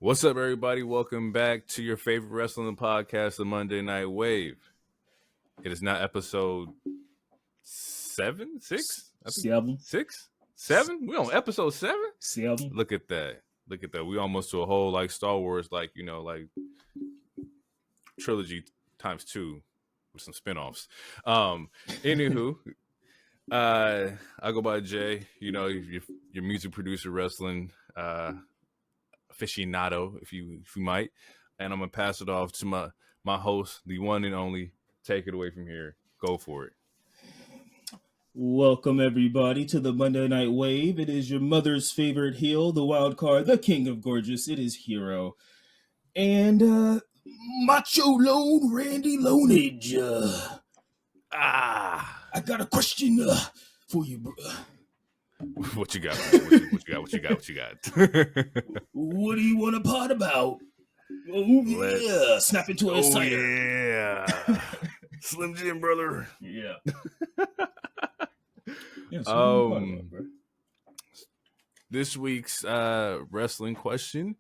What's up, everybody? Welcome back to your favorite wrestling podcast, the Monday Night Wave. It is now episode 7, 6? I think 7. 6? 7? We on episode 7? 7. Look at that. We almost to a whole like Star Wars, like trilogy times 2 with some spinoffs. Anywho, I go by Jay. You know, your music producer, wrestling aficionado, if you might, and I'm gonna pass it off to my host, the one and only. Take it away from here. Go for it. Welcome everybody to the Monday Night Wave. It is your mother's favorite heel, the wild card, the king of gorgeous. It is Hero, and Macho Lone Randy Lonage. I got a question for you, bro. What you got? What you got? What do you want to pot about? Oh yeah, snap into a cider. Yeah, Slim Jim, brother. Yeah. This week's wrestling question.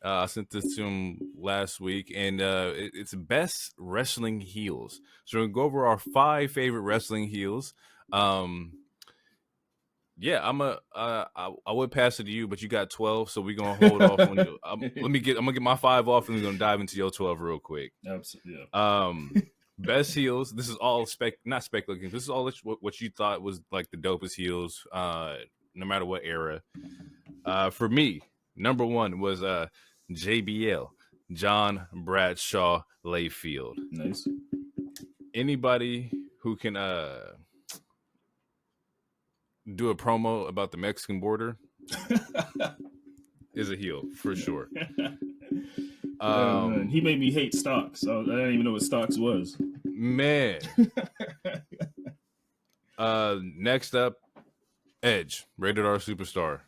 I sent this to him last week, and it's best wrestling heels. So we're gonna go over our 5 favorite wrestling heels. Yeah, I would pass it to you, but you got 12, so we're gonna hold off on you. I'm gonna get my 5 off, and we're gonna dive into your 12 real quick. Absolutely. Yeah. Best heels. This is all not speculating. This is all what you thought was like the dopest heels, no matter what era. For me, number 1 was JBL, John Bradshaw Layfield. Nice. Anybody who can do a promo about the Mexican border is a heel for sure. He made me hate stocks. I didn't even know what stocks was. Man. Next up, Edge, Rated R Superstar.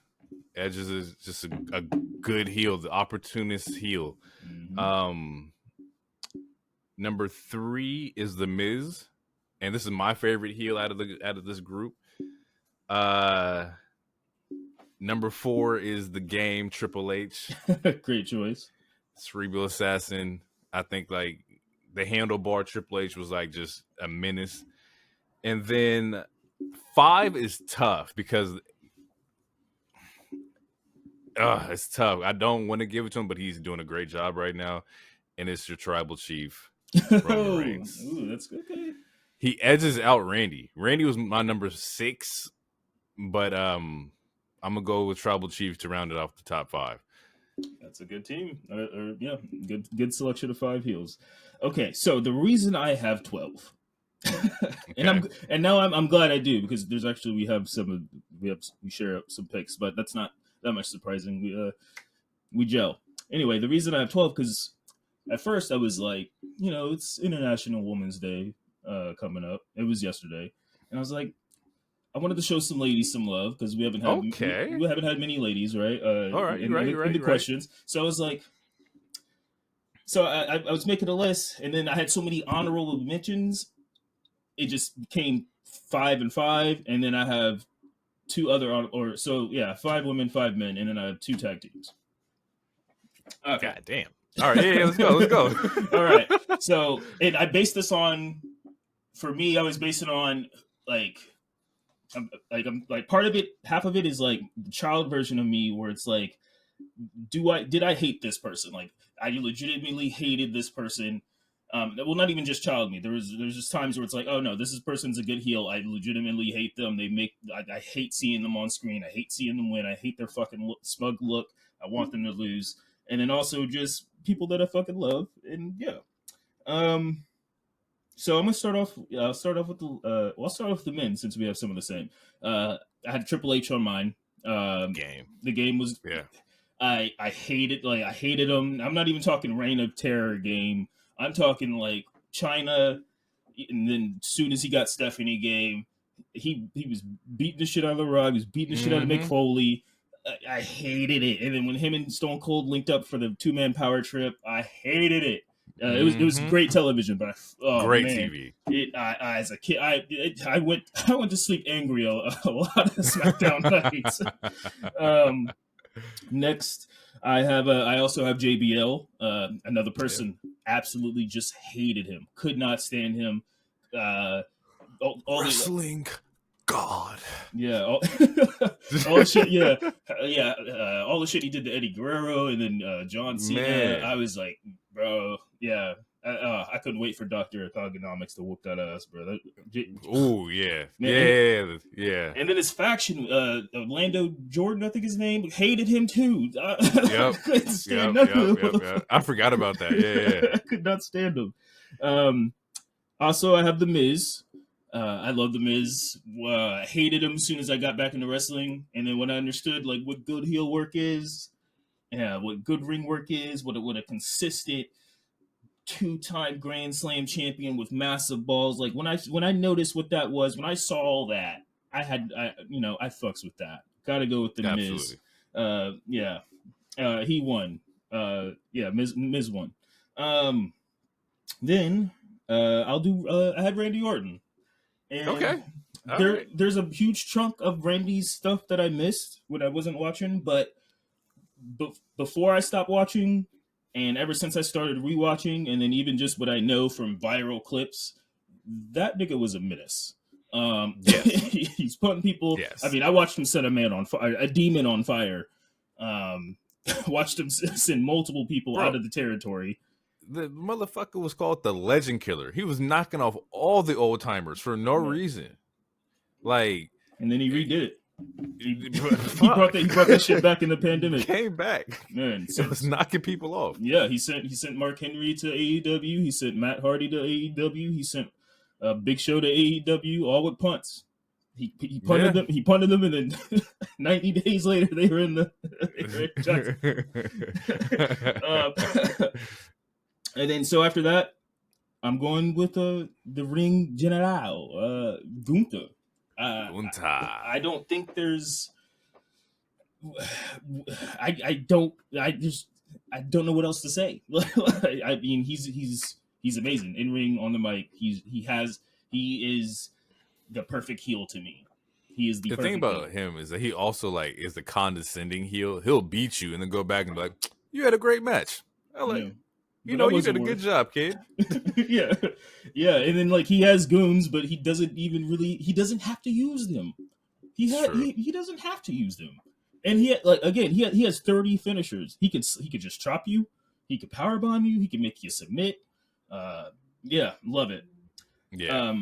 Edge is just a good heel, the opportunist heel. Mm-hmm. Number 3 is The Miz, and this is my favorite heel out of this group. Number 4 is The Game, Triple H. Great choice. Cerebral Assassin. I think like the handlebar Triple H was like just a menace. And then 5 is tough because it's tough. I don't want to give it to him, but he's doing a great job right now. And it's your tribal chief, Roman Reigns. Ooh, that's good. Okay. He edges out Randy. Randy was my number 6, but I'm gonna go with tribal chief to round it off the top 5. That's a good team. Yeah, good selection of 5 heels. Okay, so the reason I have 12, okay. and now I'm glad I do, because there's actually we share some picks, but that's not that much surprising. We gel. Anyway, the reason I have 12 because at first I was like, it's International Women's Day coming up. It was yesterday, and I was like, I wanted to show some ladies some love because we haven't had many ladies, right? All right, in the questions. So I was like, I was making a list, and then I had so many honorable mentions, it just became 5 and 5, and then I have 2 other 5 women, 5 men, and then I have 2 tag teams. Okay. God damn. All right, yeah, let's go. All right. So, and I based this on, for me, I was basing on I'm part of it, half of it is like the child version of me where it's like, did I hate this person? Like, I legitimately hated this person. Well, not even just child me. There's just times where it's like, oh no, this person's a good heel. I legitimately hate them. I hate seeing them on screen. I hate seeing them win. I hate their fucking smug look. I want them to lose. And then also just people that I fucking love. And yeah. So I'm gonna start off. I'll start off with the men since we have some of the same. I had Triple H on mine. The game was. Yeah. I hated him. I'm not even talking Reign of Terror game. I'm talking like China, and then as soon as he got Stephanie game, he was beating the shit out of the Rug. He was beating the shit out of Mick Foley. I hated it. And then when him and Stone Cold linked up for the 2-man power trip, I hated it. It was great television, but great TV. As a kid, I went to sleep angry a lot of SmackDown nights. Next, I also have JBL, another person. Absolutely just hated him. Could not stand him. All the Wrestling God. yeah, all, all the shit. Yeah, all the shit he did to Eddie Guerrero and then John Cena. Man. I was like, bro, yeah. I couldn't wait for Dr. Economics to whoop that ass, bro. Oh yeah, man, yeah. And then his faction, Orlando Jordan, I think his name, hated him too. Yep. Couldn't stand him. I forgot about that. Yeah. I could not stand him. Also, I have The Miz. I love The Miz. I hated him as soon as I got back into wrestling, and then when I understood like what good heel work is, what good ring work is, what a consistent two-time Grand Slam champion with massive balls. Like when I noticed what that was, when I saw all that, I fucks with that. Got to go with the Absolutely. Miz. He won. Miz won. Then I'll do. I had Randy Orton. And Okay. There's a huge chunk of Randy's stuff that I missed when I wasn't watching, but before I stopped watching, and ever since I started rewatching, and then even just what I know from viral clips, that nigga was a menace. Yes. He's putting people. Yes. I mean, I watched him set a demon on fire. Watched him send multiple people out of the territory. The motherfucker was called the Legend Killer. He was knocking off all the old timers for no reason. Like, and then he redid it. He brought that shit back in the pandemic. Came back. Man, so it was knocking people off. Yeah, he sent Mark Henry to AEW. He sent Matt Hardy to AEW. He sent Big Show to AEW, all with punts. He punted them. He punted them, and then 90 days later, they were in the. And then so after that, I'm going with the Ring General, Gunther. I don't think there's. I don't know what else to say. I mean, he's amazing in ring, on the mic. He is the perfect heel to me. He is the thing about him is that he also like is the condescending heel. He'll beat you and then go back and be like, "You had a great match. You did a good job, kid." yeah. And then like he has goons, but he doesn't have to use them. He doesn't have to use them. And he has 30 finishers. He could just chop you. He could powerbomb you. He could make you submit. Love it. Yeah.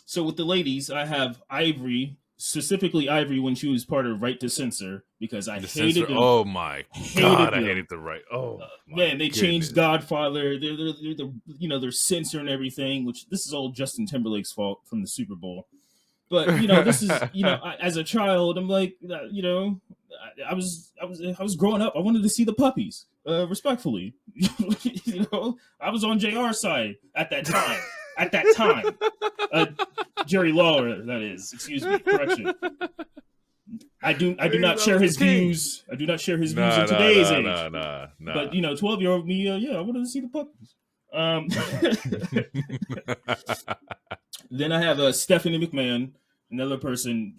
So with the ladies, I have Ivory, specifically Ivory when she was part of Right to Censor, because I hated them. Oh my god, I hated the Right. Oh man, they changed Godfather. They're censoring everything, which this is all Justin Timberlake's fault from the Super Bowl. But this is as a child, I'm like, I was growing up. I wanted to see the puppies. Respectfully, I was on JR's side at that time. Jerry Lawler, that is. Excuse me. Correction. I do not share his views. I do not share his views in today's age. Nah. But 12-year-old me, I wanted to see the puppies. Then I have Stephanie McMahon, another person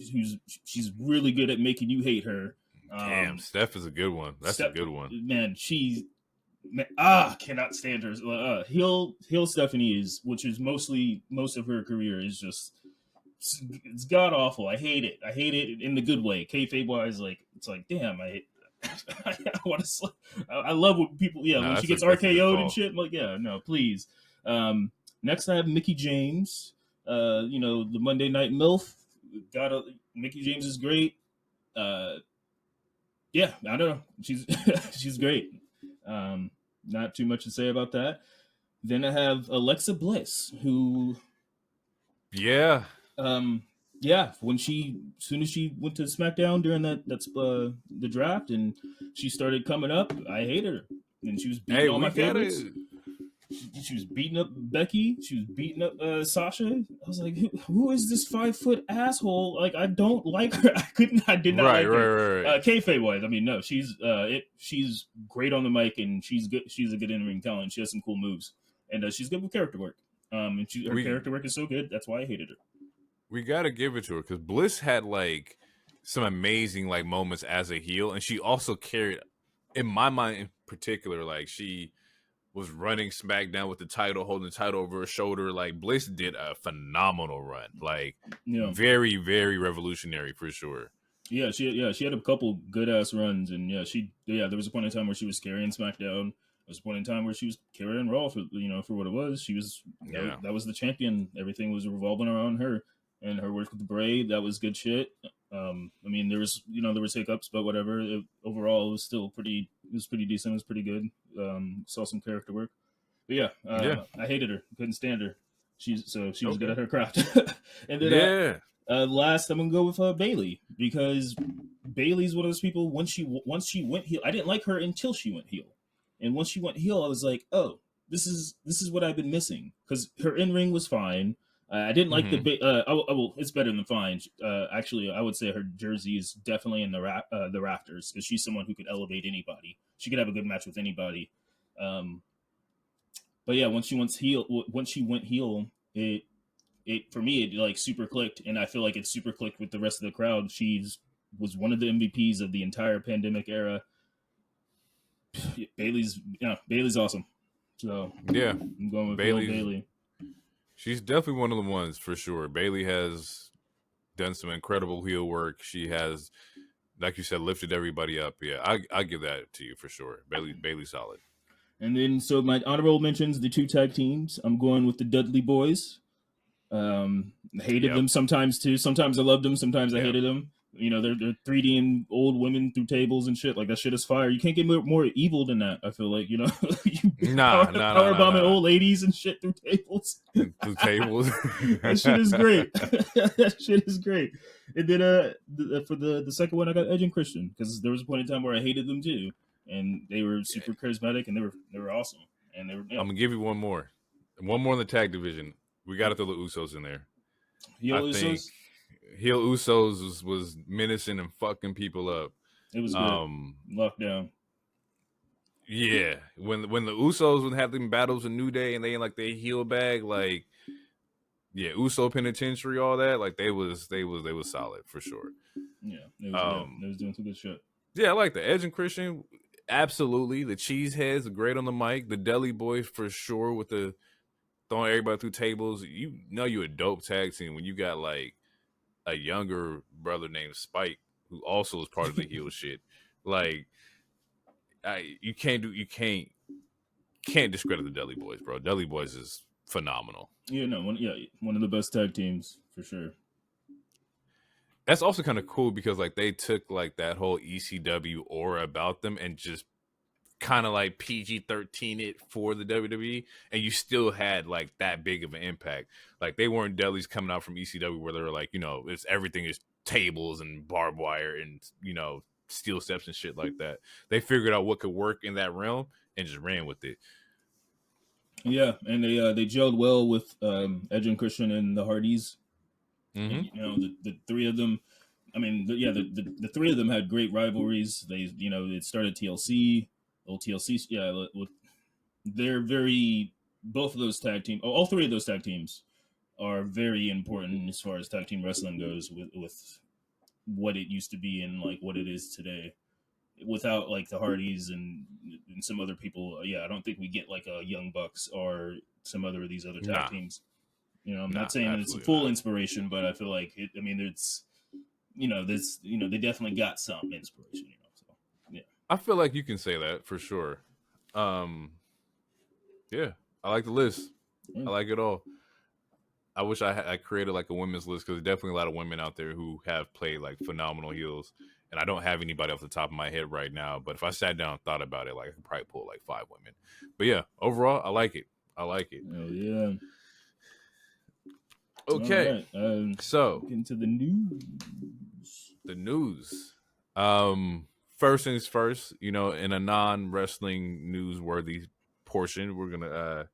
she's really good at making you hate her. Damn, Steph is a good one. That's a good one. Man, cannot stand her. Heel Stephanie which is most of her career is just, it's god awful. I hate it. In the good way. Kayfabe wise, it's like damn. I want to. I love when people. Yeah, when she gets RKO'd and shit. I'm like, yeah, no, please. Next, I have Mickie James. The Monday Night MILF. Mickie James is great. I don't know. She's great. Not too much to say about that. Then I have Alexa Bliss, who. Yeah. When as soon as she went to SmackDown during that's the draft, and she started coming up, I hated her, and she was beating all my favorites. She was beating up Becky. She was beating up Sasha. I was like, who is this 5-foot asshole? Like, I don't like her. I did not like her. Right. Kayfabe wise, I mean, no, she's great on the mic, and she's good. She's a good in-ring talent. She has some cool moves, and she's good with character work. And her character work is so good. That's why I hated her. We gotta give it to her because Bliss had like some amazing like moments as a heel, and she also carried in my mind in particular, like she was running SmackDown with the title, holding the title over her shoulder. Like Bliss did a phenomenal run, like Yeah, very, very revolutionary for sure. yeah, she had a couple good ass runs, and there was a point in time where she was carrying SmackDown. There was a point in time where she was carrying Raw for for what it was. She was Yeah, that was the champion. Everything was revolving around her, and her work with the Braid, that was good shit. I mean, there was there was hiccups, but whatever. Overall, it was still pretty. It was pretty decent. It was pretty good. Saw some character work. But yeah, yeah, I hated her. Couldn't stand her. She was good okay, at her craft. And then yeah. last, I'm gonna go with Bailey, because Bailey's one of those people. Once she went heel, I didn't like her until she went heel, and once she went heel, I was like, oh, this is what I've been missing, because her in ring was fine. I didn't like Mm-hmm. it's better than fine. Actually, I would say her jersey is definitely in the rafters, because she's someone who could elevate anybody. She could have a good match with anybody. Um, but yeah, once she went heel, it for me, it like super clicked, and I feel like it super clicked with the rest of the crowd. She's was one of the MVPs of the entire pandemic era. Bailey's awesome. So Yeah, I'm going with Bill Bailey's Bailey. she's definitely one of the ones for sure. Bailey has done some incredible heel work. She has, like you said, lifted everybody up. Yeah, I give that to you for sure. Bailey solid. And then so my honorable mentions, the two tag teams. I'm going with the Dudley Boys. Hated Yep. them sometimes too. Sometimes I loved them. Sometimes I Yeah. hated them. They're 3D and old women through tables and shit. Like, that shit is fire. You can't get more evil than that. I feel like you Nah, nah, nah, power nah, bombing nah. old ladies and shit through tables. The tables. That shit is great. That shit is great. And then for the second one, I got Edge and Christian, because there was a point in time where I hated them too, and they were super charismatic, and they were awesome, and they were I'm gonna give you one more. One more in the tag division. We got to throw the Usos in there. heel I think Usos. heel Usos was menacing and fucking people up. It was good. Um, Lockdown. yeah, when the Usos would have them battles with New Day and they like they heel bag, like yeah, Uso Penitentiary, all that, like they was solid for sure. They was doing some good shit. Yeah, I like the Edge and Christian, absolutely. The Cheeseheads are great on the mic. The Deli Boys for sure with the throwing everybody through tables. You know you a dope tag team when you got like a younger brother named Spike who also is part of the heel shit. Like you can't discredit the Deli Boys, bro. Deli Boys is phenomenal. One of the best tag teams for sure. That's also kind of cool because like they took like that whole ECW aura about them and just kind of like PG-13 it for the WWE, and you still had like that big of an impact. Like they weren't delis coming out from ECW where they were like, it's everything is tables and barbed wire and steel steps and shit like that. They figured out what could work in that realm and just ran with it. Yeah, and they gelled well with Edge and Christian and the Hardys. Mm-hmm. And the three of them. I mean, the three of them had great rivalries. It started TLC, old TLC. Yeah, they're very both of those tag team. All three of those tag teams are very important as far as tag team wrestling goes, with what it used to be and like what it is today. Without like the Hardys and some other people, I don't think we get like a Young Bucks or some other of these other tag Nah, teams. I'm nah, not saying that it's a absolutely full not. inspiration, but I feel like it. I mean, it's this. They definitely got some inspiration. So yeah. I feel like you can say that for sure. Um, yeah, I like the list. I like it all. I wish I created like a women's list because there's definitely a lot of women out there who have played like phenomenal heels, and I don't have anybody off the top of my head right now. But if I sat down and thought about it, like I could probably pull like 5 women. But yeah, overall, I like it. I like it. Oh yeah. Okay, All right. so Into the news. the news. First things first. In a non-wrestling newsworthy portion, we're gonna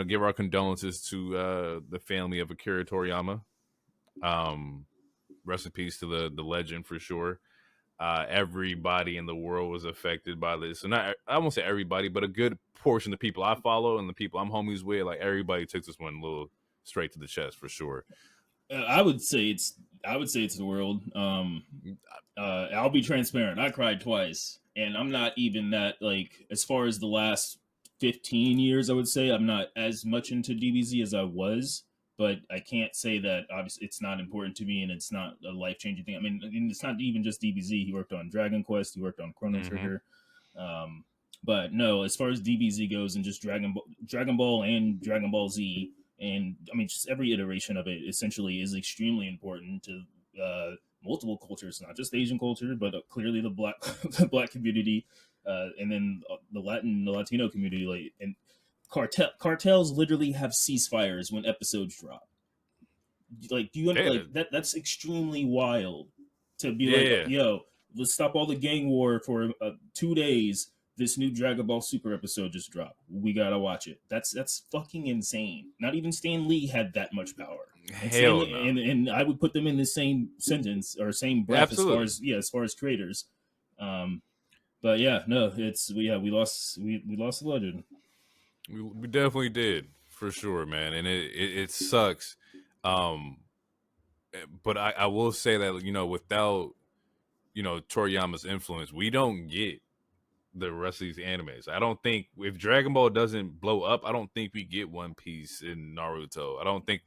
give our condolences to the family of Akira Toriyama. Rest in peace to the legend for sure. Everybody in the world was affected by this. And I won't say everybody, but a good portion of the people I follow and the people I'm homies with, like everybody took this one a little straight to the chest for sure. I would say it's the world. I'll be transparent. I cried twice. and I'm not even that, like, as far as the last 15 years, I would say I'm not as much into DBZ as I was, but I can't say that obviously it's not important to me and it's not a life changing thing. I mean, it's not even just DBZ. He worked on Dragon Quest, he worked on Chrono Trigger. Um, but no, as far as DBZ goes and just Dragon Ball and Dragon Ball Z, and I mean, just every iteration of it essentially is extremely important to multiple cultures, not just Asian culture, but clearly the black the black community, and then the Latino community. Like, and cartels literally have ceasefires when episodes drop. Like, do you Yeah, like that? That's extremely wild to be like, yeah, yo, let's stop all the gang war for 2 days. This new Dragon Ball Super episode just dropped. We gotta watch it. That's fucking insane. Not even Stan Lee had that much power. And hell Stanley, no, and I would put them in the same sentence or same breath absolutely. as far as creators. Um, but yeah, no, it's we lost the legend. We definitely did for sure, man, and it sucks. Um, but I will say that without Toriyama's influence, we don't get the rest of these animes. I don't think if Dragon Ball doesn't blow up, I don't think we get One Piece and Naruto. I don't think,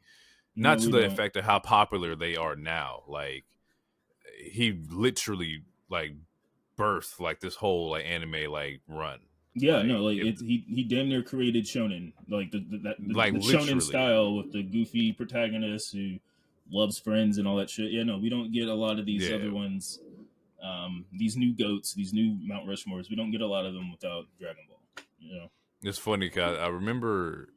not No, to we the don't. effect of how popular they are now. Like he literally like birthed like this whole like anime like run. Yeah, no, Like like it, he damn near created shonen, like like the shonen literally. style with the goofy protagonist who loves friends and all that shit. Yeah, no, we don't get a lot of these Yeah. other ones. These new goats, these new Mount Rushmores, we don't get a lot of them without Dragon Ball. You know? It's funny because I remember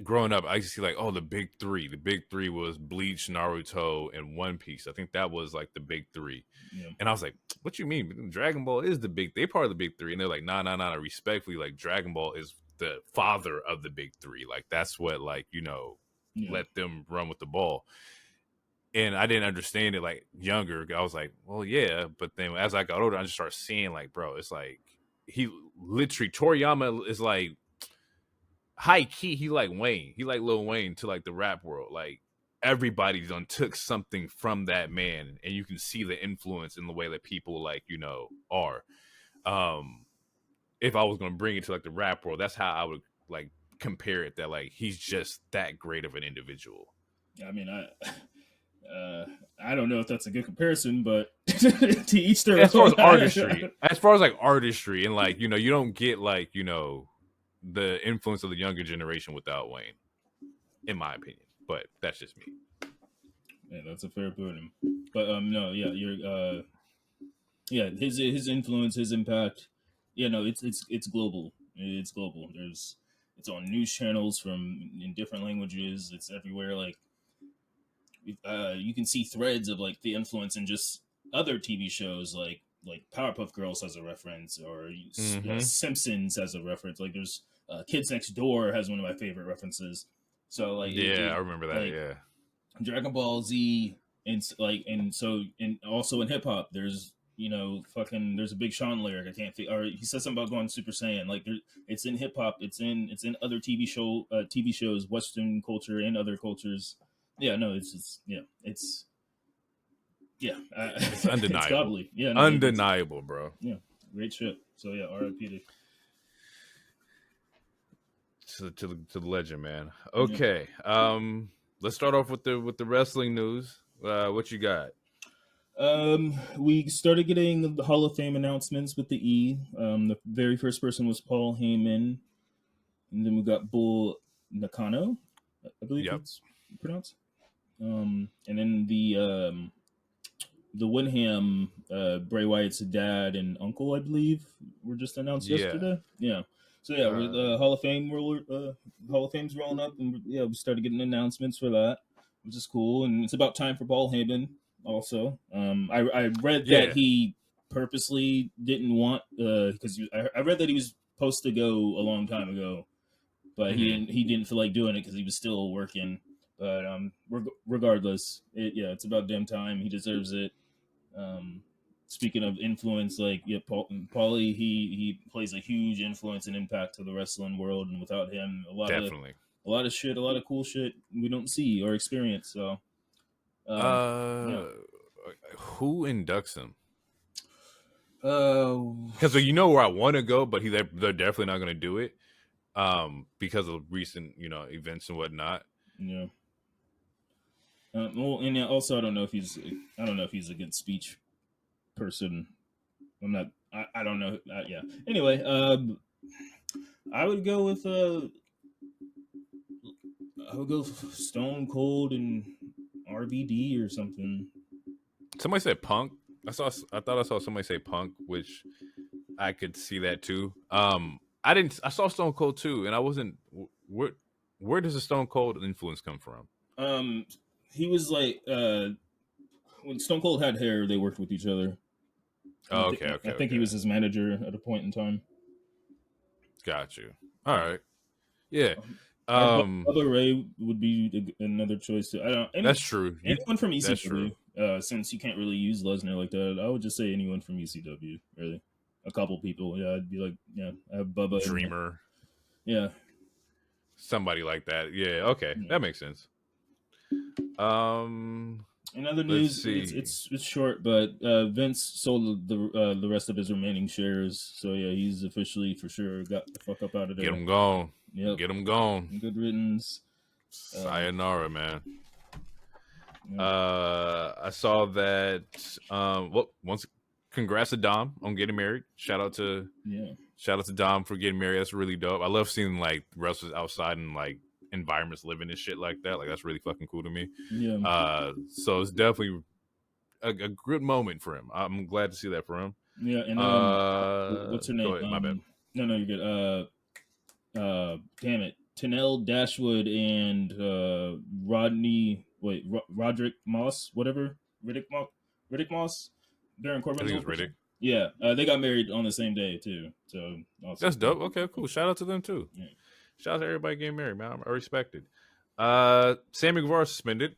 growing up, I used to see like, oh, the big three. The big three was Bleach, Naruto, and One Piece. I think that was like the big three. Yeah, And I was like, what you mean? Dragon Ball is the big, they part of the big three. And they're like, nah, nah, nah. Respectfully, like Dragon Ball is the father of the big three. Like that's what, like, yeah, let them run with the ball. And I didn't understand it like younger. I was like, well, yeah. But then as I got older, I just started seeing like, bro, it's like he literally Toriyama is like high key, he like Wayne. He like Lil Wayne to like the rap world. Like everybody done took something from that man, and you can see the influence in the way that people like, are. Um, if I was gonna bring it to like the rap world, that's how I would like compare it, that like he's just that great of an individual. I mean, I don't know if that's a good comparison, but to each their As far own. as artistry, as far as like artistry, and like, you don't get like, the influence of the younger generation without Wayne, in my opinion. But that's just me. Yeah, that's a fair point. But no, yeah, you're yeah, his influence, his impact, yeah, no, it's global. It's global. It's on news channels from in different languages. It's everywhere. Like, you can see threads of like the influence in just other TV shows, like Powerpuff Girls has a reference, or Mm-hmm. Simpsons has a reference. Like, there's Kids Next Door has one of my favorite references. So like Yeah, I remember that. like Yeah. Dragon Ball Z, and and so, and also in hip hop, there's, fucking, there's a Big Sean lyric. I can't think, or he says something about going Super Saiyan. Like, it's in hip hop, it's in other TV shows, Western culture and other cultures. Yeah, no, it's yeah, It's it's undeniable. godly. Yeah, no, it's Undeniable, bro. yeah, great shit. So yeah, R.I.P. To the legend, man. Yeah. Okay. Let's start off with the wrestling news. What you got? We started getting the Hall of Fame announcements with the E. The very first person was Paul Heyman, and then we got Bull Nakano, I believe Yep. it's pronounced. And then the Winham, Bray Wyatt's dad and uncle, I believe, were just announced Yeah. yesterday. Yeah. So yeah, we're Uh, the Hall of Fame's rolling up, and yeah, we started getting announcements for that, which is cool, and it's about time for Paul Heyman. Also, I read that yeah. he purposely didn't want, because I read that he was supposed to go a long time ago, but Hmm. he didn't feel like doing it because he was still working. But regardless, it's about damn time. He deserves it. Um, Speaking of influence, like, yeah, Paulie, he plays a huge influence and impact to the wrestling world, and without him, Definitely. a lot of cool shit we don't see or experience. So, um, yeah. Uh, who inducts him? Because you know where I want to go, but they're definitely not going to do it because of recent events and whatnot. Yeah. Well, and also I don't know if he's a good speech person. I'm not. I don't know. Yeah. Anyway, I would go with Stone Cold and RVD or something. Somebody said Punk. I thought I saw somebody say Punk, which I could see that too. I didn't. I saw Stone Cold too, and I wasn't. Where does the Stone Cold influence come from? He was like when Stone Cold had hair, they worked with each other. And Oh, okay. I think he was his manager at a point in time. Got you. All right. Yeah. Bubba Ray would be another choice. I don't. That's true. Anyone from ECW. That's true. Since you can't really use Lesnar like that, I would just say anyone from ECW. Really, a couple people. Yeah, I'd be like, yeah, I have Bubba. Dreamer. Yeah. Somebody like that. Yeah. Okay, that makes sense. In other news, it's short, but Vince sold the rest of his remaining shares, so yeah, he's officially for sure got the fuck up out of there. Get him gone. Yep. Get him gone. Good riddance. Sayonara, man. I saw that. Congrats to Dom on getting married. Shout out to Dom for getting married. That's really dope. I love seeing like wrestlers outside and like environments living and shit like that. Like that's really fucking cool to me. Yeah. So it's definitely a good moment for him. I'm glad to see that for him. Yeah. And what's her name? Go ahead, my bad. No, you're good. Damn it. Tanel Dashwood and Roderick Moss, whatever. Riddick Moss. Baron Corbin. I think it was Riddick. Yeah, they got married on the same day too. So awesome. That's dope. Okay, cool. Shout out to them too. Yeah. Shout out to everybody getting married, man. I respect it. Sammy Guevara suspended.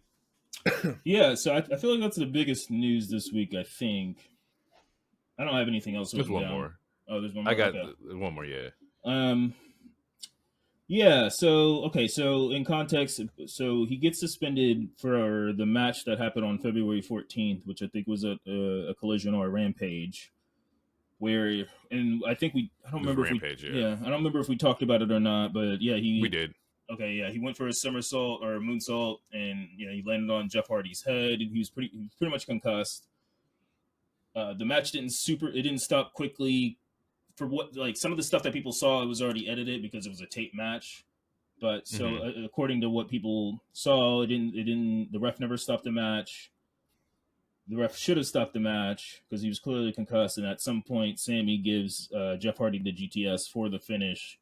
Yeah, so I feel like that's the biggest news this week. I think. I don't have anything else. There's one more. Oh, there's one more. I got one more. Yeah. Yeah. So in context, so he gets suspended for the match that happened on February 14th, which I think was a Collision or a Rampage. Where I think I don't remember Rampage, if we, I don't remember if we talked about it or not, but yeah, we did. Okay, yeah, he went for a somersault or a moonsault, and he landed on Jeff Hardy's head, and he was pretty much concussed. The match didn't stop quickly. For what, like, some of the stuff that people saw, it was already edited because it was a tape match. But so according to what people saw, the ref never stopped the match. The ref should have stopped the match because he was clearly concussed, and at some point, Sammy gives Jeff Hardy the GTS for the finish.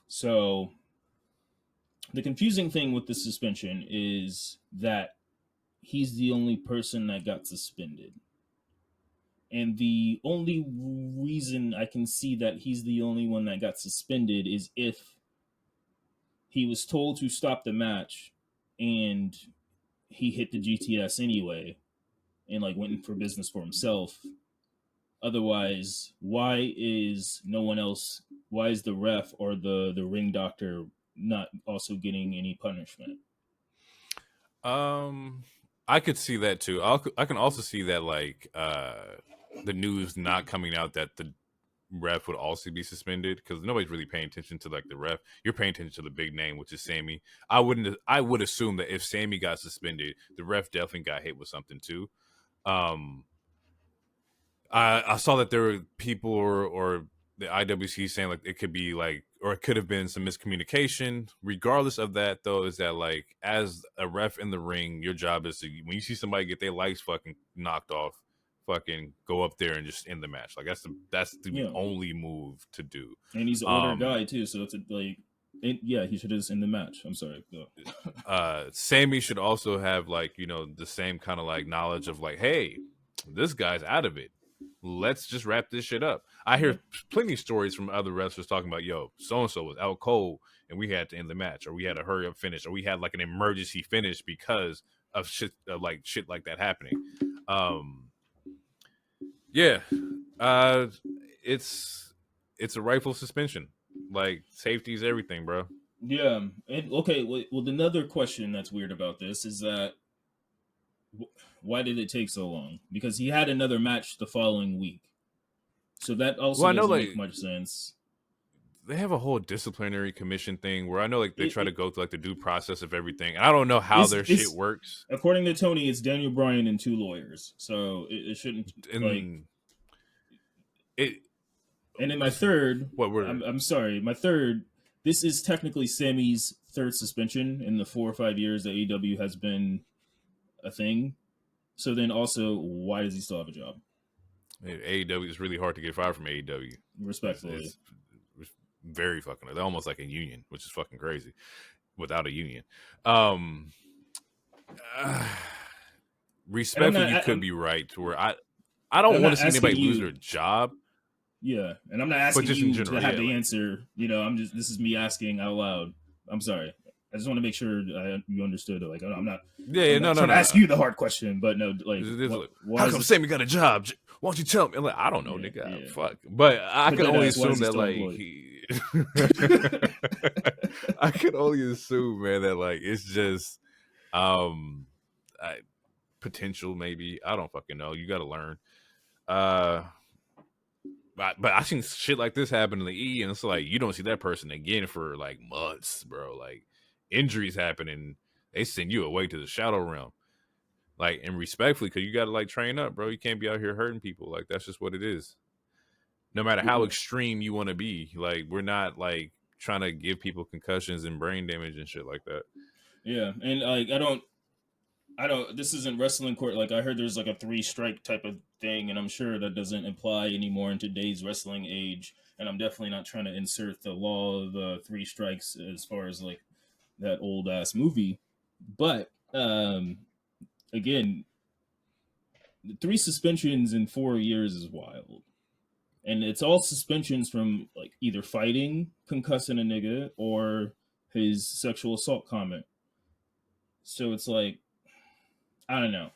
So the confusing thing with the suspension is that he's the only person that got suspended. And the only reason I can see that he's the only one that got suspended is if he was told to stop the match and he hit the GTS anyway and like went in for business for himself. Otherwise, why is the ref or the ring doctor not also getting any punishment? I could see that too. I can also see that like the news not coming out that the ref would also be suspended because nobody's really paying attention to like the ref. You're paying attention to the big name, which is Sammy. I would assume that if Sammy got suspended, the ref definitely got hit with something too. I saw that there were people or the IWC saying like it could be like, or it could have been some miscommunication. Regardless of that, though, is that like as a ref in the ring, your job is to, when you see somebody get their lights fucking knocked off, fucking go up there and just end the match. Like that's the only move to do. And he's an older guy too, so it's he should just end the match. I'm sorry. Sammy should also have like the same kind of like knowledge of like, hey, this guy's out of it. Let's just wrap this shit up. I hear plenty of stories from other wrestlers talking about, yo, so-and-so was out cold and we had to end the match, or we had a hurry up finish, or we had like an emergency finish because of shit like that happening. It's a rightful suspension. Like, safety is everything, bro. Yeah. And okay, well, another question that's weird about this is that Why did it take so long? Because he had another match the following week. So that also Well, I know doesn't like make much sense. they have a whole disciplinary commission thing where I know like they try to It, go through like the due process of everything. I don't know how their shit it's works. according to Tony, it's Daniel Bryan and 2 lawyers. So it shouldn't like. And it And in my third, what were I'm sorry, my third. This is technically Sammy's third suspension in the 4 or 5 years that AEW has been a thing. So then also, why does he still have a job? AEW is really hard to get fired from AEW. Respectfully. It's very fucking. They're almost like a union, which is fucking crazy. Without a union, um, respectfully, you could be right. To where I don't want to see anybody lose their job. Yeah, and I'm not asking just you in general, to have yeah, the like, answer. You know, I'm just. This is me asking out loud. I'm sorry. I just want to make sure you understood. Like, I'm not. Yeah, I'm not no, trying no, to ask you the hard question, but no, like, how come Sammy got a job? Why don't you tell me? I'm like, I don't know, nigga. Yeah. Fuck. But I can only assume that like he... I can only assume, man, that like it's just potential maybe. I don't fucking know. You got to learn. But I seen shit like this happen in the E, and it's like you don't see that person again for like months, bro. Like injuries happen, and they send you away to the shadow realm. Like, and respectfully, because you got to like train up, bro. You can't be out here hurting people. Like that's just what it is. No matter how extreme you want to be, like we're not like trying to give people concussions and brain damage and shit like that. Yeah, and like I don't. This isn't wrestling court. Like I heard there's like a 3 strike type of thing, and I'm sure that doesn't apply anymore in today's wrestling age. And I'm definitely not trying to insert the law of 3 strikes as far as like that old ass movie. But again, 3 suspensions in 4 years is wild. And it's all suspensions from like either fighting, concussing a nigga, or his sexual assault comment. So it's like, I don't know.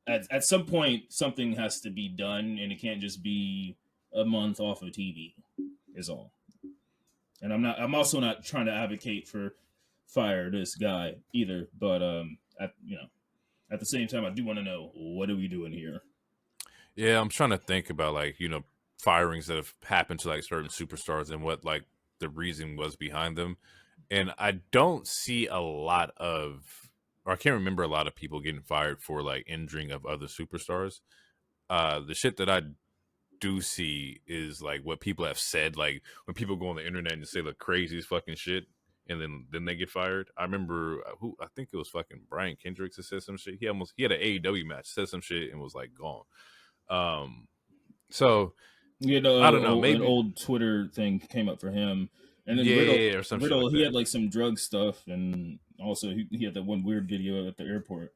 At some point, something has to be done, and it can't just be a month off of TV. Is all. And I'm also not trying to advocate for fire this guy either. But at the same time, I do want to know, what are we doing here? Yeah, I'm trying to think about like firings that have happened to like certain superstars and what like the reason was behind them, and I don't see a lot of, or I can't remember a lot of people getting fired for like injuring of other superstars. The shit that I do see is like what people have said, like when people go on the internet and say the craziest fucking shit, and then they get fired. I remember I think it was fucking Brian Kendricks that said some shit. He had an AEW match, said some shit, and was like gone. So I don't know. Maybe an old Twitter thing came up for him, and then Riddle, or some Riddle, shit like he that. had like some drug stuff, and also he had that one weird video at the airport.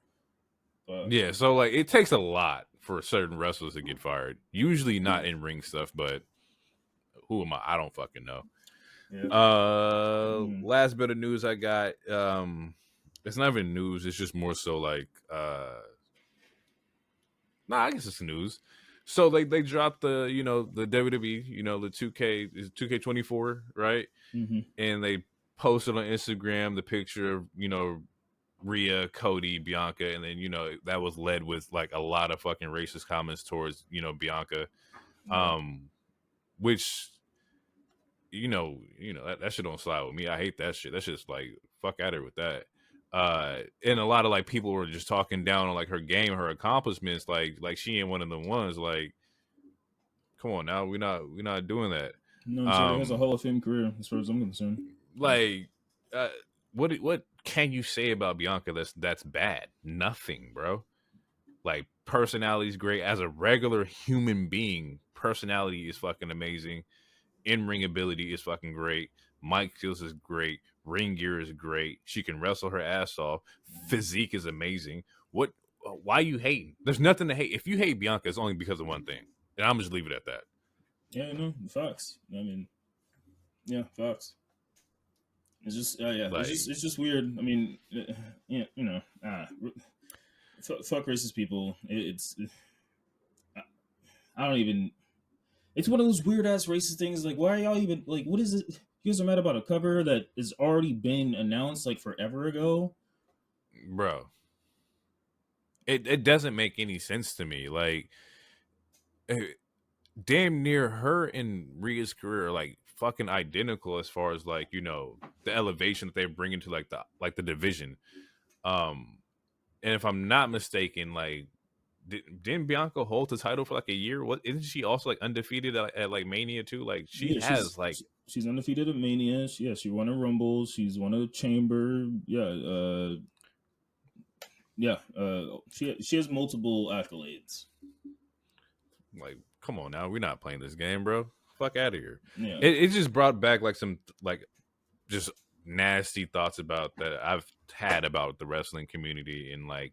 But, yeah, so like it takes a lot for certain wrestlers to get fired. Usually not in ring stuff, but who am I? I don't fucking know. Yeah. Last bit of news I got. It's not even news. It's just more so like. I guess it's news. So they dropped the the WWE the 2K is 2K24, right? Mm-hmm. And they posted on Instagram the picture of Rhea, Cody, Bianca, and then that was led with like a lot of fucking racist comments towards Bianca, which that shit don't slide with me. I hate that shit. That's just like fuck at her with that. And a lot of like people were just talking down on like her game, her accomplishments, like she ain't one of the ones. Like, come on now, we're not doing that. No, she has a Hall of Fame career as far as I'm concerned. Like, what can you say about Bianca that's bad? Nothing, bro. Like, personality's great as a regular human being. Personality is fucking amazing. In-ring ability is fucking great. Mic skills is great. Ring gear is great. She can wrestle her ass off. Physique is amazing. Why you hating? There's nothing to hate. If you hate Bianca, it's only because of one thing. And I'm just leave it at that. Yeah, no, facts. I mean, yeah, facts. It's just, like, it's just weird. I mean, fuck racist people. I don't even. It's one of those weird ass racist things. Like, why are y'all even like? What is it? You guys are mad about a cover that has already been announced like forever ago, bro. it doesn't make any sense to me. Like, damn near her and Rhea's career are like fucking identical as far as like, you know, the elevation that they bring into like the division. Um, and if I'm not mistaken, like didn't Bianca hold the title for like a year? What isn't she also like undefeated at like Mania too? Like she Yeah, has like she's undefeated at Mania. She won a Rumble. She's won a Chamber. She has multiple accolades. like come on now, we're not playing this game, bro. Fuck out of here. Yeah, It just brought back like some like just nasty thoughts about that I've had about the wrestling community and like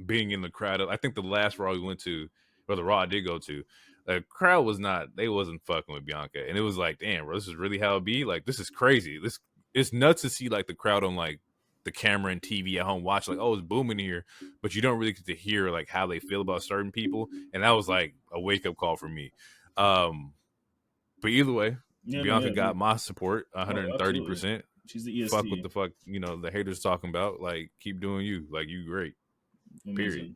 being in the crowd. I think the last Raw we went to, or the Raw I did go to, the crowd was not, they wasn't fucking with Bianca. And it was like, damn, bro, this is really how it be? Like, this is crazy. This it's nuts to see like the crowd on like the camera and TV at home watch like, oh, it's booming here, but you don't really get to hear like how they feel about certain people. And that was like a wake up call for me. But either way, Bianca got my support 130%. She's the EST. Fuck what the fuck, you know, the haters talking about. Like, keep doing you. Like, you great. Amazing.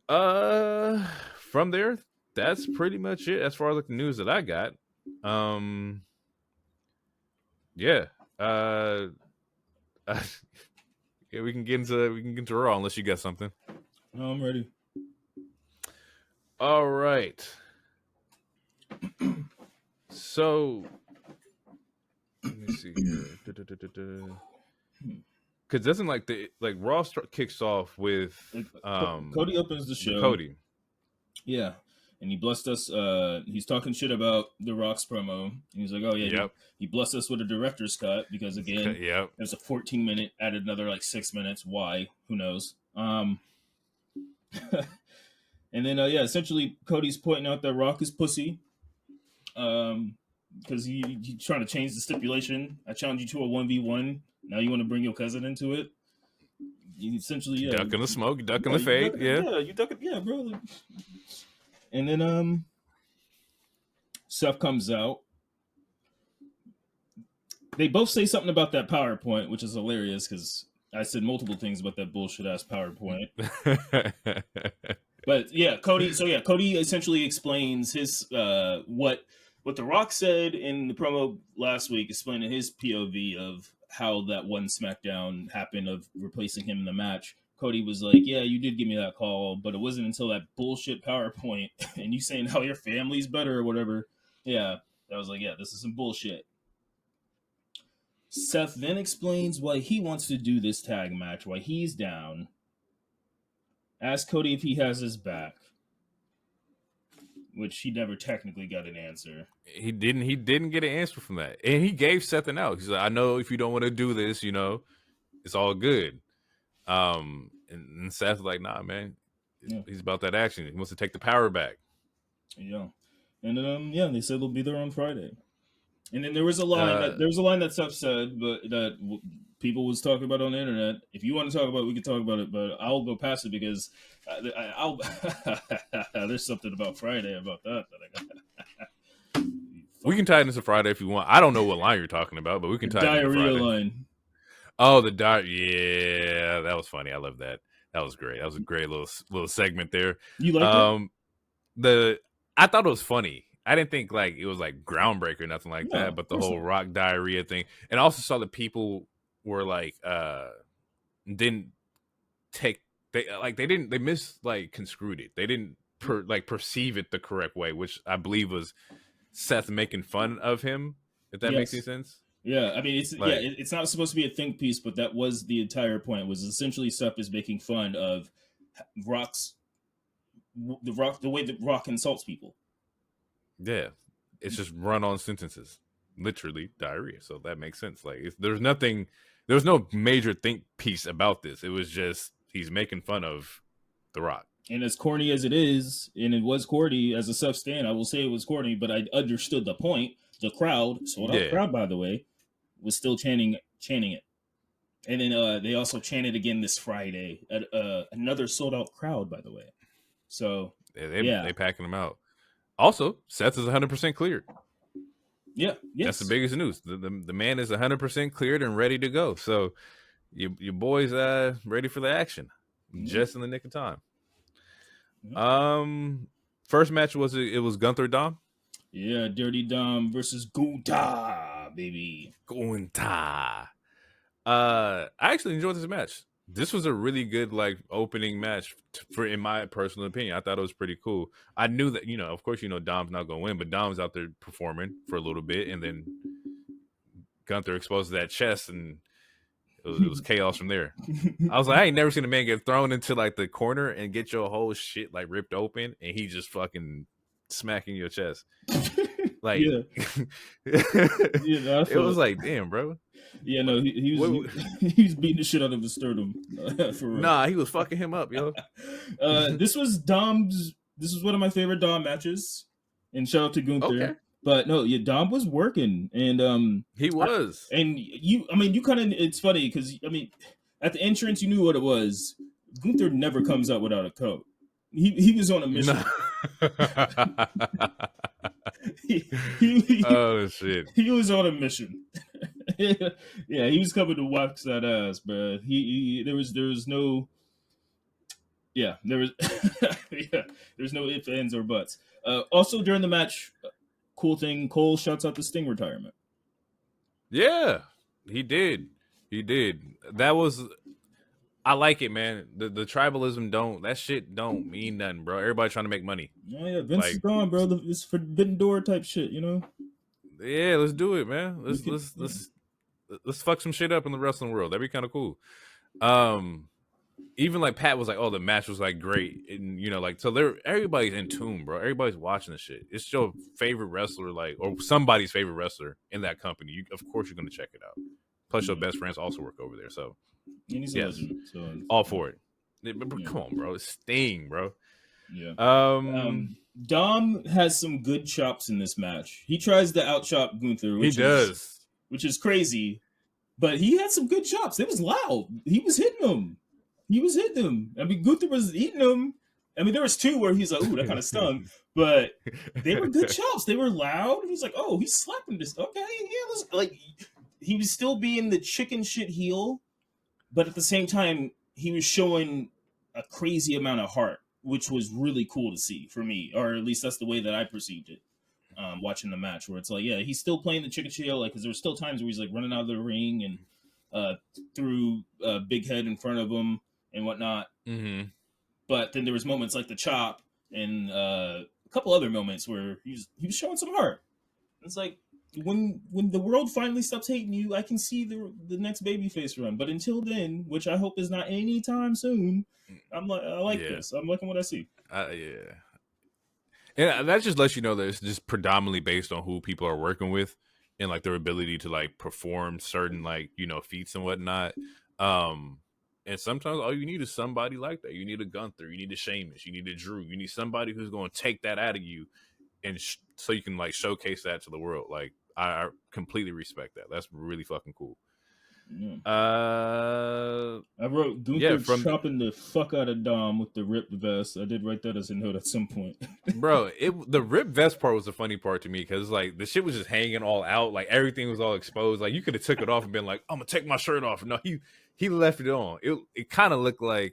Period. From there, that's pretty much it as far as like the news that I got. Yeah. Yeah, we can get into Raw unless you got something. No, I'm ready. All right. So let me see here. Because doesn't like the like Raw kicks off with Cody opens the show. Cody. Yeah. And he blessed us. He's talking shit about The Rock's promo. And he's like, oh, yeah, yep. he blessed us with a director's cut because, again, yep. there's a 14-minute, added another, like, 6 minutes. Why? Who knows? And then, essentially, Cody's pointing out that Rock is pussy because he's trying to change the stipulation. I challenge you to a 1v1. Now you want to bring your cousin into it? You essentially, yeah. Ducking the smoke, ducking the fade, yeah. You duck it, yeah, bro. And then Seth comes out. They both say something about that PowerPoint, which is hilarious because I said multiple things about that bullshit ass PowerPoint. But yeah, Cody. So yeah, Cody essentially explains his what The Rock said in the promo last week, explaining his POV of how that one SmackDown happened of replacing him in the match. Cody was like, yeah, you did give me that call, but it wasn't until that bullshit PowerPoint and you saying how your family's better or whatever. Yeah, I was like, yeah, this is some bullshit. Seth then explains why he wants to do this tag match, why he's down. Ask Cody if he has his back, which he never technically got an answer. He didn't get an answer from that. And he gave Seth an out. He's like, I know if you don't want to do this, you know, it's all good. And Seth's like, nah, man. Yeah. He's about that action. He wants to take the power back. Yeah. And then they said they'll be there on Friday. And then there was a line that Seth said, but that people was talking about on the internet. If you want to talk about it, we can talk about it, but I'll go past it because I'll there's something about Friday about that I got. We can tie it into Friday if you want. I don't know what line you're talking about, but we can tie it into Friday. Diarrhea line. Oh, the yeah, that was funny. I love that. That was great. That was a great little segment there. You liked it? I thought it was funny. I didn't think like it was like groundbreaker or nothing like that, but the whole Rock diarrhea thing, and I also saw that people were like didn't take they misconstrued it. They didn't perceive it the correct way, which I believe was Seth making fun of him. If that makes any sense. Yeah, I mean it's not supposed to be a think piece, but that was the entire point. It was essentially Seth is making fun of the way that Rock insults people. Yeah, it's just run-on sentences, literally diarrhea. So that makes sense. Like, there's no major think piece about this. It was just he's making fun of The Rock. And as corny as it is, and it was corny as a Seth stan, I will say it was corny, but I understood the point. The crowd, sold out crowd, by the way, was still chanting it. And then they also chanted again this Friday at another sold out crowd, by the way. So they packing them out. Also, Seth is 100% cleared. Yeah, yes. That's the biggest news. The man is 100% cleared and ready to go. So your boy's ready for the action. just in the nick of time. First match was Gunther Dom. Yeah, Dirty Dom versus Gunta, baby. Gunta. I actually enjoyed this match. This was a really good like opening match for, in my personal opinion. I thought it was pretty cool. I knew that, of course, Dom's not gonna win, but Dom's out there performing for a little bit, and then Gunther exposes that chest, and it was chaos from there. I was like, I ain't never seen a man get thrown into like the corner and get your whole shit like ripped open, and he just fucking smacking your chest. Like, yeah, it was like, damn, bro. Yeah, no, he was beating the shit out of his sternum. For real. Nah, he was fucking him up, yo. This was one of my favorite Dom matches, and shout out to Gunther. Okay. But no, yeah, Dom was working, and he was. you kind of, it's funny because at the entrance you knew what it was. Gunther never comes out without a coat. He was on a mission. Oh shit! He was on a mission. Yeah, he was coming to wax that ass, but there was no. Yeah, there was. Yeah, there's no ifs, ands, or buts. Also during the match, cool thing, Cole shouts out the Sting retirement. Yeah, he did. That was. I like it, man. The tribalism that shit don't mean nothing, bro. Everybody trying to make money. Oh yeah, Vince is gone, bro. It's forbidden door type shit, Yeah, let's do it, man. Let's fuck some shit up in the wrestling world. That'd be kind of cool. Even like Pat was like, "Oh, the match was like great," and like so everybody's in tune, bro. Everybody's watching the shit. It's your favorite wrestler, like, or somebody's favorite wrestler in that company. Of course, you're gonna check it out. Plus, your best friends also work over there, so. And he's a legend, so all for it. Come on, bro. It's Sting, bro. Yeah. Dom has some good chops in this match. He tries to outchop Gunther, which is crazy, but he had some good chops. It was loud. He was hitting them. Gunther was eating them. There was two where he's like, "Ooh, that kind of stung," but they were good chops. They were loud. He's like, "Oh, he's slapping this." Okay, yeah, like he was still being the chicken shit heel. But at the same time, he was showing a crazy amount of heart, which was really cool to see for me, or at least that's the way that I perceived it. Watching the match, where it's like, yeah, he's still playing the chicken shit, like, because there were still times where he's like running out of the ring and threw a big head in front of him and whatnot. Mm-hmm. But then there was moments like the chop and a couple other moments where he was showing some heart. It's like, when the world finally stops hating you, I can see the next babyface run. But until then, which I hope is not anytime soon, I like this. I'm liking what I see. Yeah. And that just lets you know that it's just predominantly based on who people are working with and like their ability to like perform certain like, feats and whatnot. And sometimes all you need is somebody like that. You need a Gunther, you need a Sheamus, you need a Drew, you need somebody who's going to take that out of you, and so you can like showcase that to the world. Like, I completely respect that. That's really fucking cool. Yeah. I wrote Gunther chopping the fuck out of Dom with the ripped vest. I did write that as a note at some point. Bro, the ripped vest part was the funny part to me, because like the shit was just hanging all out. Like everything was all exposed. Like you could have took it off and been like, I'm gonna take my shirt off. No, he left it on. It kind of looked like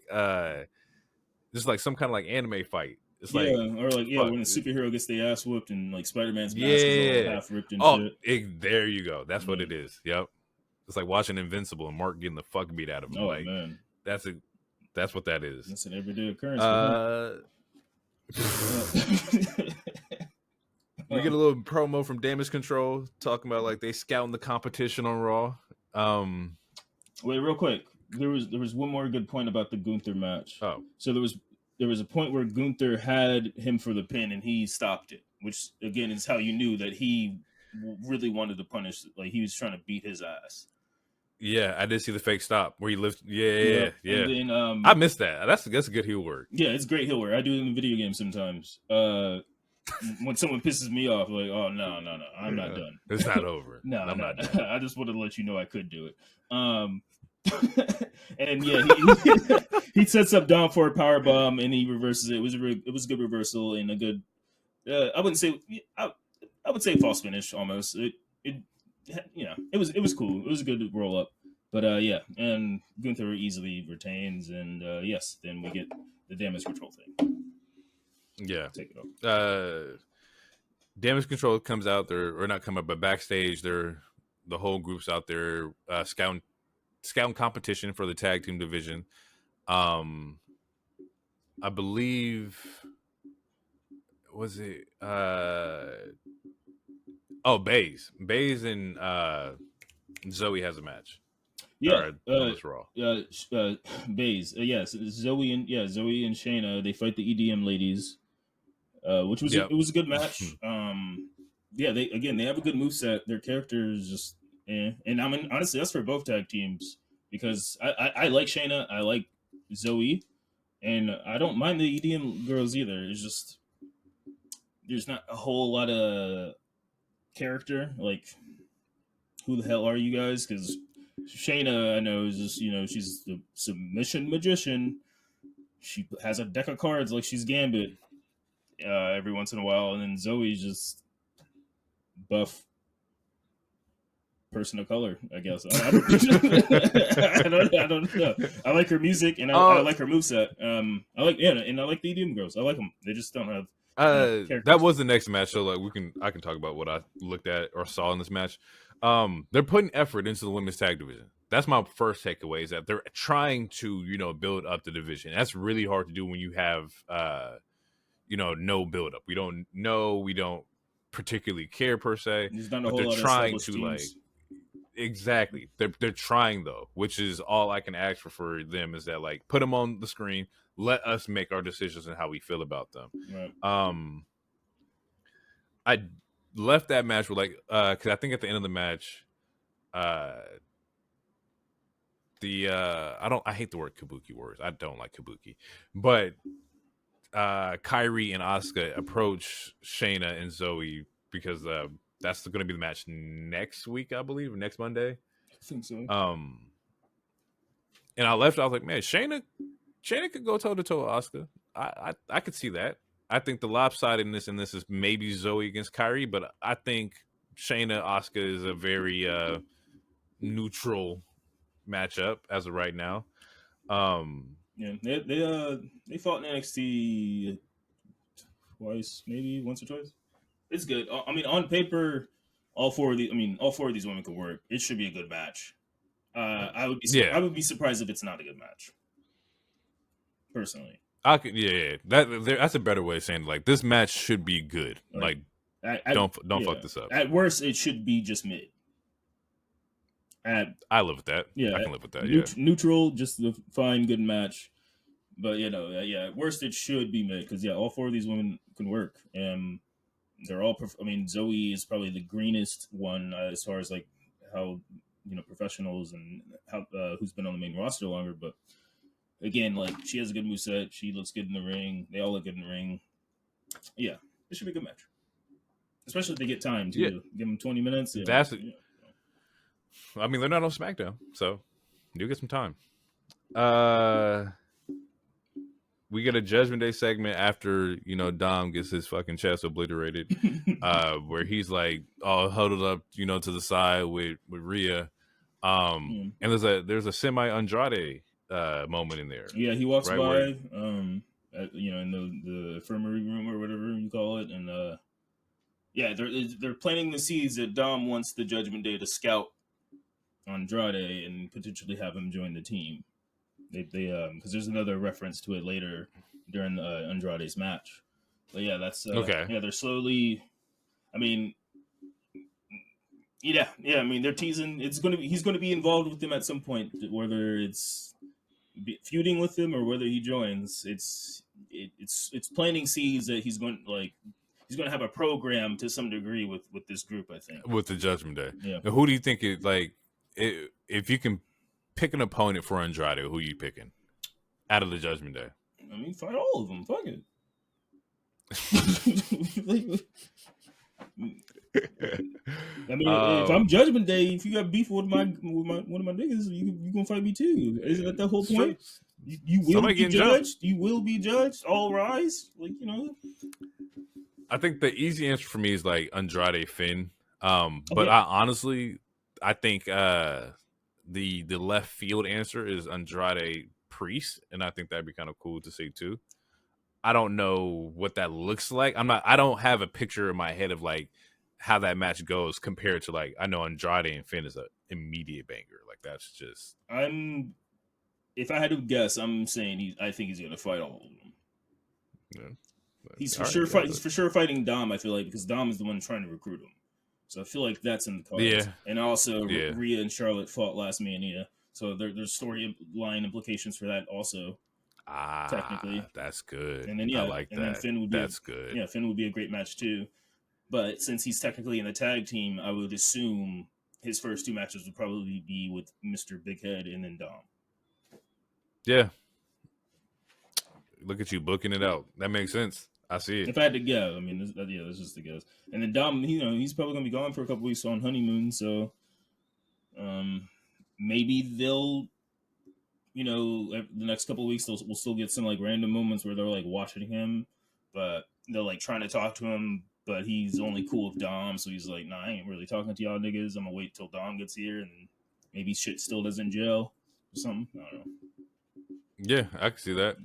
just like some kind of like anime fight. It's like, or like, when a superhero gets their ass whooped and like Spider-Man's mask is all half ripped and shit. There you go. That's what it is. Yep. It's like watching Invincible and Mark getting the fuck beat out of him. Oh, like, man. That's what that is. That's an everyday occurrence. We get a little promo from Damage Control talking about like they scouting the competition on Raw. Wait, real quick. There was one more good point about the Gunther match. Oh. So there was a point where Gunther had him for the pin and he stopped it, which again is how you knew that he really wanted to punish. Like he was trying to beat his ass. Yeah, I did see the fake stop where he lifted. Yeah. And then, I missed that. That's good heel work. Yeah, it's great heel work. I do it in the video game sometimes. When someone pisses me off, like, oh no, I'm not done. It's not over. No, I'm not done. I just wanted to let you know I could do it. And he sets up Dom for a power bomb and he reverses it. It was a good reversal and a good. I wouldn't say I would say false finish almost. It was cool. It was a good roll up. But yeah, and Gunther easily retains, and yes, then we get the damage control thing. Yeah. Take it over. Damage control comes out there, or not come up, but backstage, the whole group's out there scouting competition for the tag team division. I believe, was it Baze and Zoe has a match. Yeah, on this Raw. Baze. Yes, Zoe and Shayna. They fight the EDM ladies, which was Yep. it was a good match. Yeah, they have a good moveset. Their characters just, and I mean honestly, that's for both tag teams because I like Shayna, I like Zoe, and I don't mind the EDM girls either. It's just there's not a whole lot of character. Like, who the hell are you guys? Because Shayna, I know, is just she's the submission magician. She has a deck of cards like she's Gambit every once in a while, and then Zoe's just buff person of color, I guess. I don't know. I like her music and I like her moveset. I like and I like the EDM girls. I like them. They just don't have that was the next match, so like I can talk about what I looked at or saw in this match. They're putting effort into the women's tag division. That's my first takeaway, is that they're trying to build up the division. That's really hard to do when you have no build up. We don't particularly care per se, but they're trying to like. Exactly. They're trying though, which is all I can ask for them, is that like put them on the screen, let us make our decisions and how we feel about them. Right. I left that match with like because I think at the end of the match, I hate the word kabuki words. I don't like kabuki, but Kairi and Asuka approach Shayna and Zoe because that's going to be the match next week, I believe, next Monday. I think so. And I was like, man, Shayna could go toe to toe with Asuka. I could see that. I think the lopsidedness in this is maybe Zoe against Kairi, but I think Shayna Asuka is a very neutral matchup as of right now. Yeah, they fought in NXT twice, maybe once or twice. It's good. I mean, on paper, all four of these women could work. It should be a good match. I would be surprised if it's not a good match. Personally, that's a better way of saying it. Like, this match should be good. Like, don't fuck this up. At worst, it should be just mid. I live with that. Yeah, I can live with that. Neutral, just a fine, good match. But at worst, it should be mid because all four of these women can work, and they're all. Zoe is probably the greenest one as far as like how professionals and how who's been on the main roster longer. But again, like, she has a good moveset. She looks good in the ring. They all look good in the ring. Yeah, it should be a good match, especially if they get time to give them 20 minutes. Yeah, I mean, they're not on SmackDown, so do get some time. We get a Judgment Day segment after Dom gets his fucking chest obliterated, where he's like all huddled up, to the side with Rhea, and there's a semi Andrade moment in there. Yeah, he walks by, in the infirmary room or whatever you call it, and they're planting the seeds that Dom wants the Judgment Day to scout Andrade and potentially have him join the team. They because there's another reference to it later during Andrade's match. But yeah, that's okay. Yeah, they're slowly. I mean, I mean, they're teasing. He's going to be involved with them at some point, whether it's feuding with them or whether he joins. It's planting seeds that he's going to have a program to some degree with this group, I think, with the Judgment Day. Yeah. Now, who do you think if you can pick an opponent for Andrade, who are you picking out of the Judgment Day? I mean, fight all of them. Fuck it. I mean, if I'm Judgment Day, if you got beef with one of my niggas, you gonna fight me too. Isn't that the whole point? You will be judged. You will be judged. All rise. I think the easy answer for me is like Andrade Finn. But I honestly think the left field answer is Andrade Priest, and I think that'd be kind of cool to see too. I don't know what that looks like. I don't have a picture in my head of like how that match goes compared to like I know Andrade and Finn is an immediate banger. Like that's just if I had to guess, I'm saying I think he's gonna fight all of them. yeah. He's for sure fight. He's for sure fighting Dom. I feel like because Dom is the one trying to recruit him. So I feel like that's in the cards. Yeah. And also Rhea and Charlotte fought last Mania, so there's storyline implications for that also. Technically, that's good. And then I like that. Then Finn would be good. Yeah, Finn would be a great match too. But since he's technically in the tag team, I would assume his first two matches would probably be with Mr. Big Head and then Dom. Yeah. Look at you booking it out. That makes sense. I see it. If I had to guess, I mean, that's just a guess. And then Dom, he's probably gonna be gone for a couple weeks on honeymoon, so maybe they'll, the next couple of weeks we'll still get some like random moments where they're like watching him, but they're like trying to talk to him, but he's only cool with Dom, so he's like, nah, I ain't really talking to y'all niggas. I'm gonna wait till Dom gets here, and maybe shit still doesn't gel or something. I don't know. Yeah, I can see that.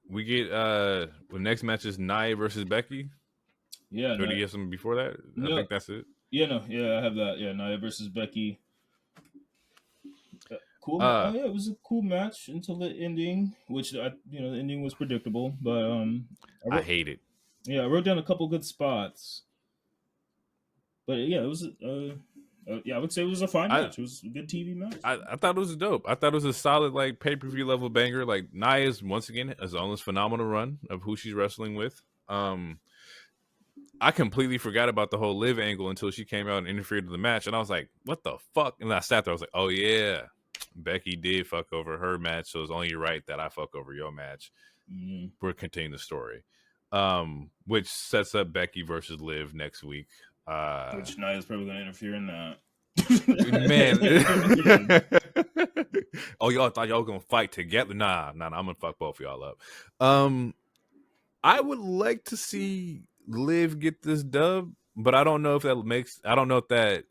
We get the next match is Nia versus Becky. Yeah. Or do you have something before that? No. I think that's it. Yeah, I have that. Yeah, Nia versus Becky. Cool. It was a cool match until the ending, which the ending was predictable, but I hate it. Yeah, I wrote down a couple good spots, but yeah, it was. I would say it was a fine match. It was a good TV match. I thought it was dope. I thought it was a solid like pay-per-view level banger. Like Nia's once again has on this phenomenal run of who she's wrestling with. I completely forgot about the whole Liv angle until she came out and interfered in the match, and I was like, "What the fuck?" And I sat there. I was like, "Oh yeah, Becky did fuck over her match, so it's only right that I fuck over your match." Mm-hmm. We're continuing the story, which sets up Becky versus Liv next week. Which Nia's probably going to interfere in that. Man. Oh, y'all thought y'all were going to fight together? Nah, I'm going to fuck both of y'all up. I would like to see Liv get this dub, but I don't know if that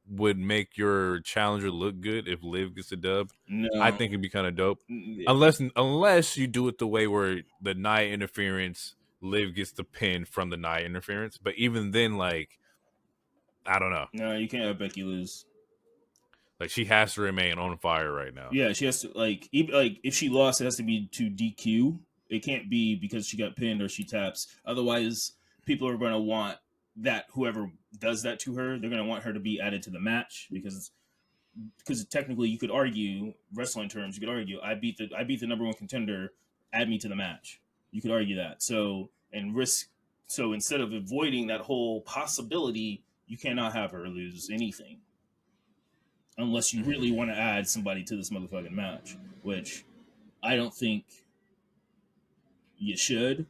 would make your challenger look good if Liv gets a dub. No. I think it'd be kind of dope. Unless you do it the way where the Nia interference, Liv gets the pin from the Nia interference. But even then, like, I don't know. No, you can't have Becky lose. Like, she has to remain on fire right now. Yeah, she has to, if she lost, it has to be to DQ. It can't be because she got pinned or she taps. Otherwise, people are going to want that whoever does that to her, they're going to want her to be added to the match because technically you could argue, wrestling terms, you could argue, I beat the number one contender, add me to the match. You could argue that. So instead of avoiding that whole possibility, you cannot have her lose anything. Unless you really want to add somebody to this motherfucking match, which I don't think you should.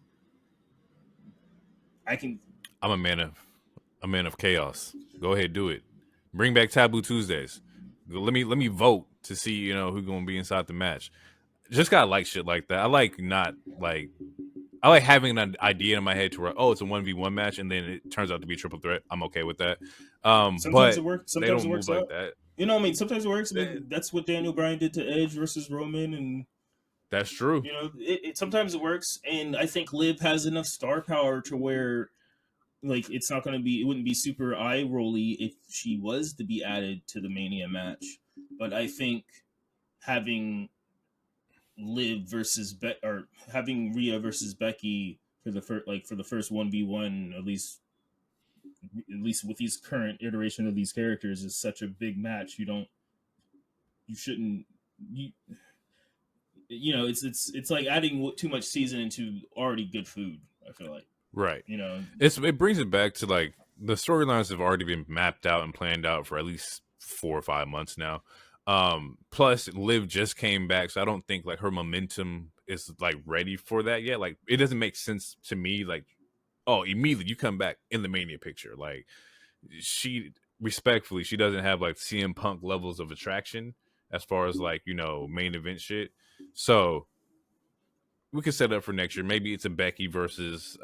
I'm a man of chaos. Go ahead, do it. Bring back Taboo Tuesdays. Let me vote to see who's gonna be inside the match. Just gotta like shit like that. I like having an idea in my head to where it's a 1v1 match and then it turns out to be a triple threat. I'm okay with that. Sometimes it works. Sometimes it works like that. Sometimes it works. That's what Daniel Bryan did to Edge versus Roman, and that's true. Sometimes it works, and I think Liv has enough star power to where, like, it wouldn't be super eye rolly if she was to be added to the Mania match. But I think having Liv versus having Rhea versus Becky for the first 1v1, at least with these current iteration of these characters, is such a big match. It's like adding too much season into already good food, I feel like. Right. It brings it back to like the storylines have already been mapped out and planned out for at least 4 or 5 months now. Plus Liv just came back, so I don't think like her momentum is like ready for that yet. Like it doesn't make sense to me, like, oh, immediately you come back in the Mania picture. Like she doesn't have like CM Punk levels of attraction as far as like, main event shit. So we could set it up for next year. Maybe it's a Becky versus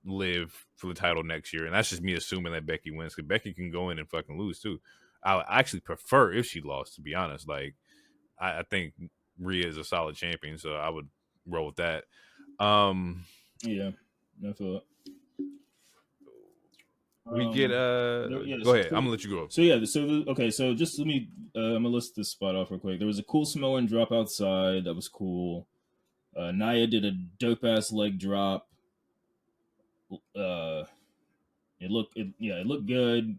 Liv for the title next year, and that's just me assuming that Becky wins because Becky can go in and fucking lose too. I would actually prefer if she lost, to be honest. Like I think Rhea is a solid champion, so I would roll with that. Yeah, I feel it. We get go ahead. I'm gonna let you go. So yeah, so just let me I'm gonna list this spot off real quick. There was a cool Samoan drop outside that was cool. Nia did a dope ass leg drop. It looked good.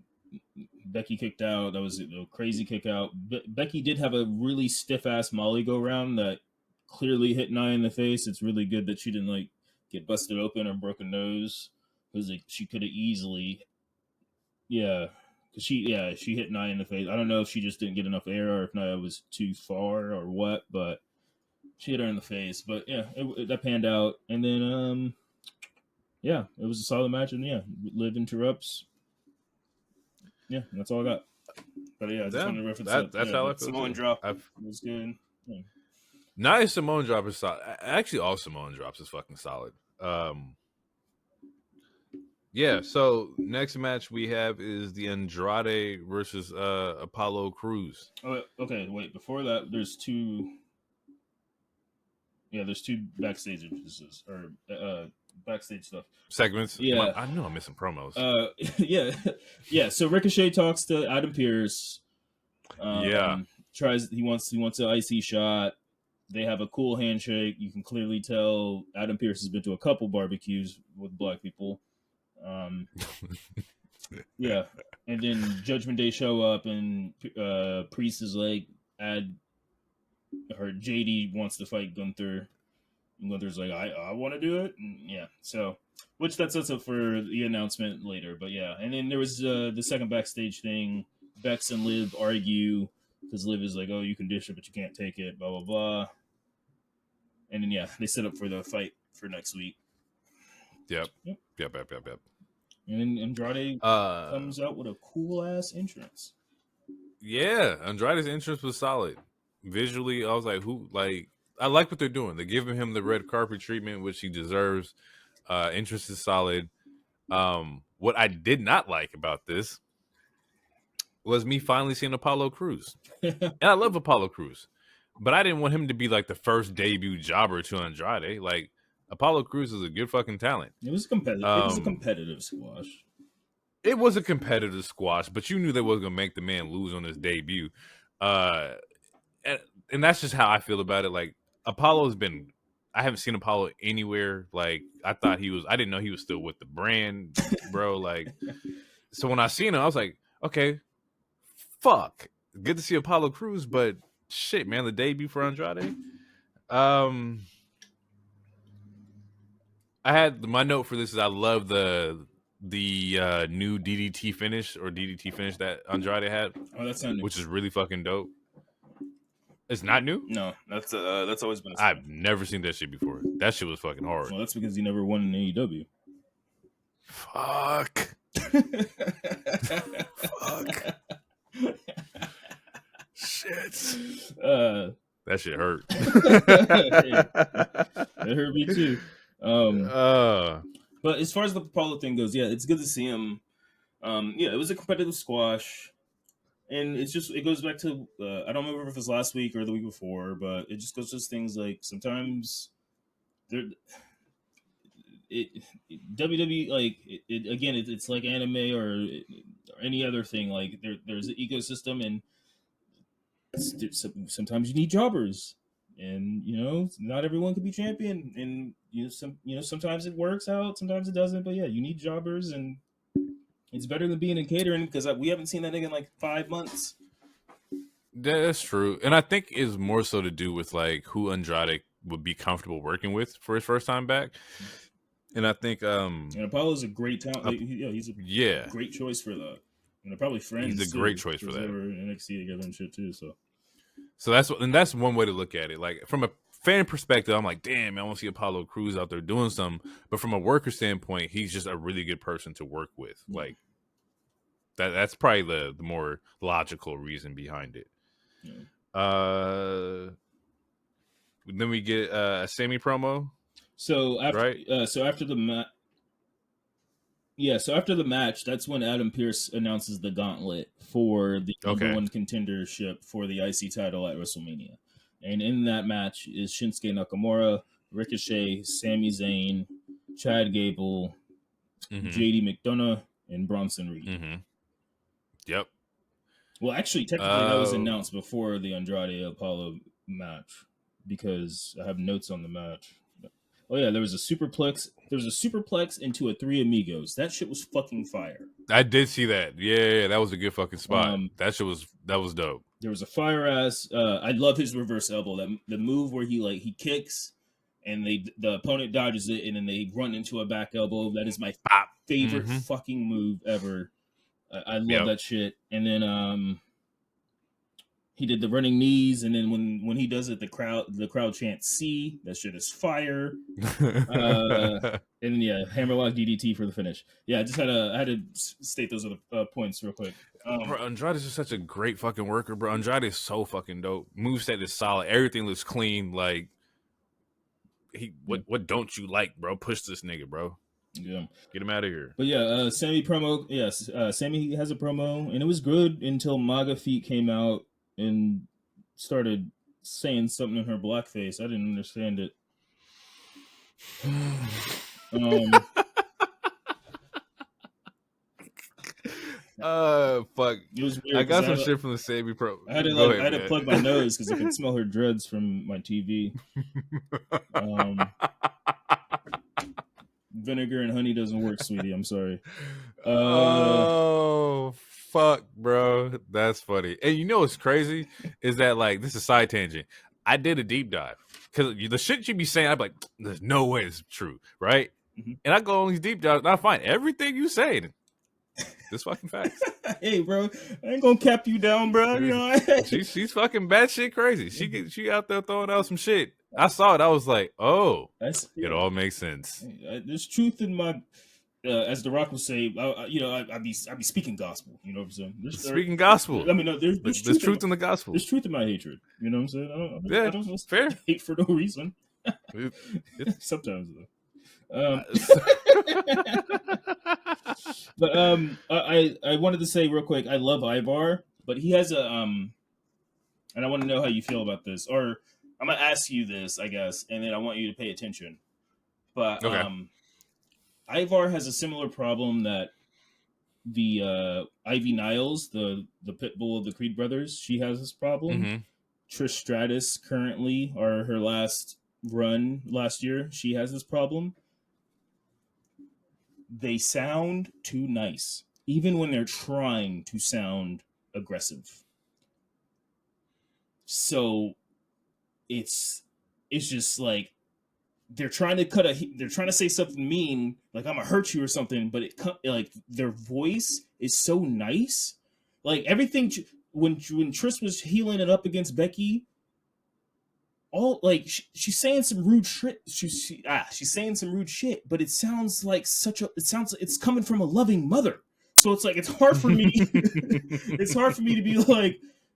Becky kicked out. That was a crazy kick out. Becky did have a really stiff ass Molly go round that clearly hit Nia in the face. It's really good that she didn't like get busted open or broken nose because like, she could have easily. Yeah, because she hit Nia in the face. I don't know if she just didn't get enough air or if Nia was too far or what, but she hit her in the face. But yeah, that panned out. And then yeah, it was a solid match. And yeah, Liv interrupts. Yeah, that's all I got. But yeah, I just wanted to reference that's how I feel. Samoan drop was good. Yeah. Nice Samoan drop is solid. Actually, all Samoan drops is fucking solid. Yeah, so next match we have is the Andrade versus Apollo Crews. Oh, okay, wait. Before that, there's two backstage entrances or backstage stuff. Segments? Yeah. I know I'm missing promos. Yeah. Yeah, so Ricochet talks to Adam Pearce. He wants an IC shot. They have a cool handshake. You can clearly tell Adam Pearce has been to a couple barbecues with black people. Yeah, and then Judgment Day show up, and Priest is like, JD wants to fight Gunther, and Gunther's like, I want to do it, and yeah, so which that sets up for the announcement later, but yeah, and then there was the second backstage thing. Bex and Liv argue because Liv is like, oh, you can dish it, but you can't take it, blah blah blah, and then yeah, they set up for the fight for next week. Yep. And then Andrade comes out with a cool ass entrance. Yeah, Andrade's entrance was solid. Visually, I was like, I like what they're doing. They're giving him the red carpet treatment, which he deserves. Entrance is solid. What I did not like about this was me finally seeing Apollo Crews. And I love Apollo Crews, but I didn't want him to be like the first debut jobber to Andrade. Like, Apollo Crews is a good fucking talent. It was competitive. It was a competitive squash. It was a competitive squash, but you knew they wasn't gonna make the man lose on his debut. And that's just how I feel about it. Like, Apollo's been, I haven't seen Apollo anywhere. Like, I didn't know he was still with the brand, bro. Like, so when I seen him, I was like, okay, fuck, good to see Apollo Crews, but shit, man, the debut for Andrade. I had my note for this is I love the new DDT finish that Andrade had. Oh, that's not new. Which is really fucking dope. It's not new? No, that's always been. I've never seen that shit before. That shit was fucking hard. Well, that's because he never won in AEW. Fuck. Fuck. Shit. That shit hurt. It hurt me too. But as far as the Apollo thing goes, yeah, it's good to see him. Yeah, it was a competitive squash, and it goes back to I don't remember if it was last week or the week before, but it just goes to things like sometimes WWE like again it's like anime or any other thing, like there's an ecosystem, and sometimes you need jobbers. And not everyone can be champion, and sometimes it works out, sometimes it doesn't. But yeah, you need jobbers, and it's better than being in catering because we haven't seen that nigga in like 5 months. That's true, and I think it's more so to do with like who Andrade would be comfortable working with for his first time back. And I think and Apollo's a great talent. He's a great choice for that. And they're probably friends. He's a great choice for that. They were in NXT together and shit too. So that's one way to look at it. Like, from a fan perspective, I'm like, damn, I want to see Apollo Crews out there doing something. But from a worker standpoint, he's just a really good person to work with. Yeah. Like, that's probably the more logical reason behind it. Yeah. Then we get a Sammy promo. So after right? so after the so after the match, that's when Adam Pearce announces the gauntlet for the number Okay. one contendership for the IC title at WrestleMania. And in that match is Shinsuke Nakamura, Ricochet, Sami Zayn, Chad Gable, JD McDonough, and Bronson Reed. Yep. Well, actually, technically, that was announced before the Andrade Apollo match because I have notes on the match. Oh yeah, there was a superplex. There was a superplex into a Three Amigos. That shit was fucking fire. I did see that. Yeah, that was a good fucking spot. That was dope. There was a fire ass. I love his reverse elbow. That the move where he kicks, and the opponent dodges it, and then they run into a back elbow. That is my favorite fucking move ever. I love that shit. And then he did the running knees, and then when he does it, the crowd chants "C." That shit is fire. And then hammerlock DDT for the finish. Yeah, I had to state those other points real quick. Bro, Andrade is just such a great fucking worker, bro. Andrade is so fucking dope. Moveset is solid. Everything looks clean. Like what don't you like, bro? Push this nigga, bro. Yeah, get him out of here. But yeah, Sammy promo. Yes, Sammy has a promo, and it was good until MAGA Feet came out and started saying something in her blackface. I didn't understand it. Fuck. It was weird. I got some shit from the Sammy pro. I had to plug my nose because I could smell her dreads from my TV. Vinegar and honey doesn't work, sweetie. I'm sorry. Oh fuck, bro, that's funny. And you know what's crazy is that, like, this is side tangent. I did a deep dive because the shit you be saying, I'm like, there's no way it's true, right? And I go on these deep dives and I find everything you say. This fucking facts. Hey, bro, I ain't gonna cap you down, bro. You know, she's fucking batshit crazy. She out there throwing out some shit. I saw it. I was like, oh, it all makes sense. There's truth in my, as The Rock would say, I be speaking gospel. You know what I'm saying? Speaking gospel. I mean, no, there's truth in the gospel. There's truth in my hatred. You know what I'm saying? I don't fair. Hate for no reason. Sometimes though. But I wanted to say real quick, I love Ivar, but he has a and I want to know how you feel about this, or I'm gonna ask you this, I guess, and then I want you to pay attention. But Ivar has a similar problem that the Ivy Niles, the pit bull of the Creed brothers, she has this problem. Trish Stratus currently, or her last run last year, she has this problem. They sound too nice, even when they're trying to sound aggressive. So it's just like they're trying to say something mean, like I'm gonna hurt you or something, but like their voice is so nice. Like everything when Trish was healing it up against Becky, all like she's saying some rude shit. She's saying some rude shit, but it sounds like it's coming from a loving mother. So it's like it's hard for me. It's hard for me to be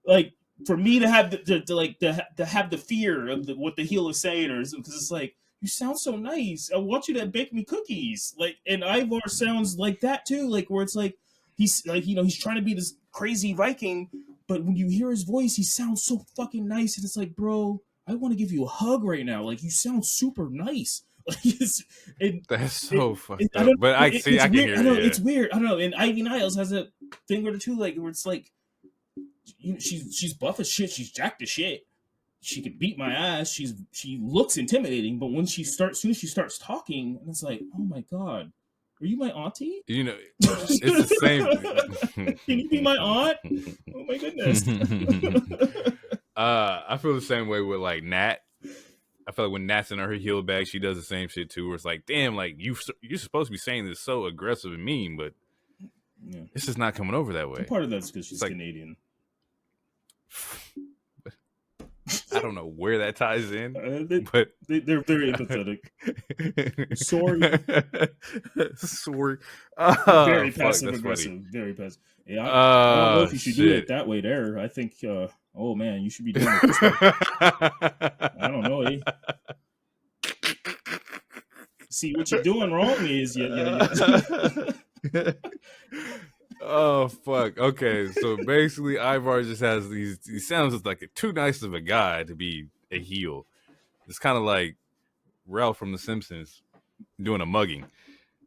like for me to have to have the fear of what the heel is saying, or because it's like, you sound so nice. I want you to bake me cookies. Like, and Ivar sounds like that too. Like where it's like he's like, he's trying to be this crazy Viking, but when you hear his voice, he sounds so fucking nice, and it's like, bro, I want to give you a hug right now. Like, you sound super nice. Like, that's so fucked up. But I can hear it. It's weird. I don't know. And Ivy Niles has a thing with her too, like where it's like, she's buff as shit. She's jacked as shit. She could beat my ass. She looks intimidating, but when soon as she starts talking, and it's like, oh my god, are you my auntie? It's the same. Can you be my aunt? Oh my goodness. I feel the same way with like Nat. I feel like when Nat's in her heel bag, she does the same shit too. Where it's like, damn, like you're supposed to be saying this so aggressive and mean, but it's just not coming over that way. Part of that's because she's like, Canadian. I don't know where that ties in, They, but they're very empathetic. Sorry. Sorry. Very Fuck, passive that's funny. aggressive. Very passive. Yeah, I don't know if you should do it Shit. that way there. I think, oh man, you should be doing it this way. I don't know, eh? See, what you're doing wrong is Oh fuck. Okay, so basically Ivar just has these, he sounds like too nice of a guy to be a heel. It's kind of like Ralph from The Simpsons doing a mugging.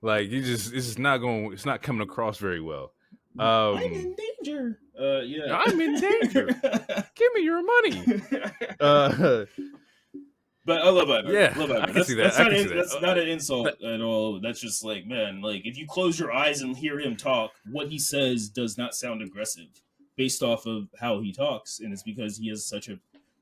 Like it's just not going, it's not coming across very well. I'm in danger. Yeah. I'm in danger. Give me your money. But I love Ivar. Yeah, Love Ivar. I can see that. That's not an insult at all. That's just like, man, like if you close your eyes and hear him talk, what he says does not sound aggressive based off of how he talks, and it's because he has such a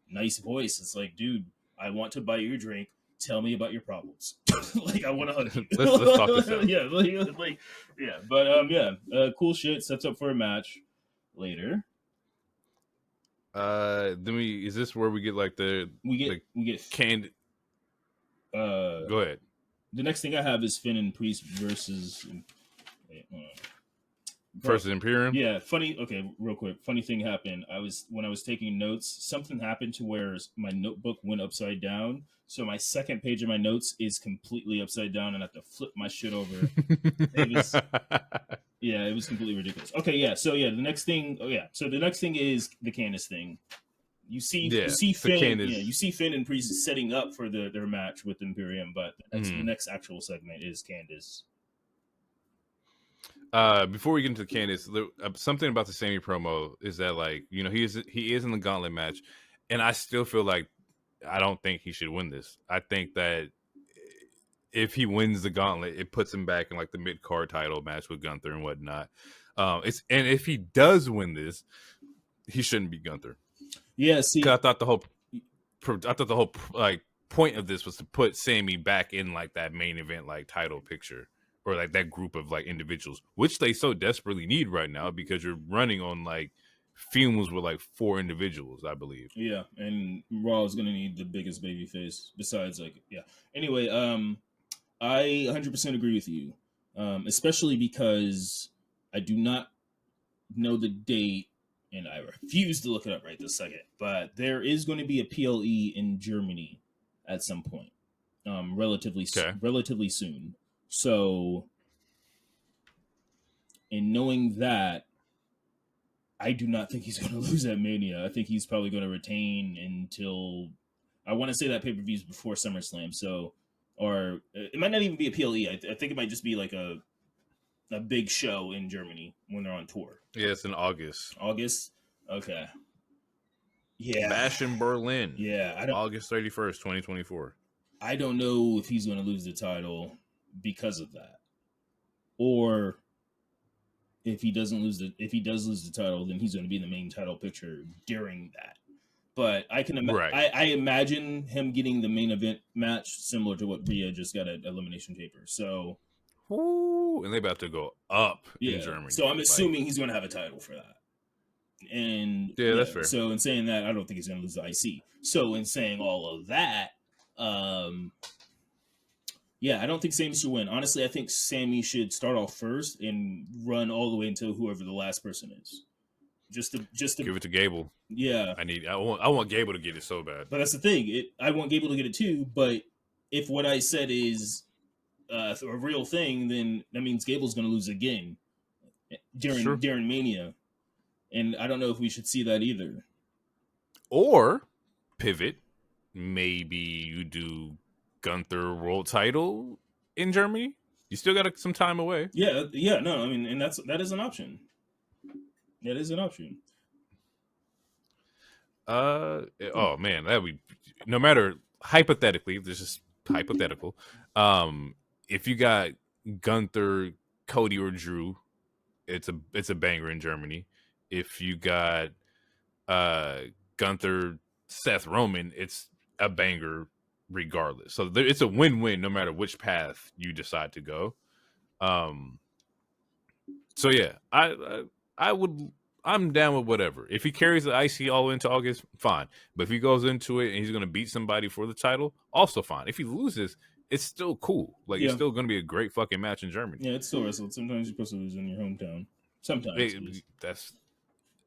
nice voice. It's like, dude, I want to buy you a drink. Tell me about your problems. Like I want to hug you. let's talk this out. Yeah, yeah. But cool shit. Sets up for a match later. Then is this where we get like we get canned? Go ahead. The next thing I have is Finn and Priest versus versus Imperium. Yeah, funny. Okay, real quick. Funny thing happened. When I was taking notes, something happened to where my notebook went upside down. So my second page of my notes is completely upside down, and I have to flip my shit over. It was completely ridiculous. Okay, yeah. So the next thing. Oh yeah. So the next thing is the Candice thing. You see Finn. You see Finn and Priest setting up for their match with Imperium, but the next actual segment is Candice. Before we get into Candice, something about the Sammy promo is that, like, you know, he is in the gauntlet match, and I still feel like I don't think he should win this. I think that if he wins the gauntlet, it puts him back in like the mid-card title match with Gunther and whatnot. And if he does win this, he shouldn't be Gunther. Yeah, see, I thought the whole like point of this was to put Sammy back in like that main event like title picture, or like that group of like individuals, which they so desperately need right now because you're running on like fumes with like 4 individuals, I believe. Yeah, and Raw is gonna need the biggest baby face besides Anyway, I 100% agree with you, especially because I do not know the date, and I refuse to look it up right this second. But there is going to be a PLE in Germany at some point, relatively soon. So, in knowing that, I do not think he's going to lose at Mania. I think he's probably going to retain until, I want to say that pay-per-view is before SummerSlam. So, or it might not even be a PLE. I think it might just be like a big show in Germany when they're on tour. Yeah, it's in August. August? Okay. Yeah. Bash in Berlin. Yeah. August 31st, 2024. I don't know if he's going to lose the title because of that. Or if he does lose the title, then he's going to be in the main title picture during that. But I can I imagine him getting the main event match similar to what Rhea just got at Elimination Chamber. So, and they about to go up in Germany. So I'm assuming he's going to have a title for that. And that's fair. So in saying that, I don't think he's going to lose the IC. So in saying all of that, I don't think Sammy should win. Honestly, I think Sammy should start off first and run all the way until whoever the last person is. Just to give it to Gable. Yeah, I want Gable to get it so bad. But that's the thing. I want Gable to get it too. But if what I said is a real thing, then that means Gable's going to lose again during Mania, and I don't know if we should see that either. Or pivot, maybe you do Gunther world title in Germany. You still got some time away. Yeah. No, I mean, and that is an option. That is an option. Oh man, that would, no matter, hypothetically, this is hypothetical. If you got Gunther, Cody, or Drew, it's a banger in Germany. If you got Gunther, Seth, Roman, it's a banger regardless. So it's a win-win no matter which path you decide to go. So yeah, I would I'm down with whatever. If he carries the IC all into August, fine. But if he goes into it and he's going to beat somebody for the title, also fine. If he loses, it's still cool. Like, it's still going to be a great fucking match in Germany. Yeah, it's still wrestling. Sometimes you're supposed to lose in your hometown. Sometimes.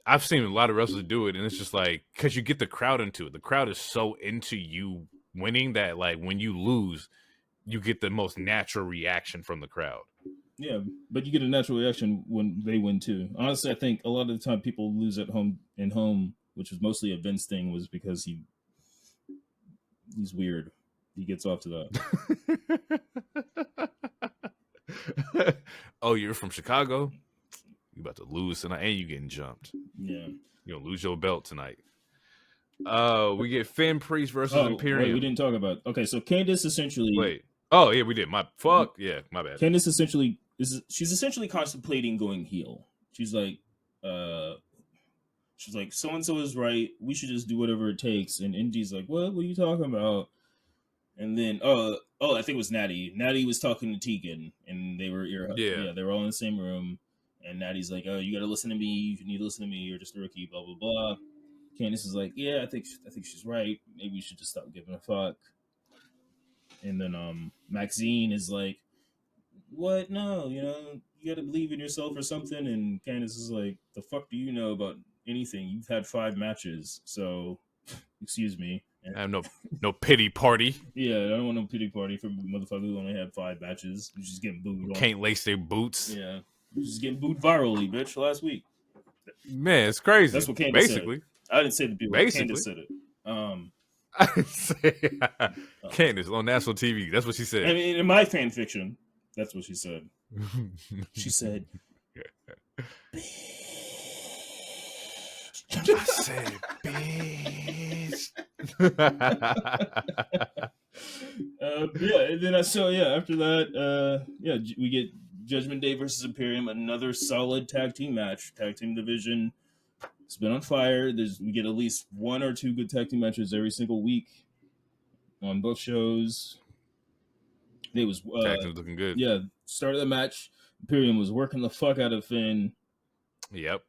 I've seen a lot of wrestlers do it, and it's just like, because you get the crowd into it. The crowd is so into you winning that, like, when you lose, you get the most natural reaction from the crowd. Yeah, but you get a natural reaction when they win too. Honestly, I think a lot of the time people lose at home, which was mostly a Vince thing, was because he's weird. He gets off to that. Oh, you're from Chicago? You about to lose tonight, and you getting jumped. Yeah, you're gonna lose your belt tonight. We get Finn Priest versus Imperium. Wait, we didn't talk about. Okay, so Candice essentially. Wait. Oh yeah, we did. My bad. Candice essentially she's essentially contemplating going heel. She's like, so and so is right. We should just do whatever it takes. And Indy's like, what? What are you talking about? And then, I think it was Natty. Natty was talking to Tegan, and they were they were all in the same room. And Natty's like, oh, you got to listen to me. You need to listen to me. You're just a rookie. Blah blah blah. Candice is like, yeah, I think she's right. Maybe you should just stop giving a fuck. And then Maxine is like, what? No, you got to believe in yourself or something. And Candice is like, the fuck do you know about anything? You've had 5 matches, so excuse me. I have no pity party. Yeah, I don't want no pity party for motherfuckers who only had 5 matches. Who's just getting booed. Can't lace their boots. Yeah, just getting booed virally, bitch. Last week. Man, it's crazy. That's what Candice basically said. I didn't say the people. Candice said it. I didn't say Candice on national TV. That's what she said. I mean, in my fan fiction, that's what she said. She said, I said, bitch. And then after that, we get Judgment Day versus Imperium, another solid tag team match. Tag team division, it's been on fire. We get at least 1 or 2 good tag team matches every single week on both shows. It was tag team's looking good. Yeah, start of the match, Imperium was working the fuck out of Finn. Yep.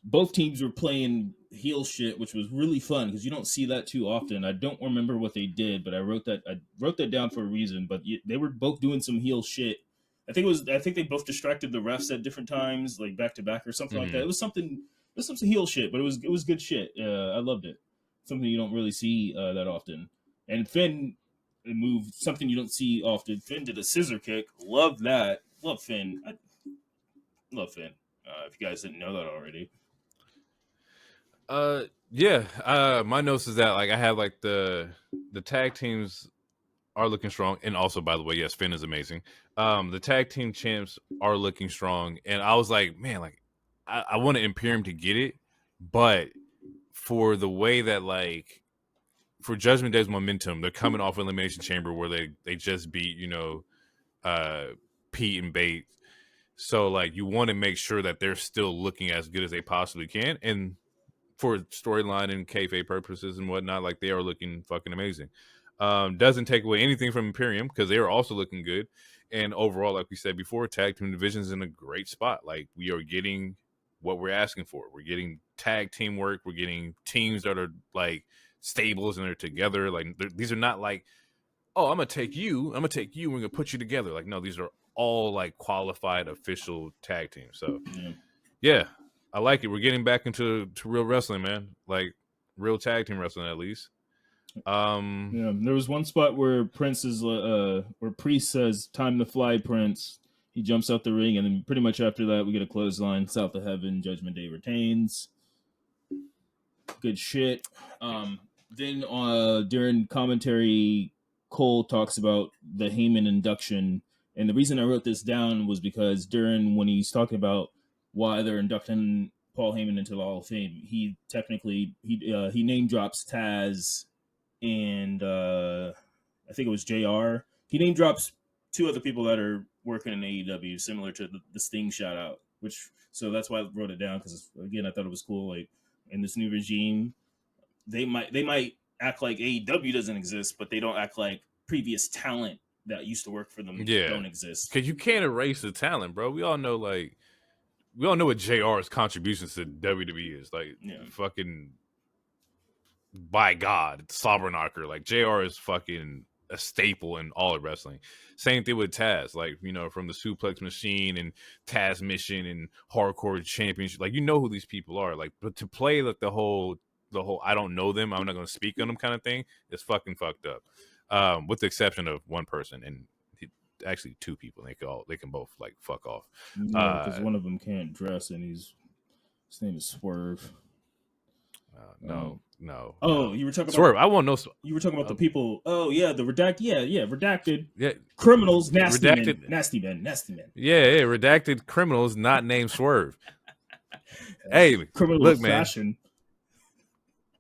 Both teams were playing heel shit, which was really fun because you don't see that too often. I don't remember what they did, but I wrote that down for a reason. But they were both doing some heel shit. I think they both distracted the refs at different times, like back to back or something like that. It was some heel shit, but it was good shit. I loved it. Something you don't really see that often. And Finn moved something you don't see often. Finn did a scissor kick. Love that. Love Finn. Love Finn. If you guys didn't know that already. My notes is that like I have like the tag teams are looking strong, and also by the way, yes, Finn is amazing. The tag team champs are looking strong, and I was like, man, like I want Imperium to get it, but for the way that like for Judgment Day's momentum, they're coming off Elimination Chamber where they just beat Pete and Bates. So, like, you want to make sure that they're still looking as good as they possibly can. And for storyline and kayfabe purposes and whatnot, like, they are looking fucking amazing. Doesn't take away anything from Imperium because they are also looking good. And overall, like we said before, tag team division is in a great spot. Like, we are getting what we're asking for. We're getting tag team work. We're getting teams that are, like, stables and they're together. Like, these are not like, oh, I'm going to take you, and we're going to put you together. Like, no, these are all like qualified official tag teams. So yeah, I like it. We're getting back into real wrestling, man. Like real tag team wrestling at least. There was one spot where where Priest says time to fly, Prince. He jumps out the ring, and then pretty much after that we get a clothesline, South of Heaven, Judgment Day retains. Good shit. Then during commentary, Cole talks about the Heyman induction. And the reason I wrote this down was because when he's talking about why they're inducting Paul Heyman into the Hall of Fame, he name drops Taz and I think it was JR. He name drops 2 other people that are working in AEW, similar to the Sting shout out. So that's why I wrote it down because again I thought it was cool. Like in this new regime, they might act like AEW doesn't exist, but they don't act like previous talent that used to work for them don't exist. Because you can't erase the talent, bro. We all know, like, we all know what JR's contributions to WWE is. Like, fucking, by God, Slobberknocker. Like, JR is fucking a staple in all of wrestling. Same thing with Taz. Like, you know, from the Suplex Machine and Taz Mission and Hardcore Championship. Like, you know who these people are. Like, but to play like the whole I don't know them, I'm not going to speak on them kind of thing, is fucking fucked up. With the exception of one person, and actually two people. They can both like fuck off. Yeah, because one of them can't dress, and his name is Swerve. No. Oh, you were talking Swerve. about, I won't know. You were talking about the people. Oh yeah, the redacted. Yeah, redacted. Yeah, criminals, nasty redacted, men, nasty men, nasty men. Yeah, redacted criminals not named Swerve. Hey, criminal look, man. fashion.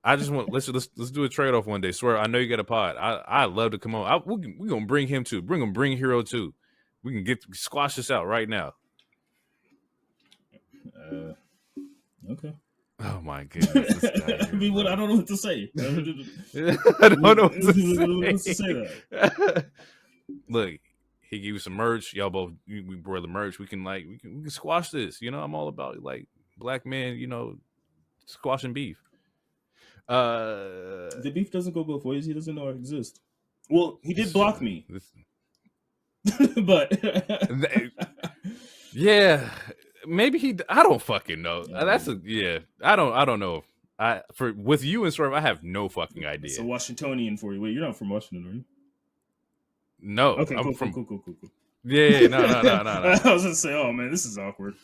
I just want let's do a trade off one day. Swerve, I know you got a pod. I love to come on. We're gonna bring him too. Bring Hero too. We can squash this out right now. Okay. Oh my goodness! I mean, I don't know what to say. I don't know what to say. That. Look, he gave you some merch. Y'all both we brought the merch. We can squash this. You know, I'm all about like black men. You know, squashing beef. The beef doesn't go both ways. He doesn't know I exist. Well, he did block me, but yeah. Maybe I don't fucking know. I don't know. With you and Swerve, I have no fucking idea. It's a Washingtonian for you. Wait, you're not from Washington, are you? No. Okay, I'm cool, from cool. Yeah, no. I was gonna say, oh man, this is awkward.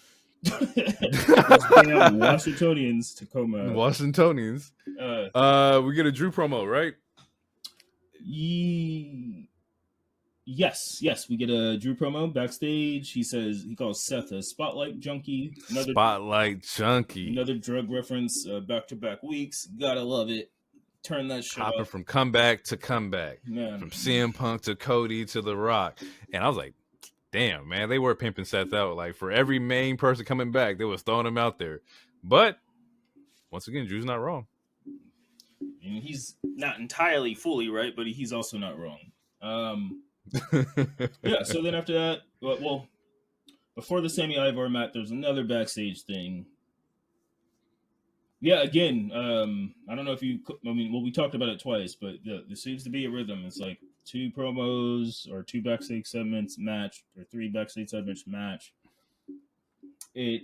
Washingtonians, Tacoma. Washingtonians. We get a Drew promo, right? Yes, we get a Drew promo backstage. He calls Seth a spotlight junkie. Another drug reference, back-to-back weeks. Gotta love it. Turn that shit Hopping up. from comeback to comeback. Man. From CM Punk to Cody to The Rock. And I was like, damn, man, they were pimping Seth out. Like, for every main person coming back, they was throwing him out there. But, once again, Drew's not wrong. And he's not entirely fully right, but he's also not wrong. Yeah, so then after that, well, before the Sammy Ivar match, there's another backstage thing. Yeah, again, I don't know if we talked about it twice, but there seems to be a rhythm. It's like 2 promos or 2 backstage segments match, or 3 backstage segments match. It,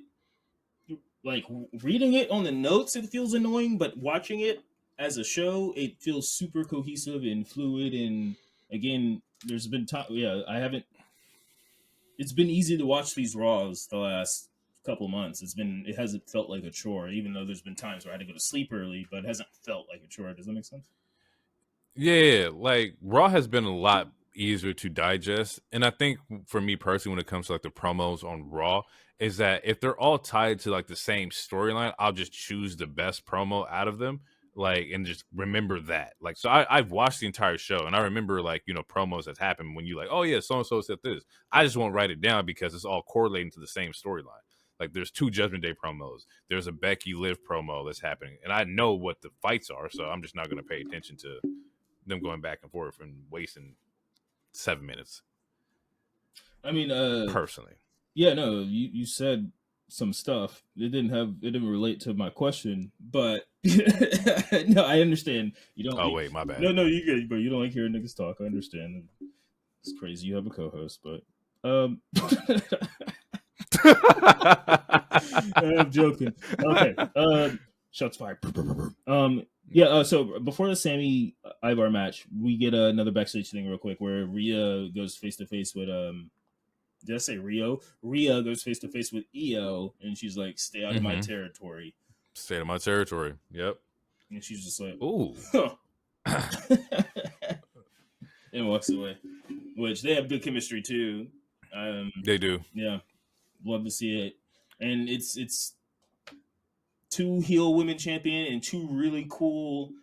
like, reading it on the notes, it feels annoying, but watching it as a show, it feels super cohesive and fluid. And again, there's been time. Yeah, it's been easy to watch these Raws the last couple months. It hasn't felt like a chore, even though there's been times where I had to go to sleep early, but it hasn't felt like a chore. Does that make sense? Yeah, like Raw has been a lot easier to digest. And I think for me personally, when it comes to like the promos on Raw, is that if they're all tied to like the same storyline, I'll just choose the best promo out of them. Like, and just remember that. Like, so I've watched the entire show and I remember like, you know, promos that happen when you like, oh yeah, so-and-so said this. I just won't write it down because it's all correlating to the same storyline. Like, there's 2 Judgment Day promos. There's a Becky Liv promo that's happening. And I know what the fights are, so I'm just not going to pay attention to them going back and forth and wasting 7 minutes. I mean, personally. Yeah, no, you said some stuff. It didn't relate to my question, but no, I understand. You don't. Oh wait, my bad. No, you good, but you don't like hearing niggas talk. I understand. It's crazy. You have a co-host, but I'm joking. Okay. Shots fired. Yeah. So before the Sammy Ivar match, we get another backstage thing real quick where Rhea goes face to face with Did I say Rio? Rhea goes face to face with Io, and she's like, "Stay out of my territory." Stay out of my territory. Yep. And she's just like, "Ooh," and walks away. Which they have good chemistry too. They do. Yeah, love to see it. And it's 2 heel women champion and 2 really cool.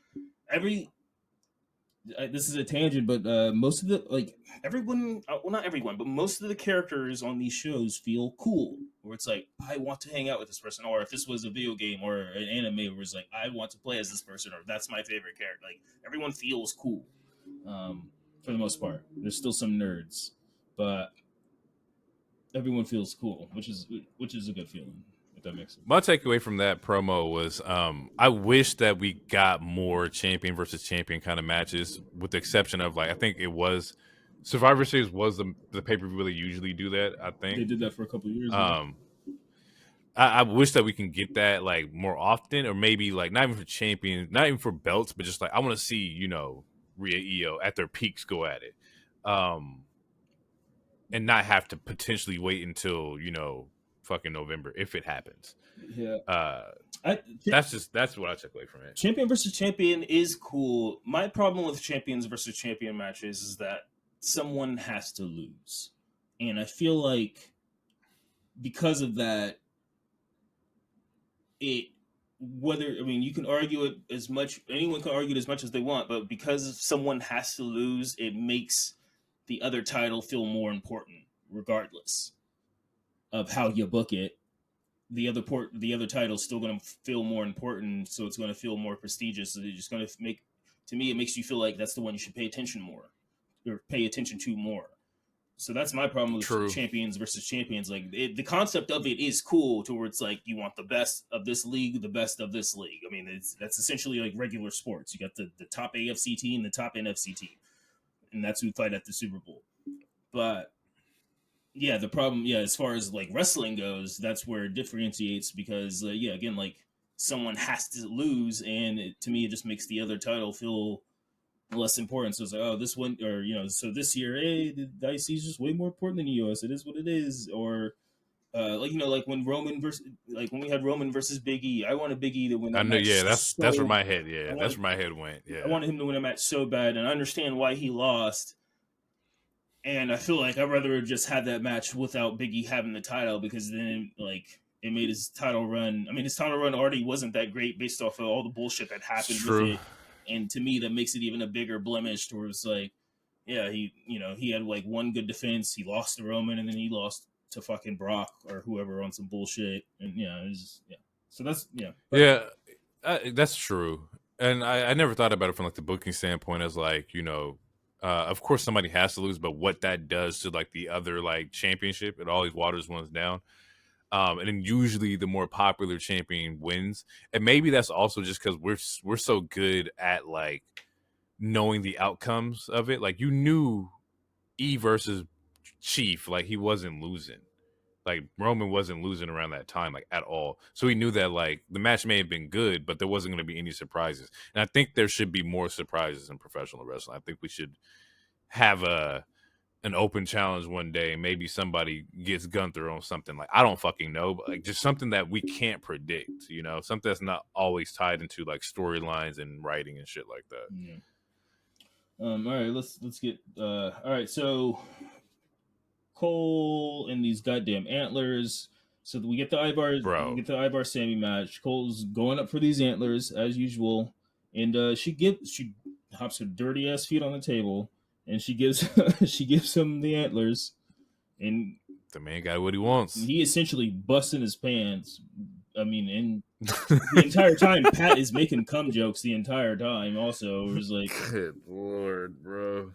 This is a tangent, but most of the everyone, well, not everyone, but most of the characters on these shows feel cool. Where it's like, I want to hang out with this person, or if this was a video game or an anime, where it's like, I want to play as this person, or that's my favorite character. Like, everyone feels cool, for the most part. There's still some nerds, but everyone feels cool, which is a good feeling. If that makes sense. My takeaway from that promo was I wish that we got more champion versus champion kind of matches, with the exception of like I think it was Survivor Series was the pay per view where they usually do that. I think They did that for a couple of years. I wish that we can get that like more often, or maybe like not even for champions, not even for belts, but just like I want to see Rhea Io at their peaks go at it, and not have to potentially wait until fucking November if it happens. Yeah. That's what I took away from it. Champion versus champion is cool. My problem with champions versus champion matches is that someone has to lose, and I feel like because of that, you can argue it as much, anyone can argue it as much as they want, but because someone has to lose, it makes the other title feel more important regardless of how you book it. The other title is still going to feel more important, so it's going to feel more prestigious. So it's just going to make, to me, it makes you feel like that's the one you should pay attention to more. So that's my problem with True. champions versus champions. Like the concept of it is cool, towards like you want the best of this league, the best of this league. I mean, that's essentially like regular sports. You got the top AFC team, the top NFC team, and that's who fight at the Super Bowl. But yeah, the problem, as far as like wrestling goes, that's where it differentiates, because again, like someone has to lose, and to me, it just makes the other title feel less important. So it's like, oh, this one, or so this year, hey, the IC is just way more important than the US. It is what it is. Or like when we had Roman versus Big E, I wanted Big E to win that I know, match. yeah, that's where my head, that's where my head went. Yeah, I wanted him to win a match so bad, and I understand why he lost. And I feel like I'd rather just have that match without Big E having the title, because then like it made his title run. I mean, his title run already wasn't that great based off of all the bullshit that happened with it. And to me, that makes it even a bigger blemish towards like, yeah, he had like one good defense. He lost to Roman, and then he lost to fucking Brock or whoever on some bullshit. And it was just, So that's that's true. And I never thought about it from like the booking standpoint as like of course somebody has to lose, but what that does to like the other like championship, it always waters ones down. And then usually the more popular champion wins. And maybe that's also just because we're so good at like knowing the outcomes of it. Like you knew E versus Chief, like he wasn't losing. Like Roman wasn't losing around that time, like at all. So he knew that like the match may have been good, but there wasn't going to be any surprises. And I think there should be more surprises in professional wrestling. I think we should have an open challenge one day. Maybe somebody gets Gunther on something, like I don't fucking know, but like just something that we can't predict, something that's not always tied into like storylines and writing and shit like that. Yeah. All right, let's get all right, so Cole and these goddamn antlers. So we get the Ivar Sammy match. Cole's going up for these antlers as usual, and she hops her dirty ass feet on the table, and she gives him the antlers, and the man got what he wants. He essentially busting his pants. I mean, and the entire time Pat is making cum jokes the entire time. Also, it was like, good lord, bro.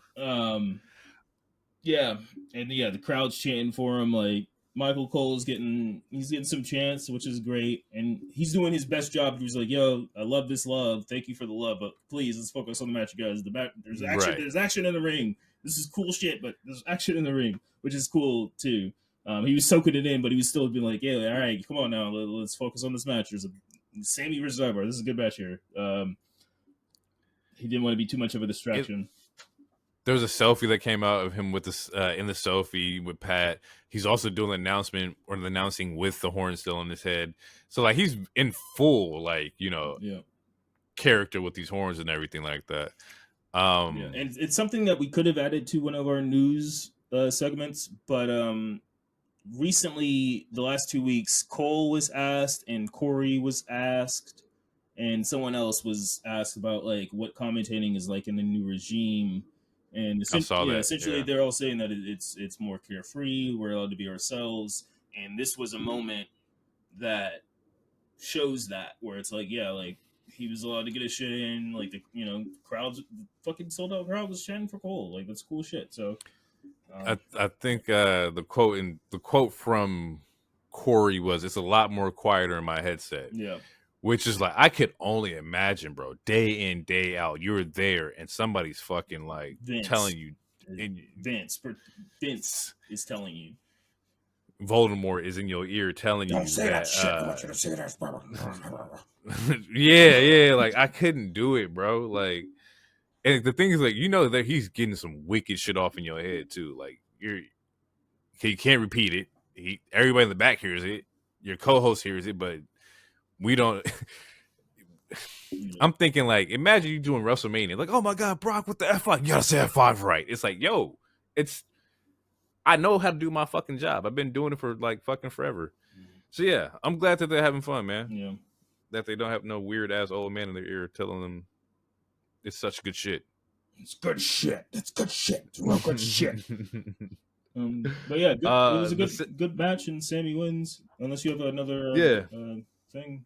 Yeah, and the crowd's chanting for him. Like Michael Cole's getting some chants, which is great, and he's doing his best job. He's like, "Yo, I love this love. Thank you for the love, but please let's focus on the match, you guys. There's action. Right. There's action in the ring. This is cool shit, but there's action in the ring, which is cool too." He was soaking it in, but he was still being like, "Yeah, all right, come on now, let's focus on this match. There's a Sammy versus Ivar. This is a good match here." He didn't want to be too much of a distraction. There was a selfie that came out of him with this in the selfie with Pat. He's also doing an announcing with the horn still in his head. So like he's in full character with these horns and everything like that. And it's something that we could have added to one of our news segments, but recently, the last 2 weeks, Cole was asked and Corey was asked and someone else was asked about like what commentating is like in the new regime. And essentially they're all saying that it's more carefree. We're allowed to be ourselves. And this was a moment that shows that, where it's like, like he was allowed to get his shit in. Like the crowds, fucking sold out crowd was chanting for Cole. Like that's cool shit. So I think the quote from Corey was, "It's a lot more quieter in my headset." Yeah. Which is like, I could only imagine, bro. Day in, day out, you're there, and somebody's fucking like Vince. telling you, and Vince is telling you. Voldemort is in your ear telling Don't you say that shit. I want you to say that. yeah, like I couldn't do it, bro. Like, and the thing is, like, that he's getting some wicked shit off in your head too. Like, you can't repeat it. Everybody in the back hears it. Your co-host hears it, but we don't. I'm thinking, like, imagine you doing WrestleMania, like, oh my god, Brock, what the F5? You gotta say F5 right. It's like, yo, I know how to do my fucking job. I've been doing it for like fucking forever. So yeah, I'm glad that they're having fun, man. Yeah. That they don't have no weird ass old man in their ear telling them it's such good shit. It's good shit. It's good shit. It's real good shit. But yeah, it was a good match, and Sammy wins. Unless you have another thing.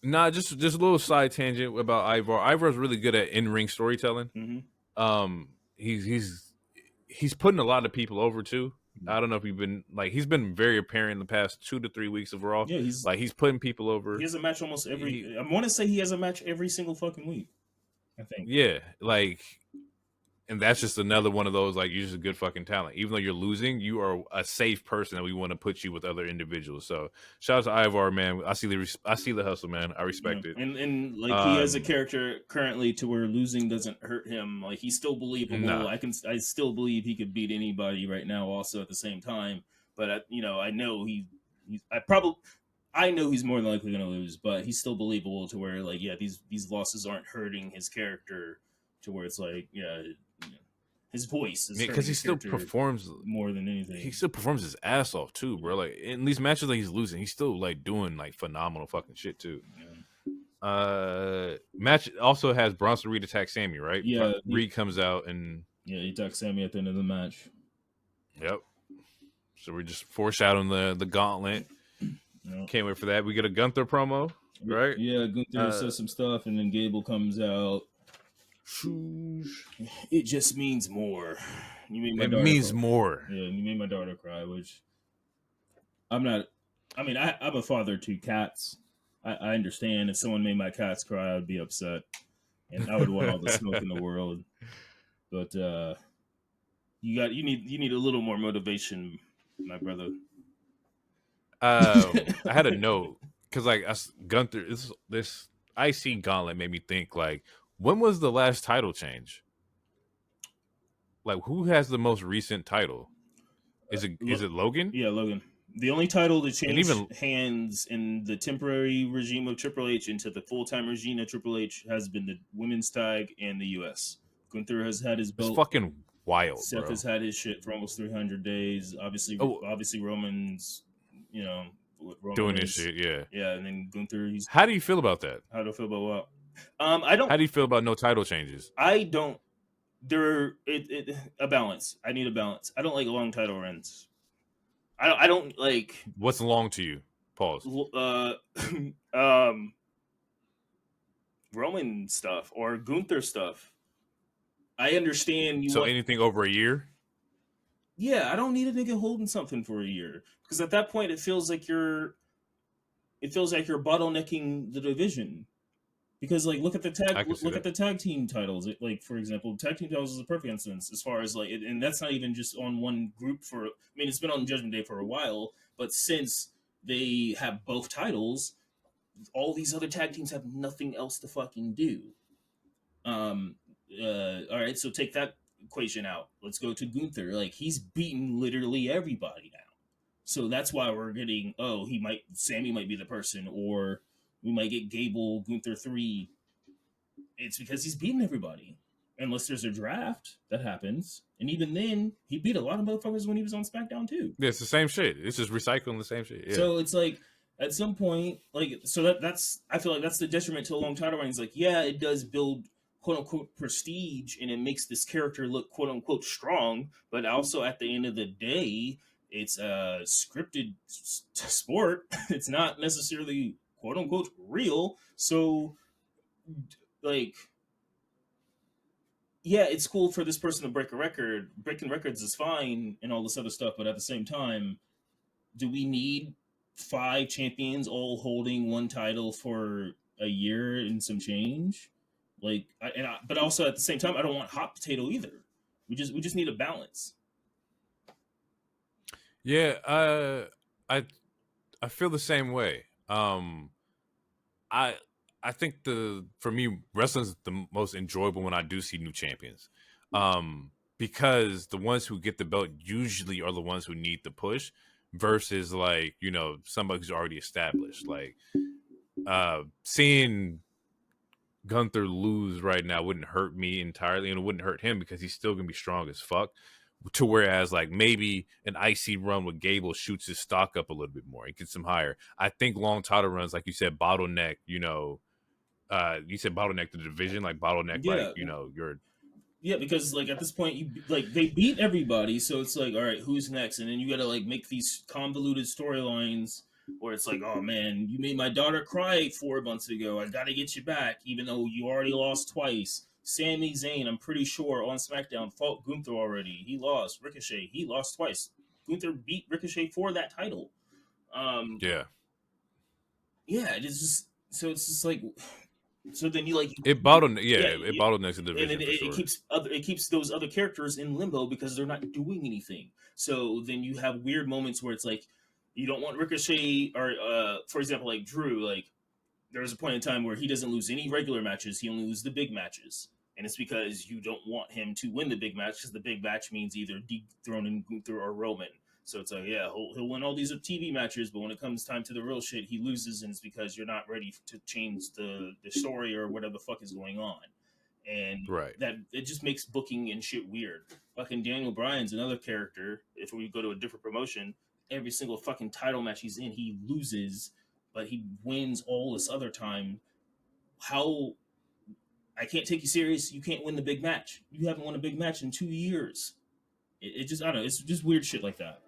Nah, just a little side tangent about Ivar. Ivar's really good at in-ring storytelling. Mm-hmm. He's putting a lot of people over too. I don't know if he's been very apparent in the past 2 to 3 weeks of Raw. Yeah, he's putting people over. He has a match almost every. I want to say he has a match every single fucking week. I think. Yeah, and that's just another one of those, like, you're just a good fucking talent. Even though you're losing, you are a safe person, and we want to put you with other individuals. So shout out to Ivar, man. I see the hustle, man. I respect it. And like, he has a character currently to where losing doesn't hurt him. Like, he's still believable. Nah. I still believe he could beat anybody right now. Also at the same time, but I know I know he's more than likely going to lose, but he's still believable to where, like, yeah, these losses aren't hurting his character to where it's like, yeah. His voice is because he still performs more than anything. He still performs his ass off too, bro. Like, in these matches that he's losing, he's still like doing like phenomenal fucking shit too. Yeah. Match also has Bronson Reed attack Sammy, right? Yeah. Reed comes out and he attacks Sammy at the end of the match. Yep. So we're just foreshadowing the gauntlet. Yep. Can't wait for that. We get a Gunther promo, right? Yeah, Gunther says some stuff, and then Gable comes out. It just means more. It means more. Yeah, you made my daughter cry, which I'm not. I mean, I'm a father to cats. I understand if someone made my cats cry, I'd be upset, and I would want all the smoke in the world. But you need a little more motivation, my brother. I had a note because like Gunther, this IC gauntlet made me think, like, when was the last title change? Like, who has the most recent title? Is it Logan? Yeah, Logan. The only title that changed hands in the temporary regime of Triple H into the full-time regime of Triple H has been the women's tag and the US. Gunther has had his belt. It's fucking wild. Seth has had his shit for almost 300 days. Obviously Roman's, doing this shit. Yeah. Yeah, and then Gunther. How do you feel about that? How do I feel about what? I don't. How do you feel about no title changes? I don't. A balance. I need a balance. I don't like long title runs. I don't like. What's long to you? Pause. Roman stuff or Gunther stuff. I understand you. So anything over a year? Yeah, I don't need a nigga holding something for a year, because at that point it feels like you're bottlenecking the division. Because, like, look at the tag team titles. Like, for example, tag team titles is a perfect instance as far as, like, and that's not even just on one group it's been on Judgment Day for a while, but since they have both titles, all these other tag teams have nothing else to fucking do. All right, so take that equation out. Let's go to Gunther. Like, he's beaten literally everybody now. So that's why we're getting, Sammy might be the person, or we might get Gable, Gunther 3. It's because he's beating everybody. Unless there's a draft that happens. And even then, he beat a lot of motherfuckers when he was on SmackDown too. Yeah, it's the same shit. It's just recycling the same shit. Yeah. So it's like, at some point, like, so that's I feel like that's the detriment to a long title reign. It's like, yeah, it does build quote unquote prestige, and it makes this character look quote unquote strong, but also at the end of the day, it's a scripted sport. It's not necessarily quote unquote real. So, like, yeah, it's cool for this person to break a record. Breaking records is fine and all this other stuff, but at the same time, do we need 5 champions all holding one title for a year and some change? Like, but also at the same time, I don't want hot potato either. We just need a balance. Yeah, I I feel the same way. I I think the for me wrestling's the most enjoyable when I do see new champions. Because the ones who get the belt usually are the ones who need the push versus like, somebody who's already established. Like seeing Gunther lose right now wouldn't hurt me entirely, and it wouldn't hurt him because he's still gonna be strong as fuck. To whereas like maybe an IC run with Gable shoots his stock up a little bit more, it gets him higher. I think long title runs, like you said, bottleneck. You said bottleneck the division, like bottleneck, like Yeah, your yeah, because like at this point, they beat everybody, so it's like, all right, who's next? And then you got to like make these convoluted storylines where it's like, oh man, you made my daughter cry 4 months ago. I got to get you back, even though you already lost twice. Sami Zayn, I'm pretty sure on SmackDown fought Gunther already. He lost. Ricochet, he lost twice. Gunther beat Ricochet for that title. Um, yeah. yeah, it's just so it's just like so then you like It bottleneck, yeah, it bottlenecks the and division for sure. it keeps those other characters in limbo because they're not doing anything. So then you have weird moments where it's like you don't want Ricochet or for example like Drew, like there was a point in time where he doesn't lose any regular matches, he only loses the big matches. And it's because you don't want him to win the big match because the big match means either dethroning Gunther or Roman. So it's like, yeah, he'll win all these TV matches, but when it comes time to the real shit, he loses, and it's because you're not ready to change the story or whatever the fuck is going on. And Right. that it just makes booking and shit weird. Fucking Daniel Bryan's another character. If we go to a different promotion, every single fucking title match he's in, he loses, but he wins all this other time. How I can't take you serious. You can't win the big match. You haven't won a big match in 2 years. It just I don't know. It's just weird shit like that.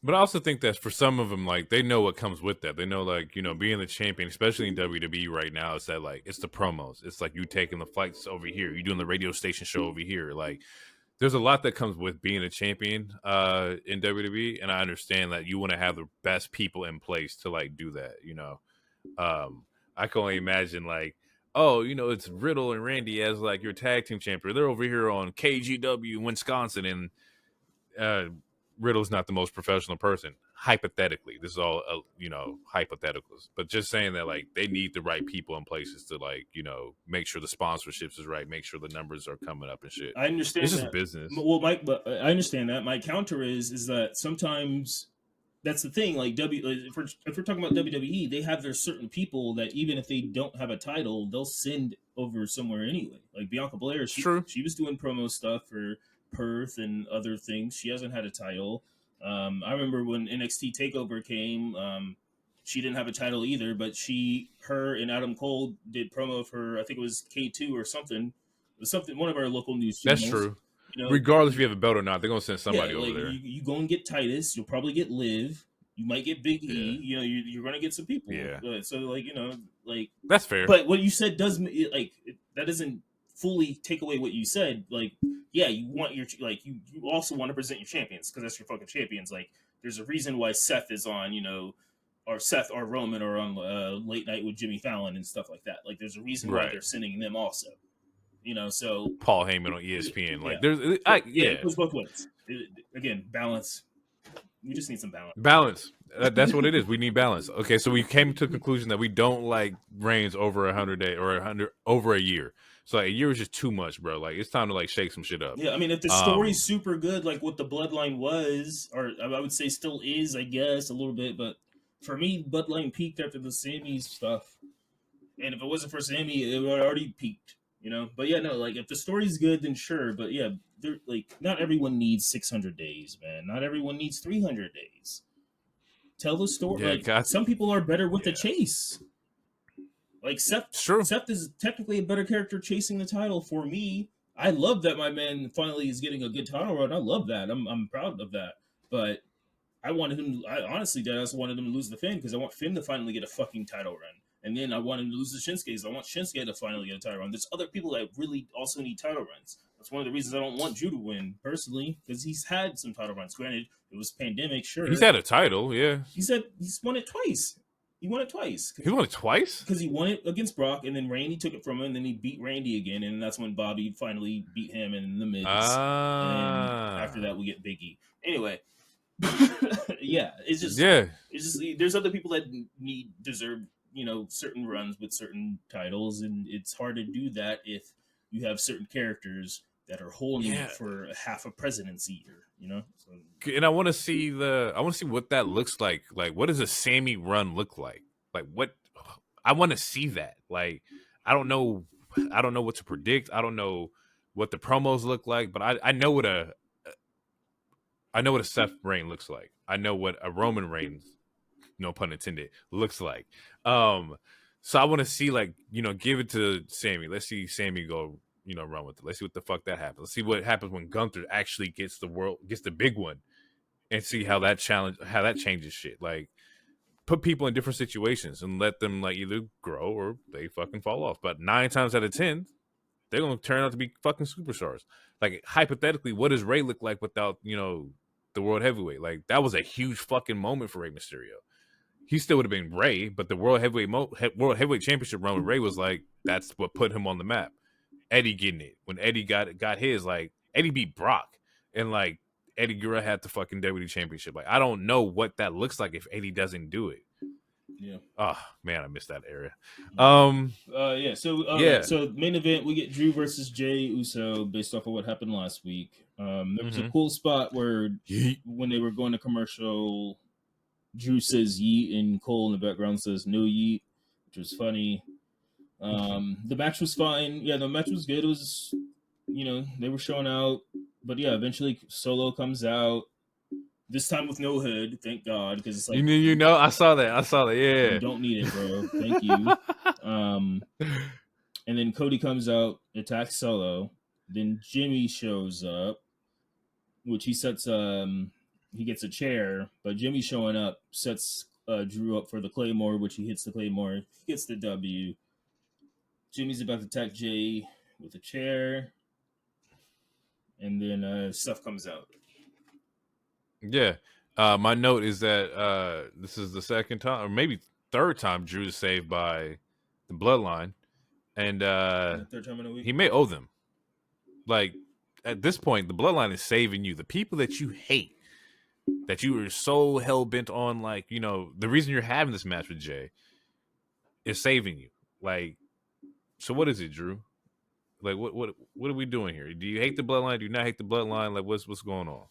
But I also think that for some of them, like they know what comes with that. They know, like being the champion, especially in WWE right now, is that like it's the promos. It's like you taking the flights over here, you doing the radio station show over here. Like there's a lot that comes with being a champion in WWE, and I understand that you want to have the best people in place to like do that. I can only imagine like, oh, it's Riddle and Randy as like your tag team champion. They're over here on KGW in Wisconsin, and uh, Riddle's not the most professional person. Hypothetically, this is all hypotheticals, but just saying that like they need the right people in places to like make sure the sponsorships is right, make sure the numbers are coming up and shit. I understand It's just that. business. Well, Mike, but I understand that. My counter is that sometimes that's the thing. Like if we're talking about WWE, they have their certain people that even if they don't have a title, they'll send over somewhere anyway. Like Bianca Belair, It's she true. she was doing promo stuff for Perth and other things. She hasn't had a title. I remember when NXT Takeover came. She didn't have a title either, but her and Adam Cole did promo for I think it was K2 or something. It was something one of our local news That's channels. true. You know, Regardless if you have a belt or not, they're gonna send yeah, somebody over like there. you go and get Titus. You'll probably get Liv. You might get Big Yeah. E. You're going to get some people. Yeah. So like like. That's fair. But what you said does that doesn't fully take away what you said. Like, yeah, you want you also want to present your champions because that's your fucking champions. Like, there's a reason why Seth is on or Seth or Roman or on Late Night with Jimmy Fallon and stuff like that. Like, there's a reason why Right. they're sending them also. So Paul Heyman on ESPN. yeah, Like there's it goes both ways. Again, balance. We just need some balance. Balance. That's what it is. We need balance. Okay, so we came to the conclusion that we don't like reigns over 100 days or 100 over a year. So like, a year is just too much, bro. Like it's time to like shake some shit up. Yeah, I mean, if the story's super good, like what the Bloodline was, or I would say still is, I guess a little bit, but for me, Bloodline peaked after the Sammy stuff, and if it wasn't for Sammy, it would already peaked. But yeah, no, like if the story's good, then sure. But yeah, like not everyone needs 600 days, man. Not everyone needs 300 days. Tell the story. Yeah, Like some people are better with the chase. Like Seth is technically a better character chasing the title for me. I love that my man finally is getting a good title run. I love that. I'm proud of that. But I wanted him. I honestly, I also wanted him to lose the Finn because I want Finn to finally get a fucking title run. And then I want him to lose to Shinsuke because I want Shinsuke to finally get a title run. There's other people that really also need title runs. That's one of the reasons I don't want Drew to win, personally, because he's had some title runs. Granted, it was pandemic, sure. He's had a title, yeah. He's won it twice. He won it twice. He won it twice? Because he won it against Brock, and then Randy took it from him, and then he beat Randy again, and that's when Bobby finally beat him in the Miz. And after that, we get Big E. Anyway, yeah, it's just there's other people that deserve certain runs with certain titles, and it's hard to do that if you have certain characters that are holding it for half a presidency year, So, and I want to see what that looks like. Like, what does a Sammy run look like? Like, what I want to see that. Like, I don't know what to predict. I don't know what the promos look like, but I know what a Seth reign looks like. I know what a Roman Reigns, no pun intended, looks like. So I want to see, like, give it to Sammy. Let's see Sammy go, run with it. Let's see what the fuck that happens. Let's see what happens when Gunther actually gets the big one, and see how that changes shit. Like, put people in different situations and let them, like, either grow or they fucking fall off. But 9 times out of 10, they're gonna turn out to be fucking superstars. Like, hypothetically, what does Rey look like without the world heavyweight? Like, that was a huge fucking moment for Rey Mysterio. He still would have been Rey, but the world heavyweight championship run with Rey was like, that's what put him on the map. Eddie getting it when Eddie got his, like, Eddie beat Brock, and like Eddie Guerrero had the fucking WWE championship. Like, I don't know what that looks like if Eddie doesn't do it. Yeah. Oh man, I missed that era. So main event, we get Drew versus Jey Uso based off of what happened last week. There was a cool spot where when they were going to commercial, Drew says yeet and Cole in the background says no yeet, which was funny. The match was fine. Yeah, the match was good. It was, they were showing out, but yeah, eventually Solo comes out. This time with no hood, thank God, because it's like I saw that. Yeah, you don't need it, bro. Thank you. And then Cody comes out, attacks Solo. Then Jimmy shows up, which he sets. He gets a chair, but Jimmy showing up sets Drew up for the Claymore, which he hits the Claymore. He gets the W. Jimmy's about to attack Jey with a chair, and then stuff comes out. Yeah. My note is that this is the second time, or maybe third time, Drew is saved by the Bloodline, and third time in a week. He may owe them. Like, at this point, the Bloodline is saving you. The people that you hate, that you are so hell bent on, like, the reason you're having this match with Jey is saving you. Like, so what is it, Drew? Like, what are we doing here? Do you hate the Bloodline? Do you not hate the Bloodline? Like, what's going on?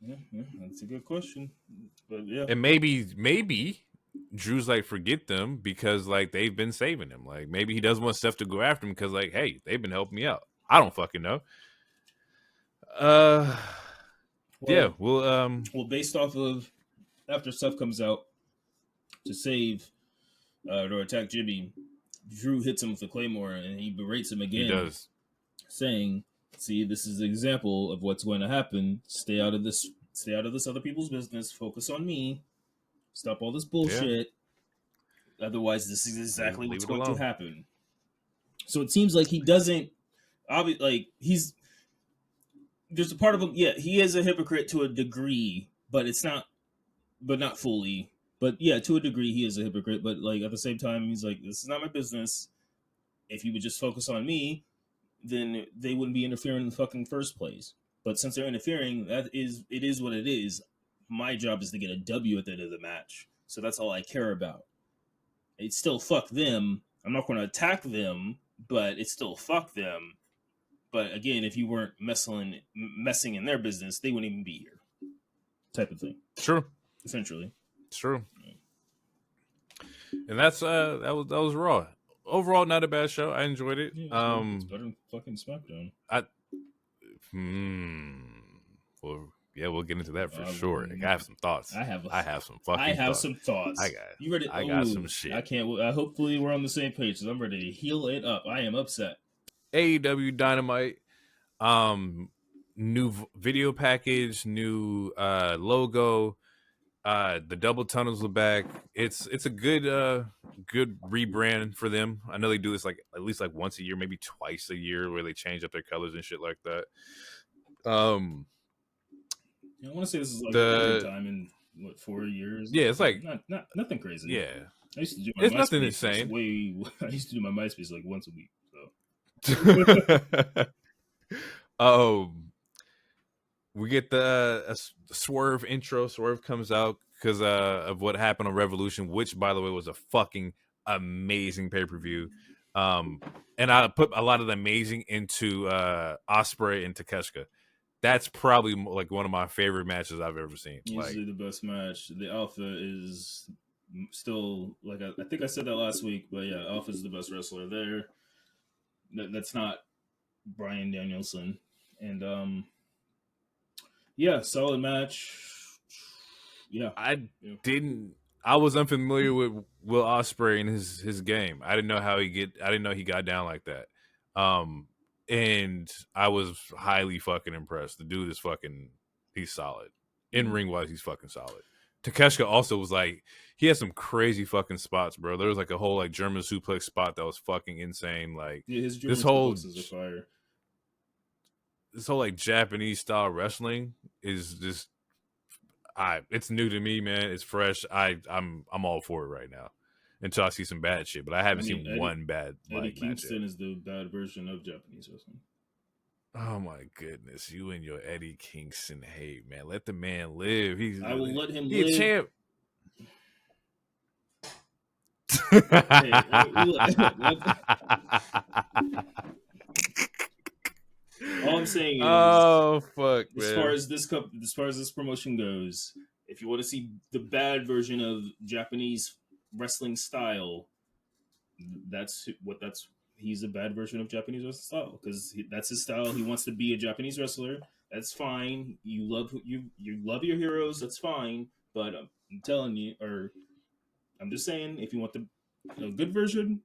Yeah, that's a good question. But yeah, and maybe Drew's like, forget them because, like, they've been saving him. Like, maybe he doesn't want Steph to go after him because, like, hey, they've been helping me out. I don't fucking know. Well, based off of after Steph comes out to save or attack Jimmy, Drew hits him with the Claymore and he berates him again. He does, saying, "See, this is an example of what's going to happen. Stay out of this other people's business. Focus on me. Stop all this bullshit. Yeah. Otherwise, this is exactly what's going to happen." So it seems like he doesn't. There's a part of him. Yeah, he is a hypocrite to a degree, but not fully. But yeah, to a degree, he is a hypocrite. But like at the same time, he's like, "This is not my business. If you would just focus on me, then they wouldn't be interfering in the fucking first place. But since they're interfering, it is what it is. My job is to get a W at the end of the match. So that's all I care about. It's still fuck them. I'm not going to attack them, but it's still fuck them. But again, if you weren't messing in their business, they wouldn't even be here. Type of thing. True. Essentially. It's true. And that's that was Raw. Overall, not a bad show. I enjoyed it. Yeah, it's better than fucking SmackDown. Well, yeah, we'll get into that for sure. Like, I have some thoughts. I have some thoughts. You ready? I got some shit. I can't. Hopefully, we're on the same page because I'm ready to heal it up. I am upset. AEW Dynamite, new video package, new logo. The double tunnels are back. It's a good rebrand for them. I know they do this like at least like once a year, maybe twice a year, where they change up their colors and shit like that. I want to say this is like the third The time in what 4 years. yeah, it's like Not nothing crazy. yeah, I used to do my it's nothing MySpace insane. I used to do my MySpace like once a week. So We get the Swerve intro. Swerve comes out because of what happened on Revolution, which, by the way, was a fucking amazing pay-per-view. And I put a lot of the amazing into Ospreay and Takeshita. That's probably like one of my favorite matches I've ever seen. Easily the best match. The Alpha is still like I think I said that last week, but yeah, Alpha is the best wrestler there. That's not Bryan Danielson, and yeah, solid match. Yeah, I was unfamiliar with Will Ospreay and his game. I didn't know he got down like that. And I was highly fucking impressed. The dude is he's solid. In ring wise, he's fucking solid. Takeshita also was like, he had some crazy fucking spots, bro. There was like a whole like German suplex spot that was fucking insane. Like his German suplexes are fire. This whole like Japanese style wrestling is just it's new to me, man. It's fresh. I'm all for it right now. Until I see some bad shit, but I haven't seen one bad. Eddie Kingston is the bad version of Japanese wrestling. Oh my goodness, you and your Eddie Kingston hate, man. Let the man live. I will let him live. He's a champ. All I'm saying is, oh fuck, man. As far as this promotion goes, if you want to see the bad version of Japanese wrestling style, he's a bad version of Japanese wrestling style because that's his style. He wants to be a Japanese wrestler. That's fine. You love your heroes. That's fine. But I'm telling you, or I'm just saying, if you want the good version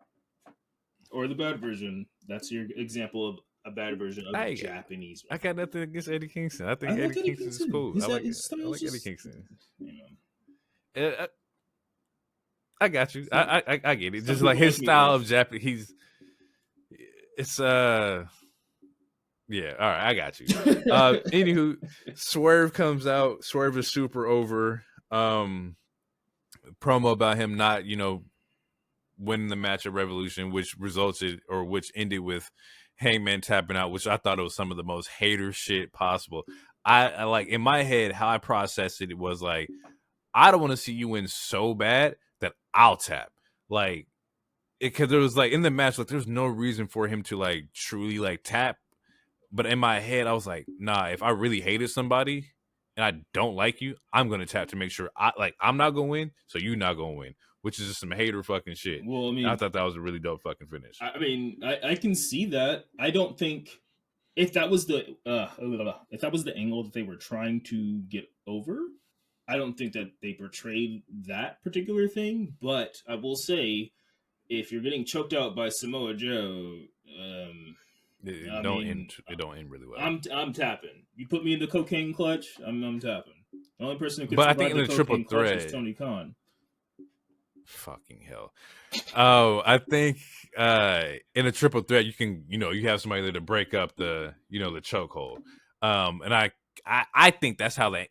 or the bad version, that's your example of a bad version of Japanese. I got nothing against Eddie Kingston. I think Eddie Kingston is cool. I like Eddie Kingston. I got you. I get it. Just like his style of Japanese. It's yeah. All right, I got you. Anywho, Swerve comes out. Swerve is super over. Promo about him not, winning the match at Revolution, which ended with Hangman tapping out, which I thought it was some of the most hater shit possible. I like in my head how I processed it was like, I don't want to see you win so bad that I'll tap. Like, because there was like in the match, like there's no reason for him to like truly like tap. But in my head, I was like, nah, if I really hated somebody and I don't like you, I'm gonna tap to make sure I'm not gonna win, so you're not gonna win. Which is just some hater fucking shit. Well, I mean, I thought that was a really dope fucking finish. I mean, I can see that. I don't think if that was the angle that they were trying to get over, I don't think that they portrayed that particular thing. But I will say, if you're getting choked out by Samoa Joe, it don't end really well. I'm tapping. You put me in the cocaine clutch, I'm tapping. The only person who could survive I think in the triple threat is Tony Khan. Fucking hell. Oh, I think in a triple threat you can, you have somebody there to break up the, the chokehold. And I think that's how that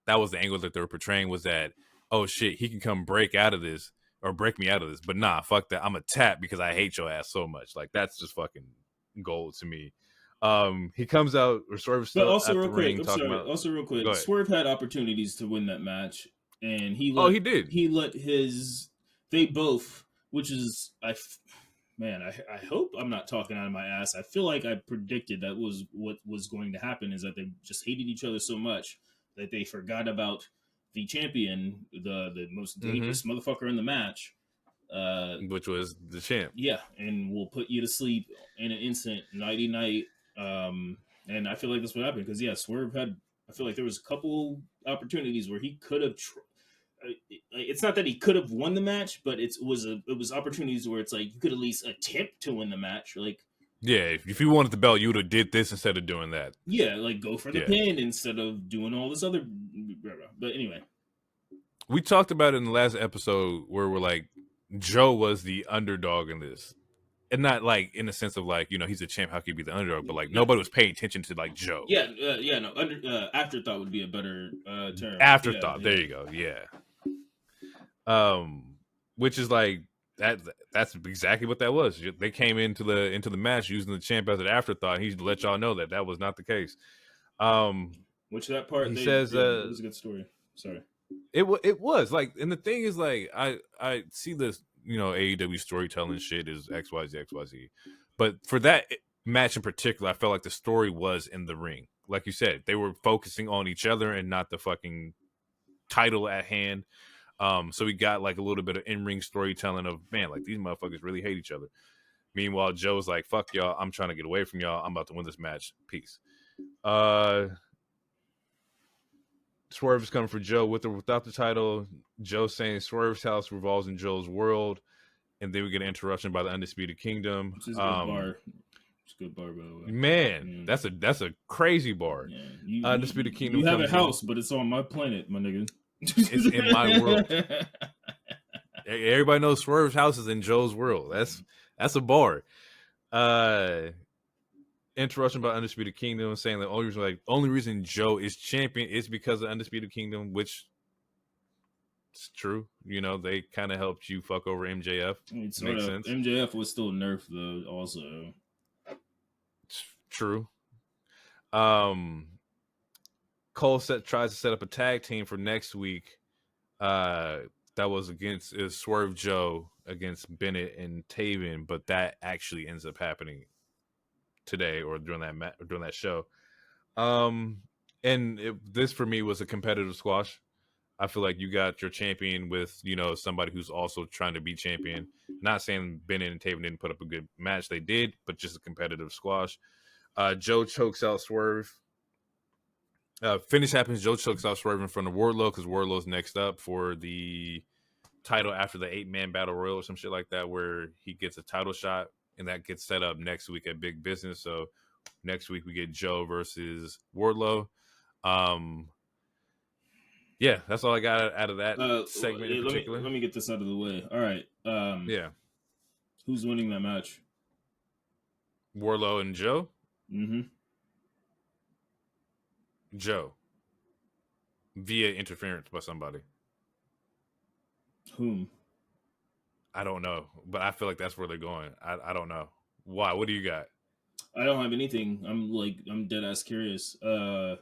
was the angle that they were portraying, was that, oh shit, he can come break out of this or break me out of this. But nah, fuck that. I'm a tap because I hate your ass so much. Like that's just fucking gold to me. He comes out or Swerve still. But also real quick, Swerve had opportunities to win that match, and he did. He let they both, which is I hope I'm not talking out of my ass. I feel like I predicted that was what was going to happen, is that they just hated each other so much that they forgot about the champion, the most dangerous motherfucker in the match, which was the champ. Yeah, and we'll put you to sleep in an instant, nighty night. And I feel like that's what happened because Swerve had. I feel like there was a couple opportunities where he could have. It's not that he could have won the match, but it was opportunities where it's like you could at least attempt to win the match. Like, yeah, if you wanted the belt, you would have did this instead of doing that. Yeah, like go for the pin instead of doing all this other. But anyway, we talked about it in the last episode where we're like, Joe was the underdog in this. And not like in the sense of like, he's a champ, how could he be the underdog? But like nobody was paying attention to like Joe. No, afterthought would be a better term. Afterthought, there you go, yeah. Which is like that's exactly what that was. They came into the match using the champ as an afterthought. He let y'all know that was not the case. Which that part he says it was a good story. Sorry. It was like, and the thing is like I see this, AEW storytelling shit is XYZ, but for that match in particular, I felt like the story was in the ring. Like you said, they were focusing on each other and not the fucking title at hand. So we got like a little bit of in-ring storytelling of, man, like these motherfuckers really hate each other. Meanwhile, Joe's like, fuck y'all, I'm trying to get away from y'all. I'm about to win this match. Peace. Swerve is coming for Joe with or without the title. Joe saying Swerve's house revolves in Joe's world. And then we get an interruption by the Undisputed Kingdom. Which is a good bar. It's a good bar, by the way. Man, that's a crazy bar. Yeah. Undisputed Kingdom. You have a house, but it's on my planet, my nigga. It's in my world. Everybody knows Swerve's house is in Joe's world. That's a bar. Interruption by Undisputed Kingdom saying the only reason Joe is champion is because of Undisputed Kingdom, which is true. They kind of helped you fuck over MJF. Makes sense. MJF was still nerfed though, also. True. Cole tries to set up a tag team for next week. That was against Swerve Joe against Bennett and Taven, but that actually ends up happening today or during that show. This for me was a competitive squash. I feel like you got your champion with somebody who's also trying to be champion. Not saying Bennett and Taven didn't put up a good match, they did, but just a competitive squash. Joe chokes out Swerve. Finish happens. Joe chokes out Swerve in front of Wardlow because Wardlow's next up for the title after the 8-man battle royal or some shit like that, where he gets a title shot. And that gets set up next week at Big Business. So next week we get Joe versus Wardlow. Yeah, that's all I got out of that segment in particular. Let me get this out of the way. All right. Yeah. Who's winning that match? Wardlow and Joe? Mm-hmm. Joe. Via interference by somebody. Whom? I don't know, but I feel like that's where they're going. I don't know. Why? What do you got? I don't have anything. I'm dead ass curious. I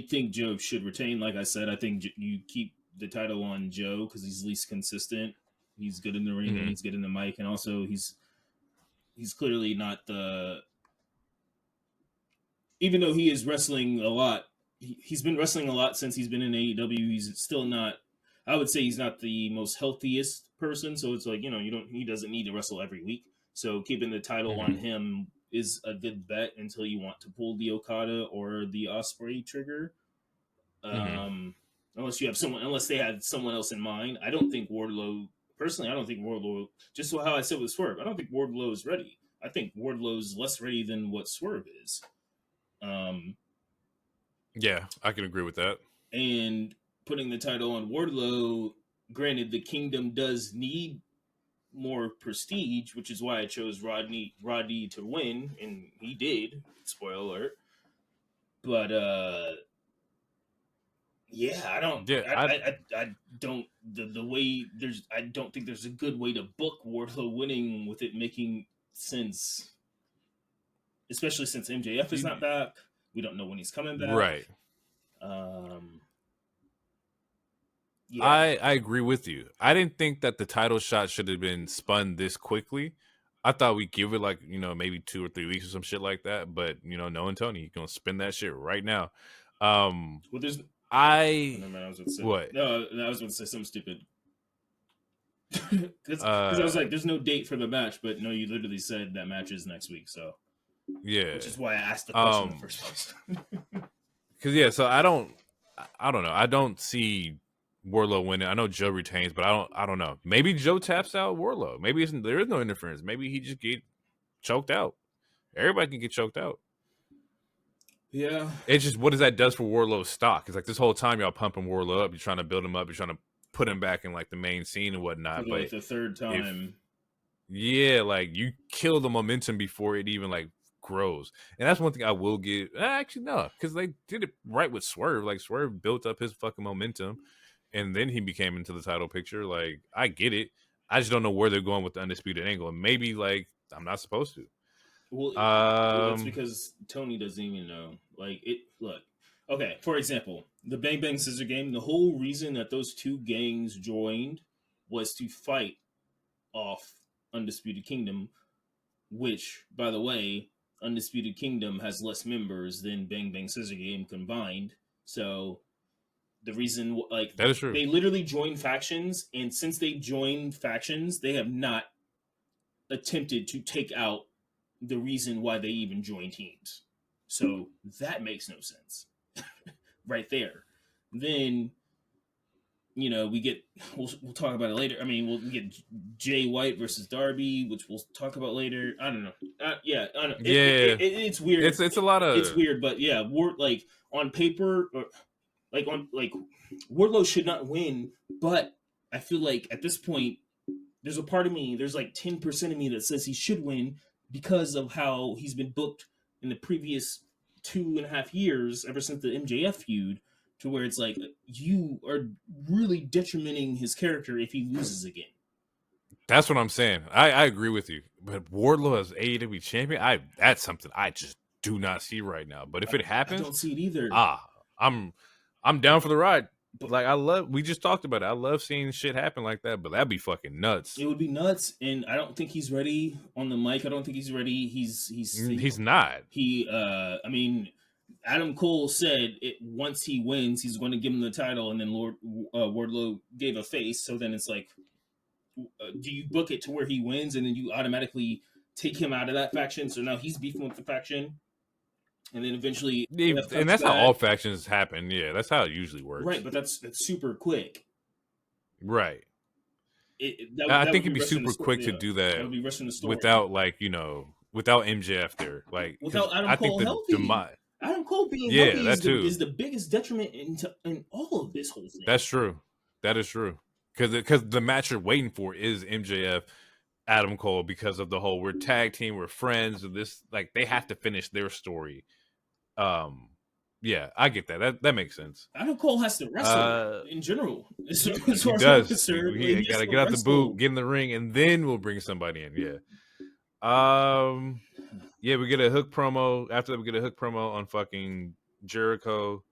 think Joe should retain. Like I said, I think you keep the title on Joe because he's least consistent. He's good in the ring and he's good in the mic, and also he's clearly not the. Even though he is wrestling a lot, he's been wrestling a lot since he's been in AEW. He's still not. I would say he's not the most healthiest person, so it's like he doesn't need to wrestle every week. So keeping the title on him is a good bet until you want to pull the Okada or the Ospreay trigger. Unless they had someone else in mind. I don't think Wardlow. Personally, I don't think Wardlow. Just how I said with Swerve, I don't think Wardlow is ready. I think Wardlow's less ready than what Swerve is. Yeah, I can agree with that. And putting the title on Wardlow, granted, the Kingdom does need more prestige, which is why I chose Rodney to win, and he did. Spoiler alert. But I don't. Yeah, I don't. The way I don't think there's a good way to book Wardlow winning with it making sense, especially since MJF is not back. We don't know when he's coming back. Right. Yeah. I agree with you. I didn't think that the title shot should have been spun this quickly. I thought we'd give it like, maybe 2 or 3 weeks or some shit like that. But, knowing Tony, he's going to spin that shit right now. Well, there's... What? No, I was going to say something stupid. Because I was like, there's no date for the match. But no, you literally said that match is next week. So, yeah. Which is why I asked the question in the first place. Because, so I don't know. I don't see Wardlow winning. I know Joe retains, but I don't know. Maybe Joe taps out Wardlow. Maybe there is no interference. Maybe he just get choked out. Everybody can get choked out. Yeah. It's just what does that does for Wardlow's stock? It's like this whole time y'all pumping Wardlow up, you're trying to build him up, you're trying to put him back in like the main scene and whatnot. For like But the third if time. like you kill the momentum before it even like grows, and that's one thing I will give. Actually, no, because they did it right with Swerve. Like Swerve built up his fucking momentum, and then he became into the title picture. Like I get it, I just don't know where they're going with the undisputed angle, and maybe like I'm not supposed to. Well, that's because Tony doesn't even know. Like it. Look, okay. For example, the Bang Bang Scissor Gang. The whole reason that those two gangs joined was to fight off Undisputed Kingdom, which, by the way, Undisputed Kingdom has less members than Bang Bang Scissor Gang combined. So the reason, like, That is true. they literally joined factions, and since they joined factions, they have not attempted to take out the reason why they even joined teams. So that makes no sense right there. Then, we get, we'll talk about it later. I mean, we'll get Jay White versus Darby, which we'll talk about later. I don't know. Yeah, I don't know. It's weird. It's a lot of It's weird, but yeah, like on paper, or like Wardlow should not win, but I feel like at this point, there's a part of me, there's like 10% of me that says he should win because of how he's been booked in the previous 2.5 years, ever since the MJF feud, to where it's like you are really detrimenting his character if he loses again. That's what I'm saying. I agree with you. But Wardlow as AEW champion, that's something I just do not see right now. But if it happens, I don't see it either. I'm down for the ride. But Like we just talked about it. I love seeing shit happen like that, but that'd be fucking nuts. it would be nuts, and I don't think he's ready on the mic. I don't think he's ready. He's not. I mean, Adam Cole said once he wins, he's going to give him the title, and then Wardlow gave a face. So then it's like, do you book it to where he wins, and then you automatically take him out of that faction? So now he's beefing with the faction, and then eventually, and that's how all factions happen. Yeah, that's how it usually works. Right, but that's super quick. Right. I think it'd be super quick to do that without without MJF there, like without Adam Cole healthy. Adam Cole being healthy is the biggest detriment in all of this whole thing. That's true. That is true. Because the match you're waiting for is MJF, Adam Cole, because of the whole we're tag team, we're friends, and this like they have to finish their story. Yeah, I get that. That makes sense. Adam Cole has to wrestle in general. He does. He got to get out the boot, get in the ring, and then we'll bring somebody in. Yeah. Yeah, we get a hook promo. After that, we get a hook promo on fucking Jericho.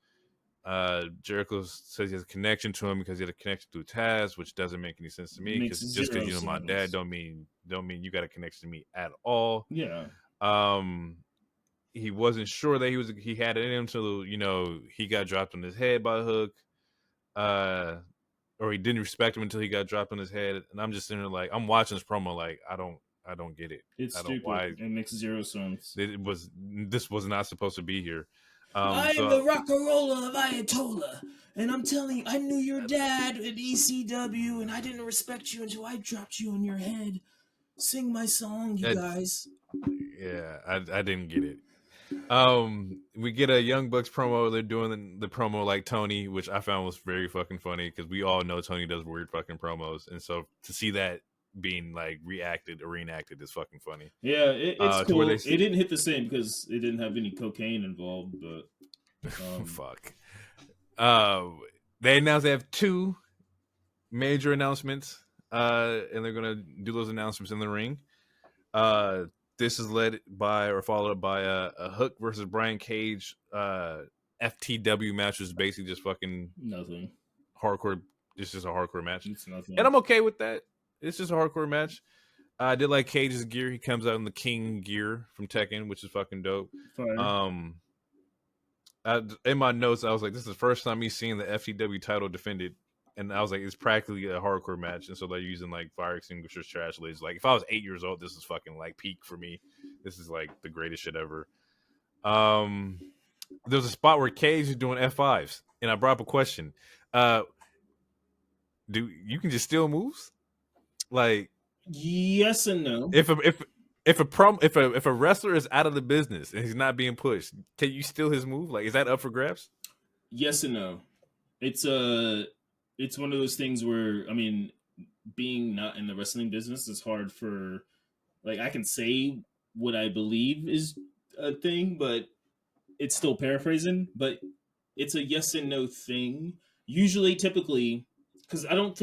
Jericho says he has a connection to him because he had a connection through Taz, which doesn't make any sense to me. Because just because you know my dad don't mean you got a connection to me at all. Yeah. He wasn't sure that he had it in him until he got dropped on his head by Hook. Or he didn't respect him until he got dropped on his head. And I'm just sitting there like I'm watching this promo like I don't get it. It's I don't stupid. why it makes zero sense. This was not supposed to be here. I am the rock and roller of Ayatollah, and I'm telling you, I knew your dad at ECW, and I didn't respect you until I dropped you on your head. Sing my song, you guys. Yeah, I didn't get it. We get a Young Bucks promo. They're doing the promo like Tony, which I found was very fucking funny because we all know Tony does weird fucking promos, and so to see that being like reenacted is fucking funny. Yeah, it's cool. It didn't hit the same because it didn't have any cocaine involved, but fuck. They announced they have 2 major announcements, and they're gonna do those announcements in the ring. This is led by or followed up by a Hook versus Brian Cage FTW match, which is basically just fucking nothing. Hardcore. It's just a hardcore match. It's nothing. And I'm okay with that. It's just a hardcore match. I did like Cage's gear. He comes out in the King gear from Tekken, which is fucking dope. Fire. In my notes, I was like, this is the first time he's seeing the FTW title defended. And I was like, it's practically a hardcore match. And so they're using like fire extinguishers, trash lids. Like if I was 8 years old, this is fucking like peak for me. This is like the greatest shit ever. There's a spot where Cage is doing F5s. And I brought up a question. Do you can just steal moves? Like yes and no. If if a wrestler is out of the business and he's not being pushed, can you steal his move? Like, is that up for grabs? Yes and no. It's it's one of those things where, I mean, being not in the wrestling business is hard for, like, I can say what I believe is a thing, but it's still paraphrasing. But it's a yes and no thing. Usually, typically, because I don't.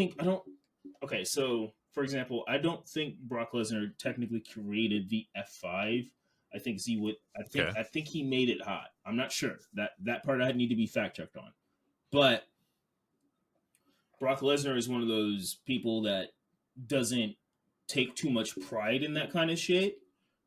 Okay, so for example, I don't think Brock Lesnar technically created the F5. I think he would. Okay. I think he made it hot. I'm not sure that part I need to be fact checked on, but Brock Lesnar is one of those people that doesn't take too much pride in that kind of shit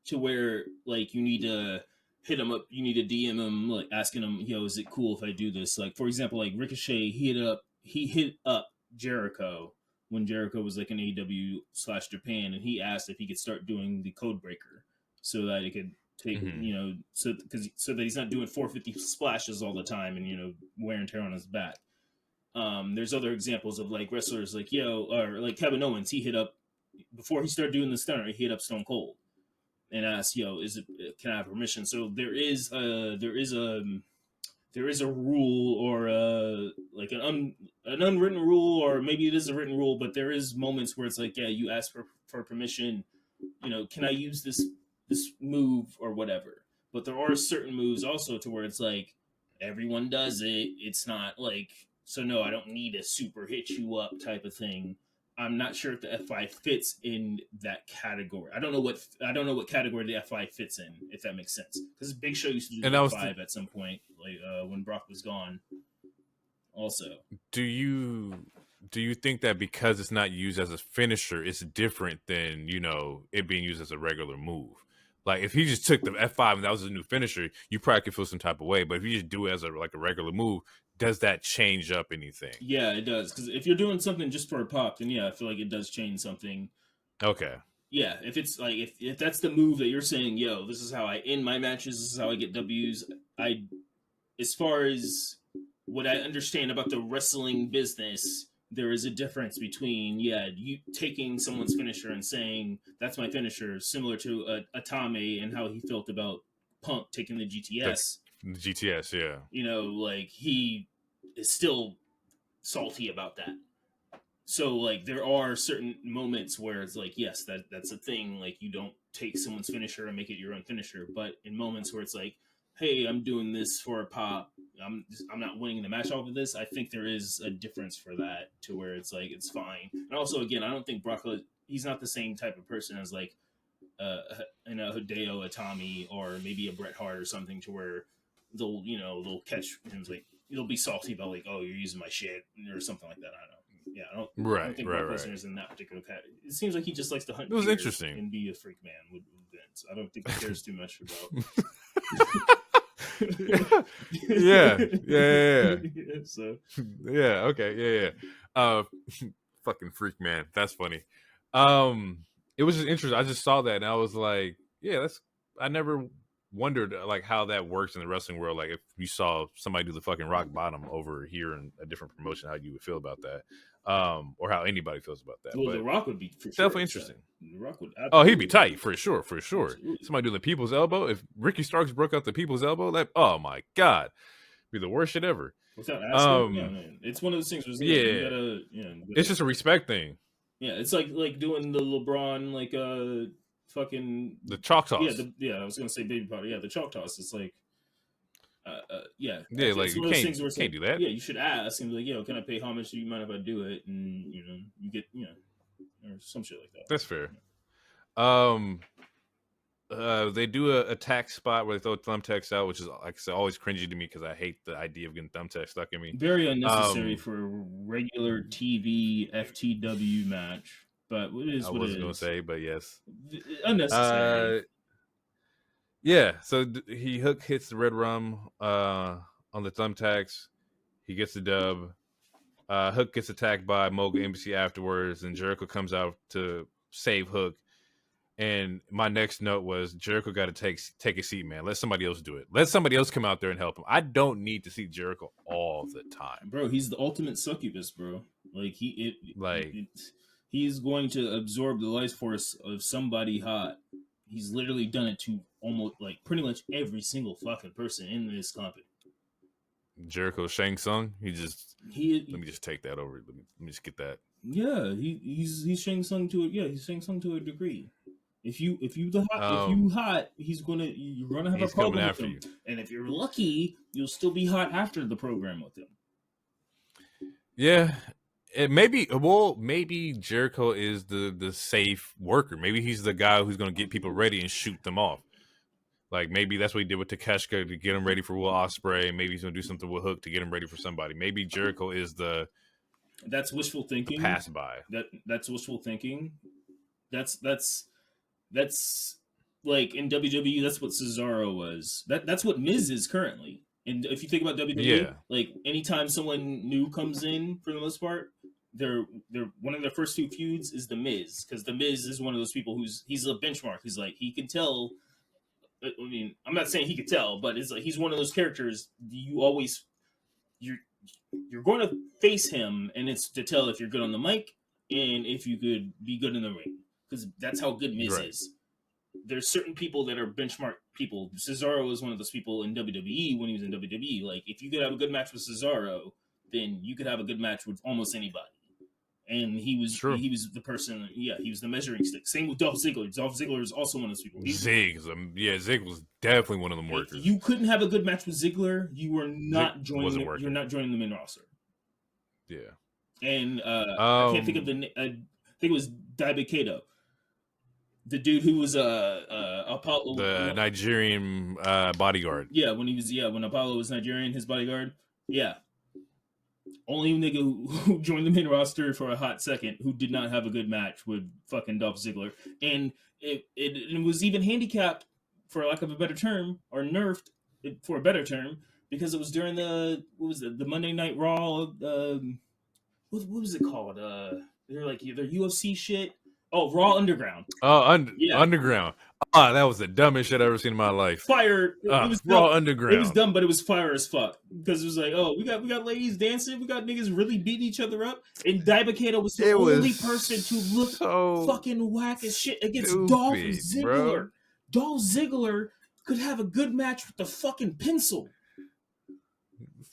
to where, like, you need to hit him up, you need to DM him, like, asking him, yo, is it cool if I do this? Like, for example, like Ricochet, he hit up Jericho when Jericho was like in AEW/Japan, and he asked if he could start doing the code breaker so that it could take, so that he's not doing 450 splashes all the time and wear and tear on his back. There's other examples of like wrestlers like or like Kevin Owens. He hit up before he started doing the stunner. He hit up Stone Cold and asked, can I have permission? So there is a rule, or like an unwritten rule, or maybe it is a written rule, but there is moments where it's like, yeah, you ask for permission. Can I use this move or whatever? But there are certain moves also to where it's like everyone does it. It's not like, so no, I don't need a super hit you up type of thing. I'm not sure if the F5 fits in that category. I don't know what category the F5 fits in, if that makes sense. Because Big Show used to do the F5 at some point, like when Brock was gone. Also, do you think that because it's not used as a finisher, it's different than it being used as a regular move? Like, if he just took the F5 and that was his new finisher, you probably could feel some type of way. But if you just do it as a regular move, does that change up anything? Yeah, it does. Because if you're doing something just for a pop, then yeah, I feel like it does change something. Okay. Yeah, if it's like if that's the move that you're saying, yo, this is how I end my matches, this is how I get W's. As far as what I understand about the wrestling business, there is a difference between you taking someone's finisher and saying that's my finisher, similar to Atame and how he felt about Punk taking the GTS. The GTS, yeah. Like, he is still salty about that. So, like, there are certain moments where it's like, yes, that's a thing. Like, you don't take someone's finisher and make it your own finisher. But in moments where it's like, hey, I'm doing this for a pop, I'm not winning the match off of this, I think there is a difference for that, to where it's like, it's fine. And also, again, I don't think Brock, he's not the same type of person as like Hideo Itami or maybe a Bret Hart or something, to where they'll catch him, like, they'll be salty about like, oh, you're using my shit or something like that. I don't know. Yeah, I don't think Brock Lesnar is in that particular category. It seems like he just likes to hunt. It was interesting and be a freak man with Vince. I don't think he cares too much about. yeah. So okay, yeah. Fucking freak man. That's funny. It was just interesting. I just saw that and I was like, yeah, I never wondered like how that works in the wrestling world. Like, if you saw somebody do the fucking rock bottom over here in a different promotion, how you would feel about that, or how anybody feels about that. Well, but The Rock would be for definitely sure interesting. The Rock would. He'd be tight for sure. Absolutely. Somebody do the people's elbow. If Ricky Starks broke out the people's elbow, like, oh my god, be the worst shit ever. Without asking, man. It's one of those things where you gotta, it's just a respect thing. Yeah, it's like doing the LeBron, like fucking the chalk toss. I was gonna say baby powder. Yeah, the chalk toss. It's like, like, it's you can't do that. Yeah, you should ask and be like, yo, can I pay homage? Do you mind if I do it? And you get, or some shit like that. That's fair. They do a attack spot where they throw thumbtacks out, which is, like I said, always cringy to me because I hate the idea of getting thumbtacks stuck in me. Very unnecessary for a regular TV FTW match. But it is what it is. I wasn't going to say, but yes. Unnecessary. Yeah, so Hook hits the red rum on the thumbtacks. He gets the dub. Hook gets attacked by Mogul Embassy afterwards, and Jericho comes out to save Hook. And my next note was, Jericho got to take a seat, man. Let somebody else do it. Let somebody else come out there and help him. I don't need to see Jericho all the time, bro. He's the ultimate succubus, bro. Like, he's going to absorb the life force of somebody hot He's literally done it to almost like pretty much every single fucking person in this company. Jericho Shang Tsung. Let me just take that over. Let me just get that. Yeah, he's Shang Tsung to it. Yeah, he's Shang Tsung to a degree. If you hot, you're gonna have a problem with him. And if you're lucky, you'll still be hot after the program with him. Yeah, maybe Jericho is the safe worker. Maybe he's the guy who's gonna get people ready and shoot them off. Like maybe that's what he did with Takeshita to get him ready for Will Ospreay. Maybe he's gonna do something with Hook to get him ready for somebody. Maybe Jericho is that's wishful thinking. Pass by. That's wishful thinking. That's like in WWE. That's what Cesaro was. That's what Miz is currently. And if you think about WWE, like anytime someone new comes in, for the most part, they're one of their first two feuds is the Miz, because the Miz is one of those people he's a benchmark. He's like he can tell. I mean, I'm not saying he could tell, but it's like he's one of those characters you're going to face him, and it's to tell if you're good on the mic and if you could be good in the ring, because that's how good Miz is. There's certain people that are benchmark people. Cesaro was one of those people in WWE when he was in WWE. Like, if you could have a good match with Cesaro, then you could have a good match with almost anybody. And he was the person. Yeah, he was the measuring stick. Same with Dolph Ziggler. Dolph Ziggler is also one of those people. Zig was definitely one of them workers. If you couldn't have a good match with Ziggler, you were not joining. You're not joining the main roster. Yeah. And I can't think of I think it was Diarrhea, the dude who was Apollo, the Nigerian bodyguard. Yeah, when Apollo was Nigerian, his bodyguard. Yeah. Only nigga who joined the main roster for a hot second who did not have a good match with fucking Dolph Ziggler. And it was even handicapped, for lack of a better term, or nerfed for a better term, because it was during the Monday Night Raw. What was it called? They're like their UFC shit. Oh, Raw Underground. Oh, Underground. That was the dumbest shit I've ever seen in my life. Fire. It was Raw dumb. Underground. It was dumb, but it was fire as fuck. Because it was like, oh, we got ladies dancing. We got niggas really beating each other up. And Diarrhea was the only person to look fucking whack as shit against Dolph Ziggler. Bro. Dolph Ziggler could have a good match with the fucking pencil.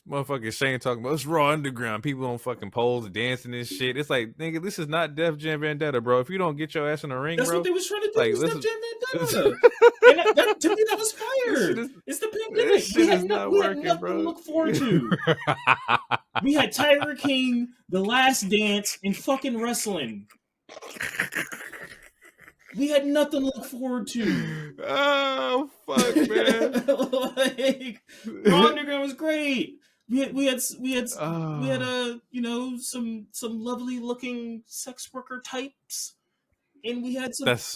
Motherfucking Shane talking about it's Raw Underground. People on fucking poles dancing and shit. It's like, nigga, this is not Def Jam Vendetta, bro. If you don't get your ass in the ring, that's bro. That's what they was trying to do. Like, Def Jam Vendetta. And that, to me, that was fire. It's the pandemic. We had nothing to look forward to. We had Tiger King, The Last Dance, and fucking wrestling. We had nothing to look forward to. Oh, fuck, man. Like, Raw Underground was great. We had some lovely looking sex worker types, and we had some violence.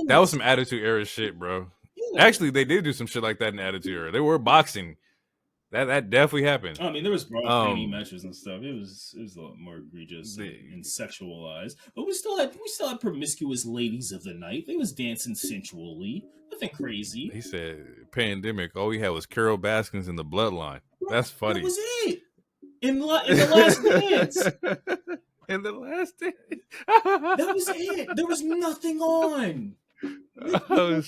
That was some Attitude Era shit, bro. Yeah. Actually, they did do some shit like that in Attitude Era. They were boxing. That definitely happened. I mean, there was bra panty matches and stuff. It was a lot more egregious and sexualized. But we still had promiscuous ladies of the night. They was dancing sensually. Nothing crazy. He said, pandemic, all we had was Carol Baskins in the Bloodline. That's funny. That was it. In the Last Dance. In the Last Dance. That was it. There was nothing on.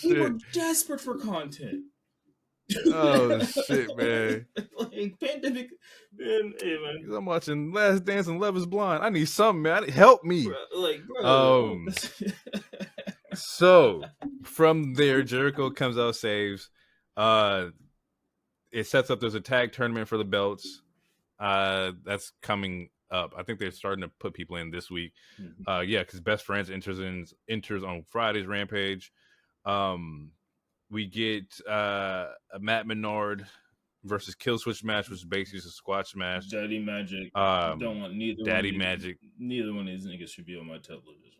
We were desperate for content. Oh shit, man! Like pandemic, man. Hey, man. I'm watching Last Dance and Love Is Blind. I need something, man. Help me. Bro. So from there, Jericho comes out, saves. It sets up. There's a tag tournament for the belts. That's coming up. I think they're starting to put people in this week. Mm-hmm. Because Best Friends enters on Friday's Rampage. We get a Matt Menard versus Killswitch match, which is basically just a squash match. Daddy Magic. Don't want neither. Daddy Magic. Neither one of these niggas should be on my television.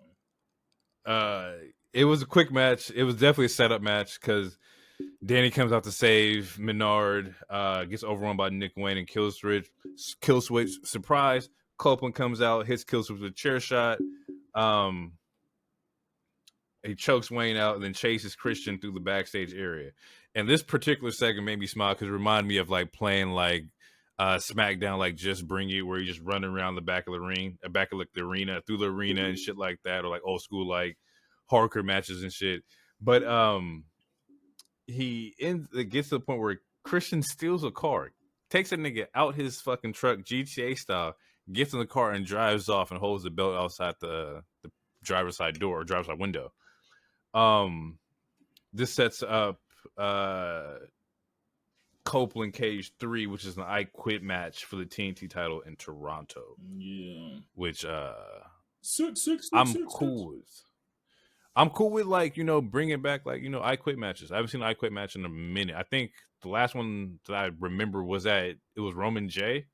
It was a quick match. It was definitely a setup match because Danny comes out to save Menard, gets overrun by Nick Wayne and Killswitch. Surprise. Copeland comes out, hits Killswitch with a chair shot. He chokes Wayne out and then chases Christian through the backstage area. And this particular segment made me smile because it reminded me of like playing like SmackDown, like Just Bring It, where you just run around the back of the ring, through the arena and shit like that, or like old school like hardcore matches and shit. But it gets to the point where Christian steals a car, takes a nigga out his fucking truck, GTA style, gets in the car and drives off and holds the belt outside the driver's side door or driver's side window. This sets up Copeland Cage 3, which is an I Quit match for the TNT title in Toronto. Yeah. Which Six, I'm cool with. I'm cool with, like, you know, bringing back, like, you know, I Quit matches. I haven't seen an I Quit match in a minute. I think the last one that I remember was it was Roman J.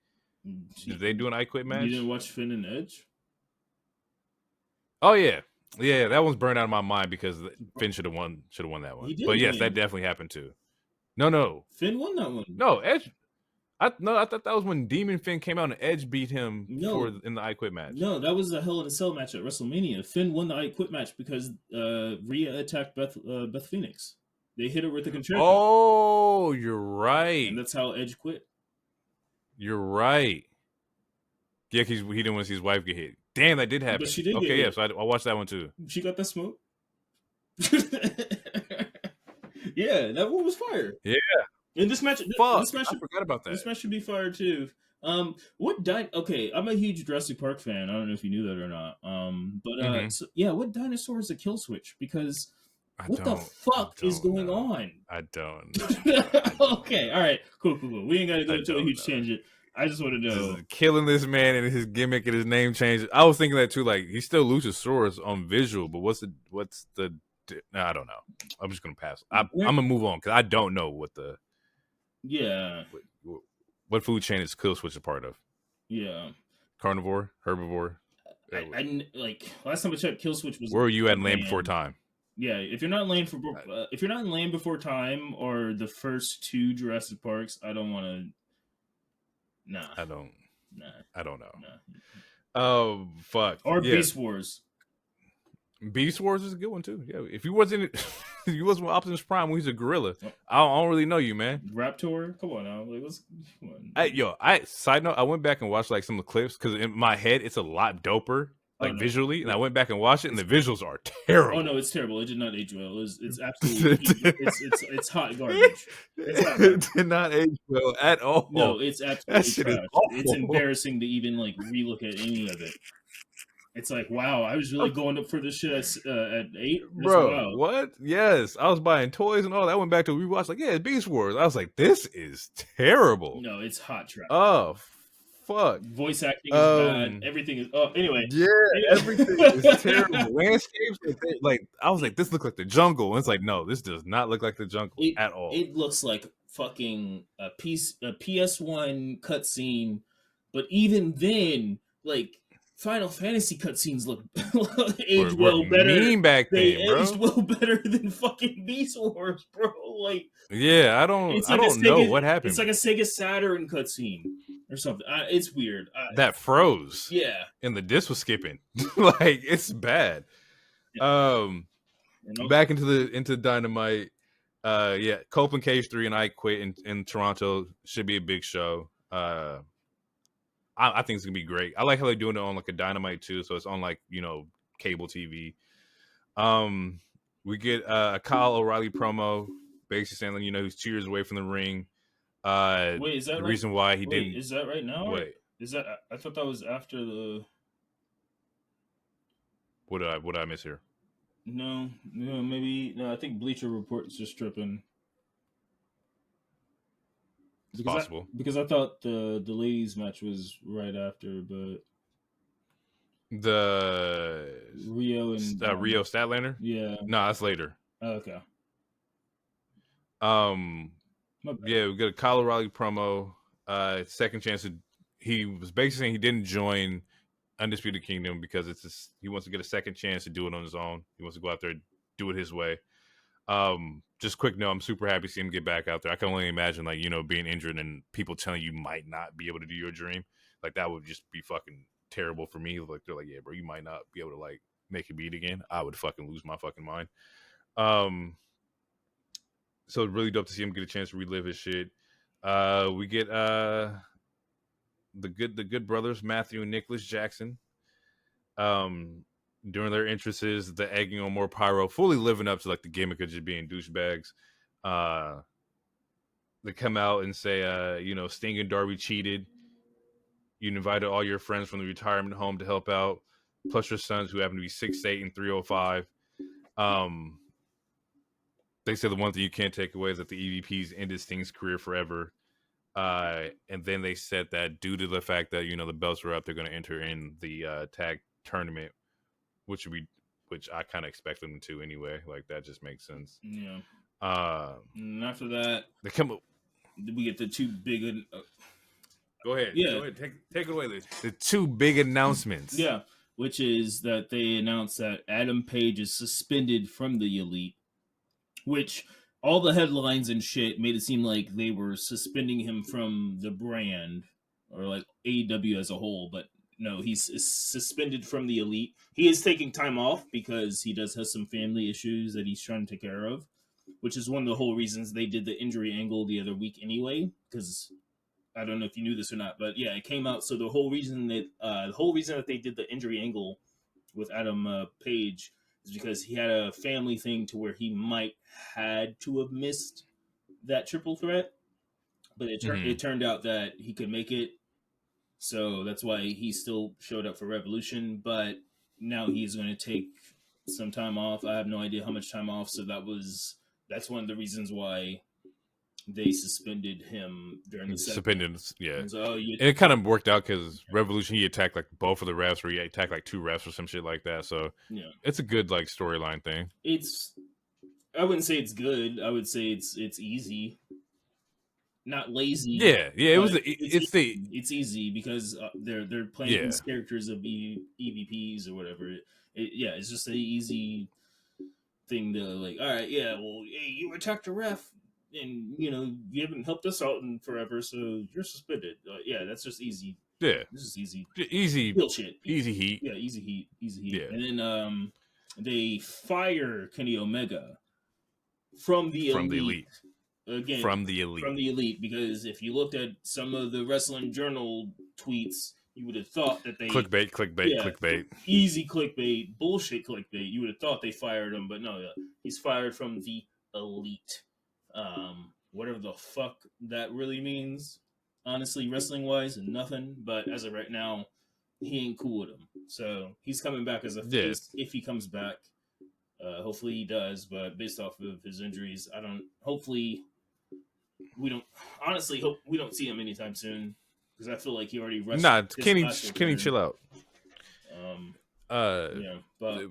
Did they do an I Quit match? You didn't watch Finn and Edge? Oh yeah, that one's burned out of my mind because Finn should have won that one. But yes, that definitely happened too. No, Finn won that one. No, Edge. I thought that was when Demon Finn came out and Edge beat him in the I Quit match. No, that was a Hell in a Cell match at WrestleMania. Finn won the I Quit match because Rhea attacked Beth Phoenix. They hit her with the control. Oh, you're right. And that's how Edge quit. You're right. Yeah, because he didn't want to see his wife get hit. Damn, that did happen. But she did. Okay, yeah, so I watched that one too. She got that smoke. Yeah, that one was fire. Yeah. In this match, I forgot about that. This match should be fire too. Okay, I'm a huge Jurassic Park fan. I don't know if you knew that or not. What dinosaur is a kill switch? Because what the fuck is going on? I don't know. Okay, all right, cool. We ain't got to go into a huge tangent. I just want to know. Killing this man and his gimmick and his name change. I was thinking that too. Like, he's still Luchasaurus on visual, but what's the? No, I don't know. I'm just gonna pass. I'm gonna move on because I don't know what the. Yeah. What food chain is Kill Switch a part of? Yeah. Carnivore, herbivore. I like last time I checked, Kill Switch was. Where were you at in Land Before Time? Yeah, if you're not in Land Before Time or the first two Jurassic Parks, I don't want to. Nah. I don't know. Nah. Oh fuck. Or Beast Wars. Beast Wars is a good one too. Yeah, if you wasn't with Optimus Prime when he's a gorilla, I don't really know you, man. Raptor, come on now, like come on. Side note, I went back and watched like some of the clips because in my head it's a lot doper, like visually, and I went back and watched it, and the visuals are terrible. Oh no, it's terrible. It did not age well. It's absolutely it's hot garbage. It did not age well at all. No, it's absolutely trash. It's embarrassing to even like relook at any of it. It's like, wow, I was really going up for this shit at 8. Bro, what? Yes, I was buying toys and all that. I went back to rewatch, like, yeah, Beast Wars. I was like, this is terrible. No, it's hot trash. Oh, fuck. Voice acting is bad. Everything is. Oh, anyway. Yeah, everything is terrible. Landscapes, like, I was like, this looks like the jungle. And it's like, no, this does not look like the jungle at all. It looks like fucking a PS1 cutscene, but even then, like. Final Fantasy cutscenes look aged well better. Back then, they aged well better than fucking Beast Wars, bro. Like, yeah, I don't know what happened. It's like a Sega Saturn cutscene or something. It's weird. That froze. Yeah, and the disc was skipping. Like, it's bad. Yeah. Back into Dynamite. Copeland Cage 3 and I Quit in Toronto should be a big show. I think it's gonna be great. I like how they're doing it on like a Dynamite too, so it's on like, you know, cable TV. We get a Kyle O'Reilly promo, basically saying, you know, he's 2 years away from the ring. Wait, is that the reason why he didn't? Is that right now? Wait, is that? I thought that was after the. What did I miss here? No, maybe no. I think Bleacher Report's just tripping. It's possible because I thought the ladies match was right after, but the Rio and Rio Statlander. Yeah, no, that's later. Okay. Yeah, we got a Kyle O'Reilly promo. Second chance. He was basically saying he didn't join Undisputed Kingdom because he wants to get a second chance to do it on his own. He wants to go out there and do it his way. Just quick note, I'm super happy to see him get back out there. I can only imagine, like, you know, being injured and people telling you might not be able to do your dream. Like, that would just be fucking terrible for me. Like, they're like, yeah, bro, you might not be able to, like, make a beat again. I would fucking lose my fucking mind. So it's really dope to see him get a chance to relive his shit. We get the good brothers, Matthew and Nicholas Jackson. during their entrances, the egging on more pyro, fully living up to like the gimmick of just being douchebags. They come out and say, Sting and Darby cheated. You invited all your friends from the retirement home to help out, plus your sons who happen to be 6'8" and 305. They say the one thing you can't take away is that the EVPs ended Sting's career forever. And then they said that due to the fact that the belts were up, they're going to enter in the tag tournament, which I kind of expect them to anyway. Like that just makes sense. Yeah. And after that, they come up. We get the two big. Go ahead. Yeah. Go ahead. Take it away. The two big announcements. Yeah, which is that they announced that Adam Page is suspended from the Elite, which all the headlines and shit made it seem like they were suspending him from the brand or like AEW as a whole, but no, he's suspended from the Elite. He is taking time off because he does have some family issues that he's trying to take care of, which is one of the whole reasons they did the injury angle the other week anyway, because I don't know if you knew this or not, but yeah, it came out. So the whole reason that they did the injury angle with Adam Page is because he had a family thing to where he might had to have missed that triple threat, but it turned out that he could make it. So that's why he still showed up for Revolution, but now he's going to take some time off. I have no idea how much time off. So that's one of the reasons why they suspended him during the suspended. Yeah, so, and it kind of worked out because Revolution he attacked like both of the refs, or he attacked like two refs or some shit like that. So yeah, it's a good like storyline thing. I wouldn't say it's good. I would say it's easy, not lazy. Yeah. It's easy because they're playing these characters of EVPs or whatever. It's just an easy thing to like. All right, yeah. Well, hey, you attacked a ref. And you haven't helped us out in forever, so you're suspended. That's just easy. Yeah, this is easy. Easy bullshit. Easy heat. Yeah, easy heat. Yeah. And then they fire Kenny Omega from the Elite. Again, from the Elite, because if you looked at some of the Wrestling Journal tweets, you would have thought that they clickbait, easy clickbait, bullshit clickbait. You would have thought they fired him, but no, he's fired from the Elite. Whatever the fuck that really means, honestly, wrestling wise, nothing. But as of right now, he ain't cool with him. So he's coming back as a face if he comes back. Hopefully he does, but based off of his injuries, hopefully we don't see him anytime soon because I feel like he already wrestled. Nah, Kenny, chill out. But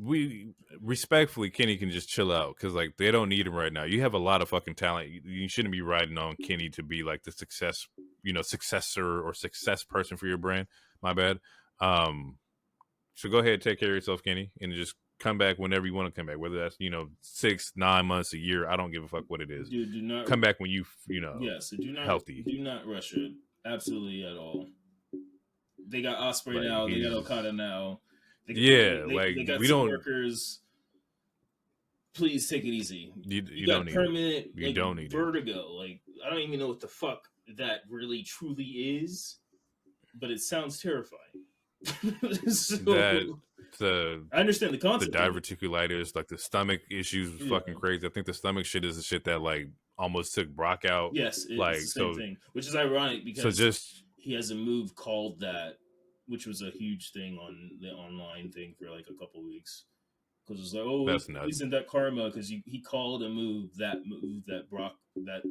we respectfully, Kenny can just chill out because like they don't need him right now. You have a lot of fucking talent. You shouldn't be riding on Kenny to be like the successor or success person for your brand. My bad. So go ahead, take care of yourself, Kenny, and just come back whenever you want to come back. Whether that's 6, 9 months, a year, I don't give a fuck what it is. Dude, do not come back when do not healthy. Do not rush it, absolutely at all. They got Ospreay now. They got Okada now. They got workers. Please take it easy. You got don't permanent. You don't need vertigo. Like I don't even know what the fuck that really truly is, but it sounds terrifying. I understand the concept. The diverticulitis, like the stomach issues, was fucking crazy. I think the stomach shit is the shit that like almost took Brock out. Yes, it's the same thing, which is ironic because he has a move called that, which was a huge thing on the online thing for like a couple weeks. Because it's like, that's nuts. Isn't that karma? Because he called a move that Brock that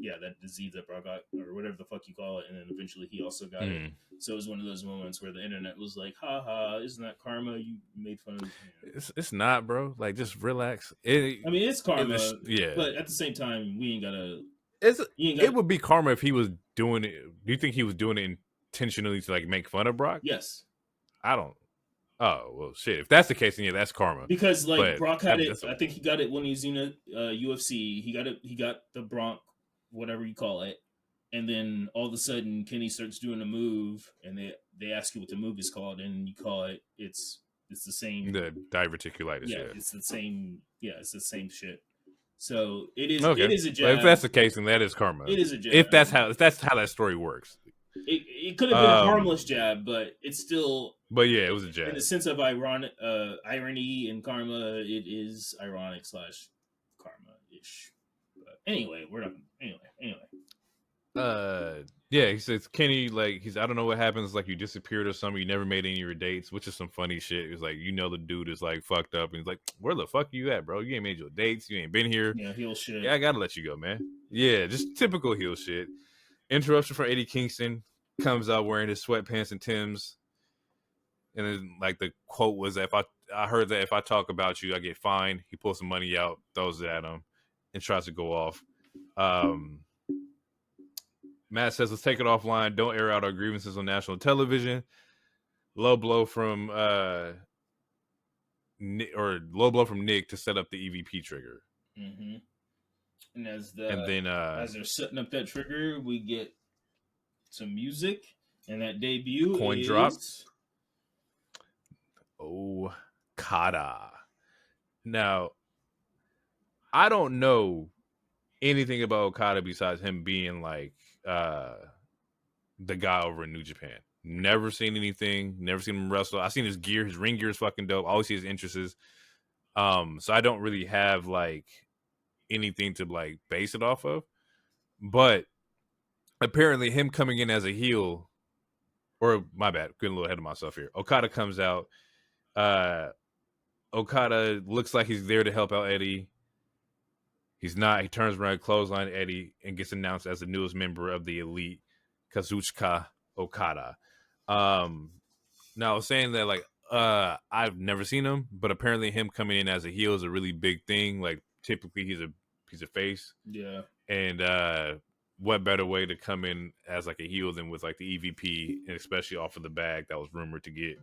disease that Brock got or whatever the fuck you call it, and then eventually he also got it. So it was one of those moments where the internet was like, "Ha ha, isn't that karma? You made fun of." It's not, bro. Like just relax. It's karma. But at the same time, we ain't gotta. It would be karma if he was doing it. Do you think he was doing it intentionally to like make fun of Brock? Yes. I don't. Oh well, shit. If that's the case, then that's karma. Because Brock had it. I think he got it when he was in UFC. He got it. He got the Bronc, whatever you call it, and then all of a sudden Kenny starts doing a move, and they ask you what the move is called, and you call it. It's the same. The diverticulitis. Yeah, it's the same. Yeah, it's the same shit. So it is. Okay. It is a jab. Well, if that's the case, then that is karma. It is a jab. If that's how that story works. It could have been a harmless jab, but it's still But yeah, it was a In the jab. sense of irony and karma, it is ironic / karma ish. But anyway, we're not. Anyway. Yeah, he says Kenny, like, I don't know what happens, like, you disappeared or something, you never made any of your dates, which is some funny shit. It's like, the dude is like fucked up, and he's like, where the fuck are you at, bro? You ain't made your dates, you ain't been here. Yeah, heel shit. Yeah, I gotta let you go, man. Yeah, just typical heel shit. Interruption from Eddie Kingston, comes out wearing his sweatpants and Timbs, and then like the quote was that I heard that if I talk about you, I get fined. He pulls some money out, throws it at him, and tries to go off. Matt says, let's take it offline. Don't air out our grievances on national television. Low blow from Nick to set up the EVP trigger. Mm-hmm. And as they're setting up that trigger, we get some music, and that debut coin is drop. Okada. Now, I don't know anything about Okada besides him being like the guy over in New Japan. Never seen anything. Never seen him wrestle. I seen his gear. His ring gear is fucking dope. Always see his interests. So I don't really have like anything to like base it off of. But apparently, him coming in as a heel, or my bad, getting a little ahead of myself here. Okada comes out. Okada looks like he's there to help out Eddie. He's not. He turns around, clothesline Eddie, and gets announced as the newest member of the Elite, Kazuchika Okada. Now I was saying that like I've never seen him, but apparently him coming in as a heel is a really big thing. Like typically he's a face. Yeah. And what better way to come in as like a heel than with like the EVP, and especially off of the bag that was rumored to get.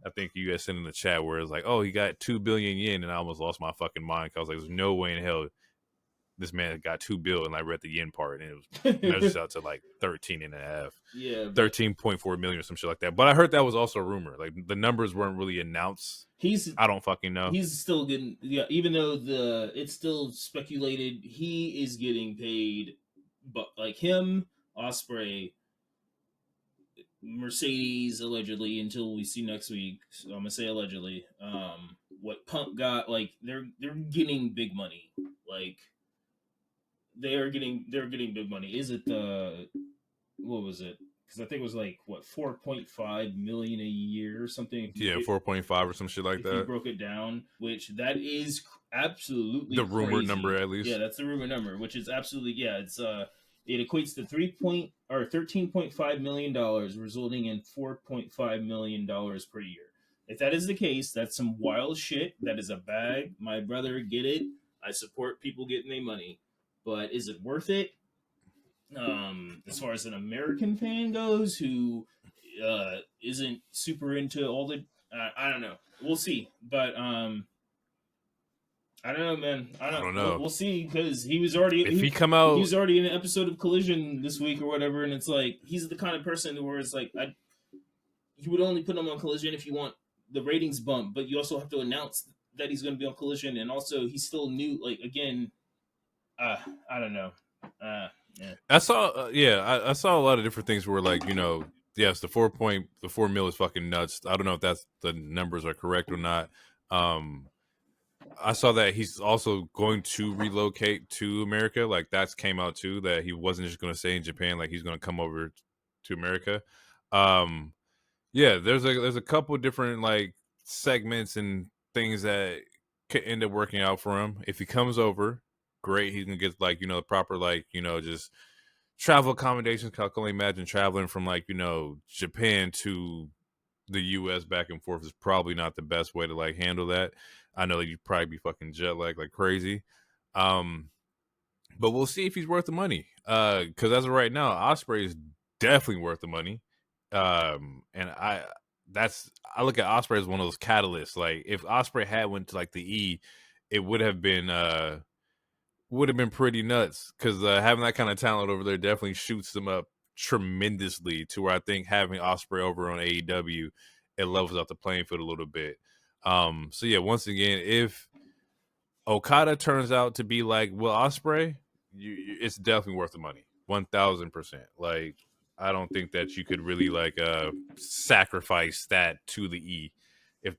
I think you guys sent in the chat where it's like, oh, he got 2 billion yen, and I almost lost my fucking mind. I was like, there's no way in hell this man got 2 billion, and I read the yen part, and it was measures out to like 13 and a half. Yeah. 13.4 million or some shit like that. But I heard that was also a rumor. Like the numbers weren't really announced. I don't fucking know. He's still getting, yeah, even though it's still speculated, he is getting paid, but like him, Ospreay, Mercedes allegedly, until we see next week. So I'm gonna say allegedly. What Punk got, like they're getting big money. Like they're getting big money. Is it what was it? Because I think it was like what 4.5 million a year or something. Yeah, 4.5 or some shit like if that. You broke it down, which that is absolutely the rumored crazy. Number at least. Yeah, that's the rumored number, which is absolutely it's it equates to $13.5 million, resulting in $4.5 million per year. If that is the case, that's some wild shit. That is a bag. My brother, get it. I support people getting their money, but is it worth it? As far as an American fan goes, who isn't super into all the, I don't know. We'll see, but I don't know, man. I don't know. We'll see, because he was already he was already in an episode of Collision this week or whatever, and it's like he's the kind of person where it's like you would only put him on Collision if you want the ratings bump, but you also have to announce that he's going to be on Collision, and also he's still new. Like again, I don't know. Yeah. I saw I saw a lot of different things where like yes, the 4 mil is fucking nuts. I don't know if that's the numbers are correct or not. I saw that he's also going to relocate to America. Like that's came out too, that he wasn't just going to stay in Japan. Like he's going to come over to America. Yeah, there's a couple different like segments and things that could end up working out for him. If he comes over, great. He can get like proper like just travel accommodations. I can only imagine traveling from like Japan to the U.S. back and forth is probably not the best way to like handle that. I know that you'd probably be fucking jet lagged like crazy. But we'll see if he's worth the money. Because as of right now, Ospreay is definitely worth the money. And I look at Ospreay as one of those catalysts. Like if Ospreay had went to like the E, it would have been pretty nuts, because having that kind of talent over there definitely shoots them up tremendously, to where I think having Ospreay over on AEW, it levels out the playing field a little bit. So yeah, once again, if Okada turns out to be like Will Ospreay, it's definitely worth the money, 1000%. Like I don't think that you could really like sacrifice that to the E. If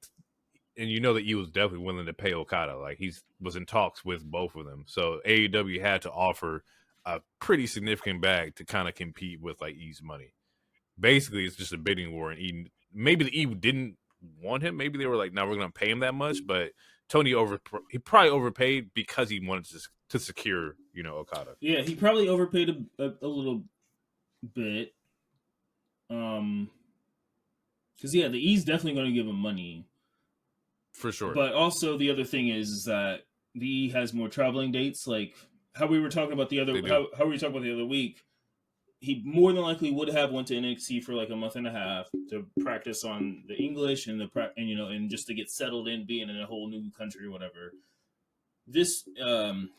and you know that E was definitely willing to pay Okada. Like he was in talks with both of them. So AEW had to offer a pretty significant bag to kind of compete with like E's money. Basically, it's just a bidding war, and E maybe the E didn't want him. Maybe they were like, "No, we're going to pay him that much." But Tony he probably overpaid because he wanted to secure Okada. Yeah, he probably overpaid a little bit. Because the E's definitely going to give him money. For sure. But also the other thing is that the E has more traveling dates. Like how we were talking about the other how we were talking about the other week. He more than likely would have went to NXT for like a month and a half to practice on the English and and just to get settled in, being in a whole new country or whatever. This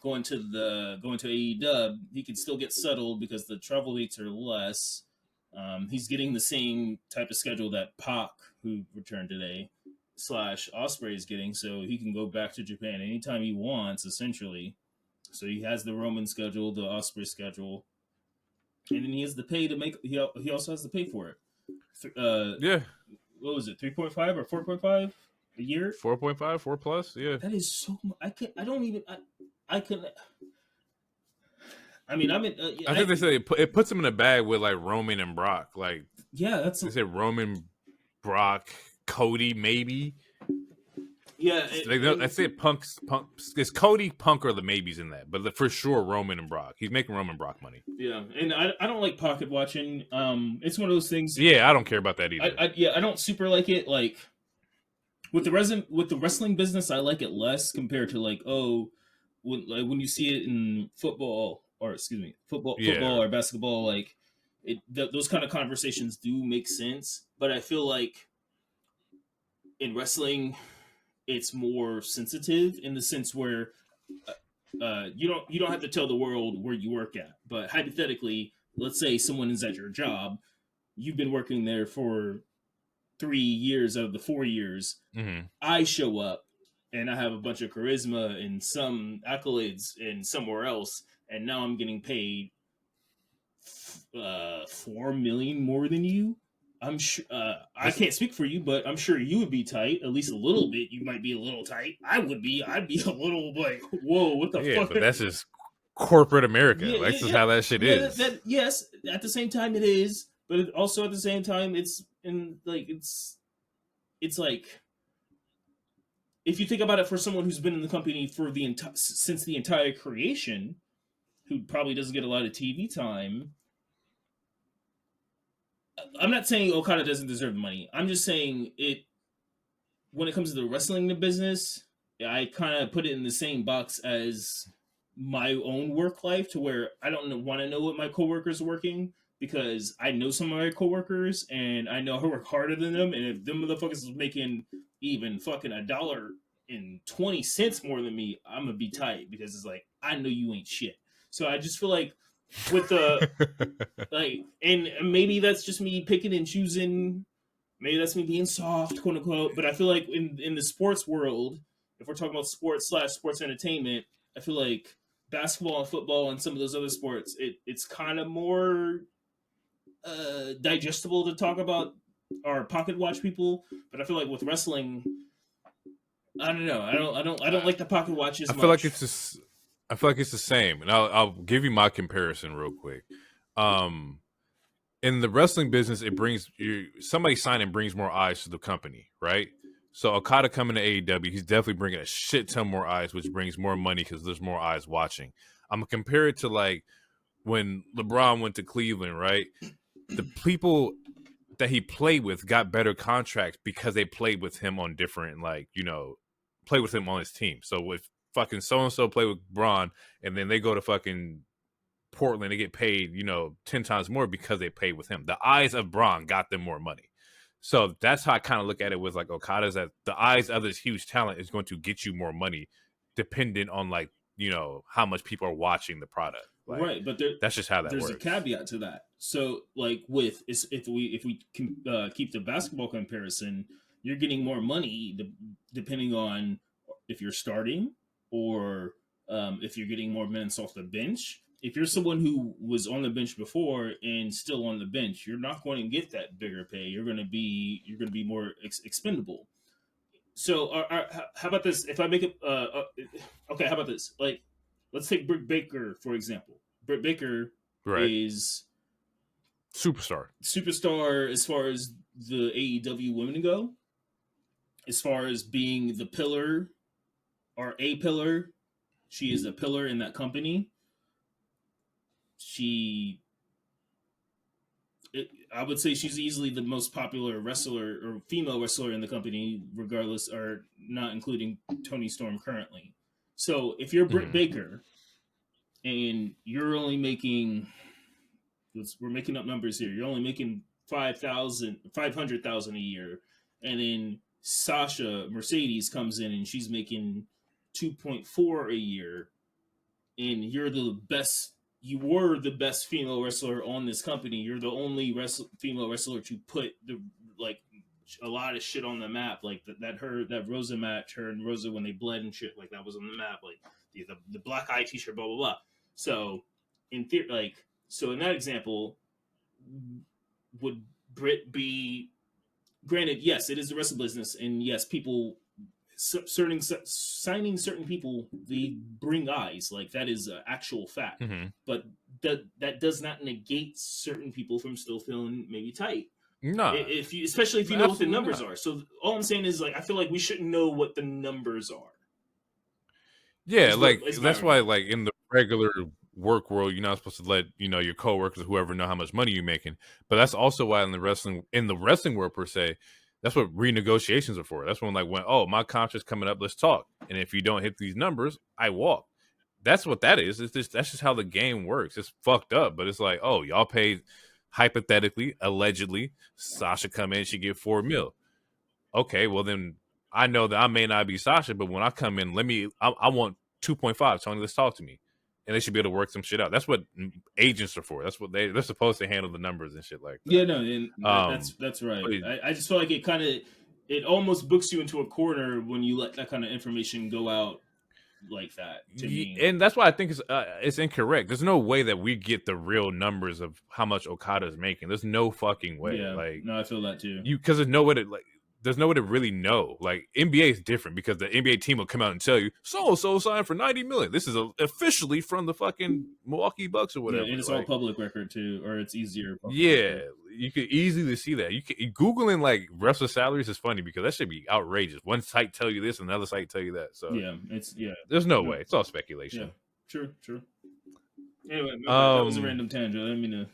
going to AEW, he can still get settled because the travel dates are less. He's getting the same type of schedule that Pac, who returned today, / Ospreay is getting, so he can go back to Japan anytime he wants, essentially. So he has the Roman schedule, the Ospreay schedule, and then he has the pay to make. He also has to pay for it. Yeah. What was it? 3.5 or 4.5 a year? 4.5, 4 plus. Yeah. That is so much. I don't even. I can. I mean, I'm in. I think they say it puts him in a bag with like Roman and Brock. Like, yeah, they said Roman, Brock, Cody, maybe. Yeah, I say Punk. It's Cody, Punk, or the maybes in that, but for sure Roman and Brock. He's making Roman Brock money. Yeah, and I don't like pocket watching. It's one of those things. Yeah, I don't care about that either. I don't super like it. Like with the wrestling business, I like it less compared to like when you see it in football football or basketball, like those kind of conversations do make sense. But I feel like in wrestling, it's more sensitive in the sense where you don't have to tell the world where you work at. But hypothetically, let's say someone is at your job, you've been working there for 3 years out of the 4 years. Mm-hmm. I show up and I have a bunch of charisma and some accolades and somewhere else, and now I'm getting paid $4 million more than you. I'm sure I can't speak for you, but I'm sure you would be tight, at least a little bit. You might be a little tight. I would be. I'd be a little like, whoa, what the fuck? But that's just corporate America. That's just how that shit is. Yes, at the same time it is, but also at the same time it's like if you think about it, for someone who's been in the company for since the entire creation, who probably doesn't get a lot of TV time. I'm not saying Okada doesn't deserve the money. I'm just saying it. When it comes to the wrestling business, I kind of put it in the same box as my own work life, to where I don't want to know what my coworkers are working, because I know some of my coworkers and I know I work harder than them. And if them motherfuckers is making even fucking $1.20 more than me, I'm gonna be tight, because it's like, I know you ain't shit. So I just feel like with the like, and maybe that's just me picking and choosing. Maybe that's me being soft, quote unquote. But I feel like in the sports world, if we're talking about sports / sports entertainment, I feel like basketball and football and some of those other sports, it's kind of more digestible to talk about or pocket watch people. But I feel like with wrestling, I don't know. I don't like the pocket watches. I feel like it's just. I feel like it's the same, and I'll give you my comparison real quick. In the wrestling business, it brings somebody signing brings more eyes to the company, right? So Okada coming to AEW, he's definitely bringing a shit ton more eyes, which brings more money because there's more eyes watching. I'm gonna compare it to like when LeBron went to Cleveland, right? The people that he played with got better contracts because they played with him on different, play with him on his team. So with fucking so-and-so play with Braun, and then they go to fucking Portland, they get paid, 10 times more because they paid with him. The eyes of Braun got them more money. So that's how I kind of look at it with like Okada's, that the eyes of this huge talent is going to get you more money dependent on like, how much people are watching the product. Like, right, but that's just how that there's works. There's a caveat to that. So like if we can keep the basketball comparison, you're getting more money depending on if you're starting or if you're getting more minutes off the bench. if you're someone who was on the bench before and still on the bench, you're not going to get that bigger pay. You're going to be more expendable. So, how about this? If I make it, okay, how about this? Like, let's take Britt Baker for example. Britt Baker Right. is superstar as far as the AEW women go, as far as being the pillar or a pillar. She is a pillar in that company. I would say she's easily the most popular wrestler or female wrestler in the company, regardless or not including Tony Storm currently. So if you're Britt Baker and you're only making, we're making up numbers here, you're only making 500,000 a year, and then Sasha Mercedes comes in and she's making 2.4 a year, and you were the best female wrestler on this company. You're the only female wrestler to put a lot of shit on the map, like that Rosa match, her and Rosa when they bled and shit, like that was on the map, like the black eye t-shirt, blah blah blah. So in so in that example, would Britt be? Granted, yes, it is the wrestling business, and yes, people signing certain people, they bring eyes, like that is an actual fact. But that does not negate certain people from still feeling maybe tight. No, especially if you know what the numbers are. So all I'm saying is, like, I feel like we shouldn't know what the numbers are. Yeah, that's why, like, in the regular work world, you're not supposed to let your coworkers or whoever know how much money you're making. But that's also why in the wrestling world per se, that's what renegotiations are for. That's when my contract's coming up, let's talk. And if you don't hit these numbers, I walk. That's what that is. That's just how the game works. It's fucked up, but it's like, oh, y'all paid hypothetically, allegedly, Sasha come in, she get $4 million. Okay, well then I know that I may not be Sasha, but when I come in, I want 2.5. Tony, let's talk to me. And they should be able to work some shit out. That's what agents are for. That's what they're supposed to handle the numbers and shit like that. Yeah, no, and that's right. I just feel like it almost books you into a corner when you let that kind of information go out like that. To me, and that's why I think it's incorrect. There's no way that we get the real numbers of how much Okada is making. There's no fucking way. Yeah, no, I feel that too. Because there's no way to there's no way to really know. Like, NBA is different because the NBA team will come out and tell you so signed for $90 million. This is officially from the fucking Milwaukee Bucks or whatever. Yeah, and it's all public record too, or it's easier. Yeah, you could easily see that. Googling like wrestler salaries is funny because that should be outrageous. One site tell you this, and another site tell you that. So there's no way. It's all speculation. Yeah, true. Anyway, that was a random tangent. I didn't mean to.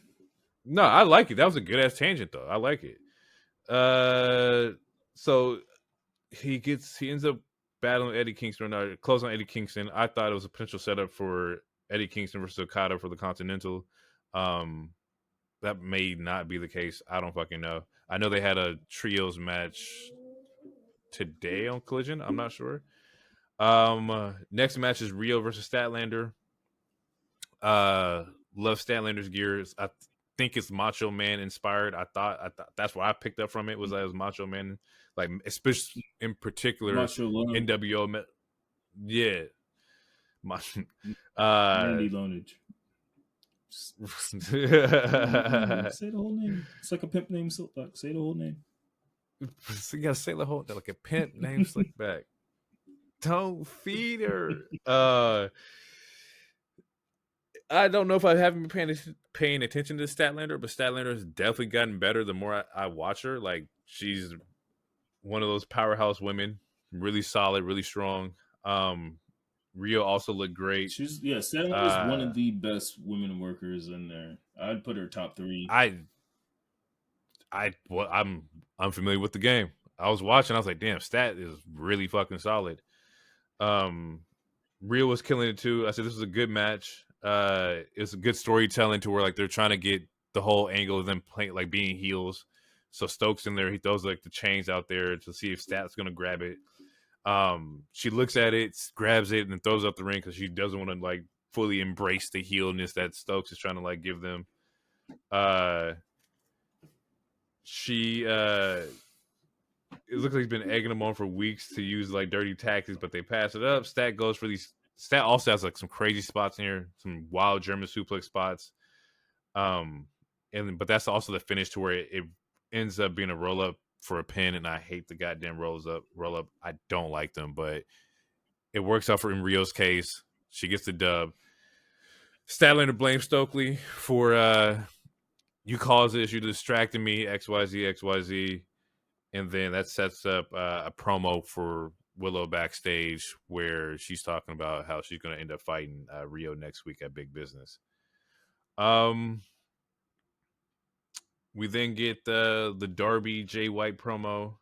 No, I like it. That was a good ass tangent though. I like it. So he ends up battling Eddie Kingston, or close on Eddie Kingston. I thought it was a potential setup for Eddie Kingston versus Okada for the Continental. That may not be the case. I don't fucking know. I know they had a trios match today on Collision. I'm not sure. Next match is Rio versus Statlander. Love Statlander's gears. I think it's Macho Man inspired. I thought that's what I picked up from it was that it was Macho Man, like especially in particular NWO. Yeah, Randy Lonage. Say the whole name. It's like a pimp named Slickback. Say the whole name. So you gotta say the whole like a pimp named Slickback. Don't feed her. I don't know if I haven't been paying attention to Statlander, but Statlander has definitely gotten better the more I watch her. Like, she's one of those powerhouse women, really solid, really strong. Rio also looked great. Statlander is one of the best women workers in there. I'd put her top 3. I'm unfamiliar with the game. I was watching. I was like, damn, Stat is really fucking solid. Rio was killing it too. I said this was a good match. It's a good storytelling to where like they're trying to get the whole angle of them playing like being heels. So Stokes in there, he throws like the chains out there to see if Stat's gonna grab it. She looks at it, grabs it, and then throws up the ring because she doesn't want to like fully embrace the heelness that Stokes is trying to like give them. It looks like he's been egging them on for weeks to use like dirty tactics, but they pass it up. Stat goes for these Stat also has like some crazy spots in here, some wild German suplex spots. But that's also the finish to where it ends up being a roll up for a pin, and I hate the goddamn roll up. I don't like them, but it works out for in Rio's case. She gets the dub. Statlander blames Stokely for you caused this, you distracted me, XYZ. And then that sets up a promo for Willow backstage where she's talking about how she's going to end up fighting Rio next week at Big Business. We then get the Darby Jay White promo.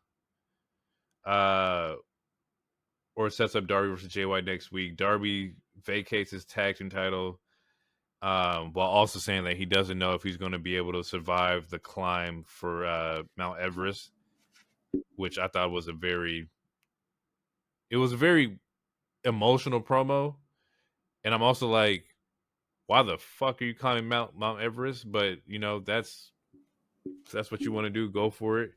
Or it sets up Darby versus Jay White next week. Darby vacates his tag team title while also saying that he doesn't know if he's going to be able to survive the climb for Mount Everest, which I thought was a very emotional promo. And I'm also like, why the fuck are you climbing Mount Everest? But you know, that's what you want to do, go for it.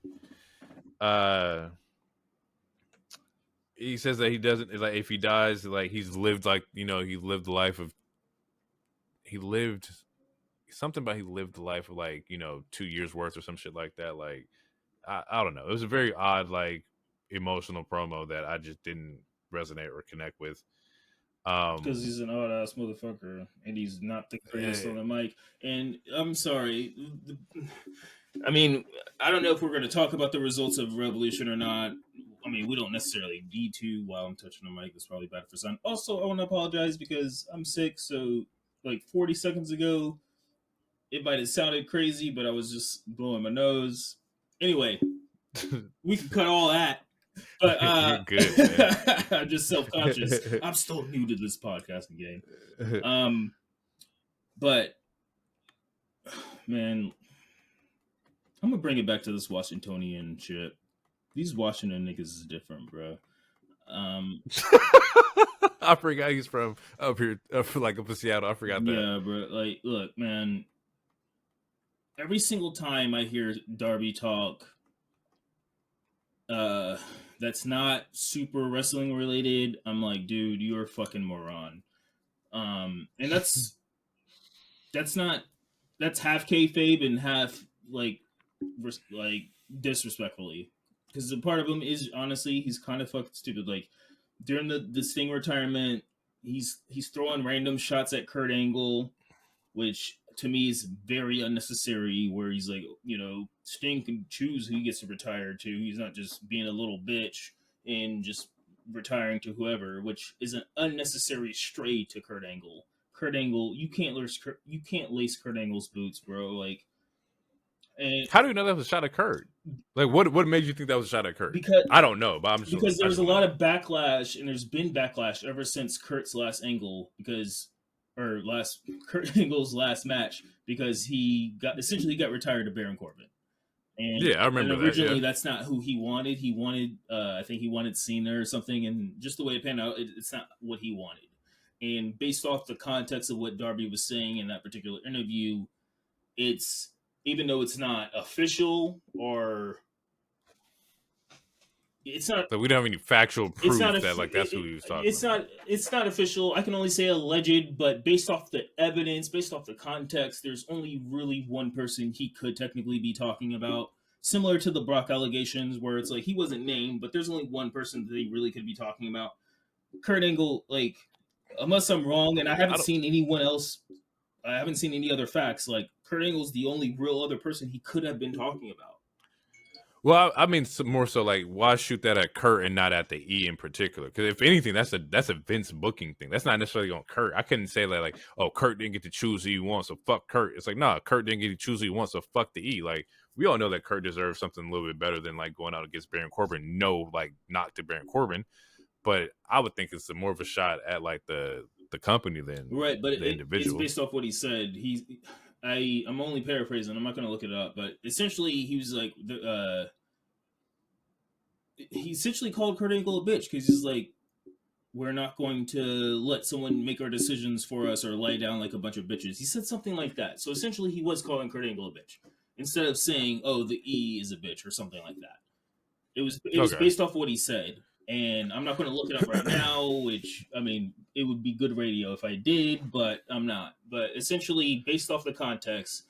He says that he doesn't, like, if he dies, like, he's lived, like, you know, he lived the life of like, you know, 2 years worth or some shit like that. Like, I don't know. It was a very odd, like, emotional promo that I just didn't resonate or connect with. Because he's an odd ass motherfucker and he's not the greatest on the mic. And I'm sorry. I mean, I don't know if we're going to talk about the results of Revolution or not. I mean, we don't necessarily need to while I'm touching the mic. That's probably bad for some. Also, I want to apologize because I'm sick. So, like 40 seconds ago, it might have sounded crazy, but I was just blowing my nose. Anyway, we can cut all that. But you're good, man. I'm just self-conscious. I'm still new to this podcasting game. But man, I'm gonna bring it back to this Washingtonian shit. These Washington niggas is different, bro. I forgot he's from up here, like up in Seattle. I forgot that. Yeah, bro. Like, look, man. Every single time I hear Darby talk, that's not super wrestling related, I'm like, dude, you're a fucking moron. And that's half kayfabe and half like disrespectfully, because the part of him is honestly he's kind of fucking stupid. Like during the Sting retirement, he's throwing random shots at Kurt Angle, which to me is very unnecessary, where he's like, you know, Sting can choose who he gets to retire to. He's not just being a little bitch and just retiring to whoever, which is an unnecessary stray to Kurt Angle. Kurt Angle, you can't lace Kurt Angle's boots, bro. Like, and how do you know that was a shot at Kurt? Like, what made you think that was a shot at Kurt? Because I don't know, but I'm just because there was a lot of backlash, and there's been backlash ever since Kurt's last Angle Kurt Angle's last match, because he got retired to Baron Corbin. And yeah, I remember and originally that, that's not who he wanted. He wanted, I think he wanted Cena or something, and just the way it panned out, it's not what he wanted. And based off the context of what Darby was saying in that particular interview, it's, even though it's not official or it's not, so we don't have any factual proof that like that's who he was talking about. It's not official. I can only say alleged, but based off the evidence, based off the context, there's only really one person he could technically be talking about. Similar to the Brock allegations, where it's like he wasn't named, but there's only one person that he really could be talking about. Kurt Angle, like, unless I'm wrong, and I haven't seen anyone else, I haven't seen any other facts, like Kurt Angle's the only real other person he could have been talking about. Well, I mean, more so like, why shoot that at Kurt and not at the E in particular? Because if anything, that's a Vince booking thing. That's not necessarily on Kurt. I couldn't say that like, oh, Kurt didn't get to choose who he wants, so fuck Kurt. It's like, nah, Kurt didn't get to choose who he wants, so fuck the E. Like, we all know that Kurt deserves something a little bit better than like going out against Baron Corbin. No, like, not to Baron Corbin, but I would think it's more of a shot at like the company than right. But the individual. It's based off what he said. I'm only paraphrasing. I'm not going to look it up, but essentially he was like he essentially called Kurt Angle a bitch, because he's like, we're not going to let someone make our decisions for us or lie down like a bunch of bitches. He said something like that. So essentially he was calling Kurt Angle a bitch, instead of saying, oh, the E is a bitch or something like that. It was based off what he said. And I'm not going to look it up right now, which, I mean, it would be good radio if I did, but I'm not. But essentially, based off the context,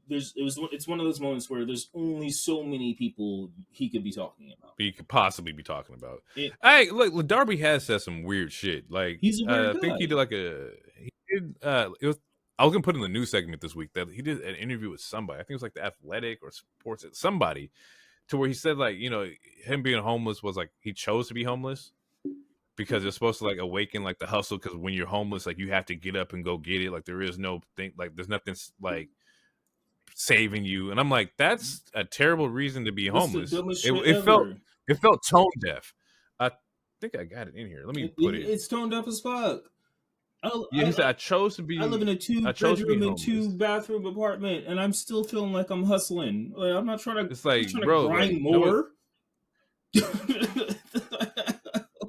it's one of those moments where there's only so many people he could be talking about. He could possibly be talking about. It, Hey, look, Darby has said some weird shit. Like, he's a weird I think he guy. did it was. I was gonna put in the news segment this week that he did an interview with somebody. I think it was like the Athletic or Sports, somebody, to where he said like, him being homeless was like he chose to be homeless because it's supposed to like awaken like the hustle. Because when you're homeless, like you have to get up and go get it. Like there is no thing, like there's nothing like saving you. And I'm like, that's a terrible reason to be That's the homeless. dumbest It, shit it felt ever. it felt tone deaf. I think I got it in here. Let me put it. It's toned up as fuck. Yeah, he said I chose to I live in be a I chose to be 2-bedroom and homeless. 2-bathroom apartment, and I'm still feeling like I'm hustling. Like, I'm not trying It's like, to bro, grind like more.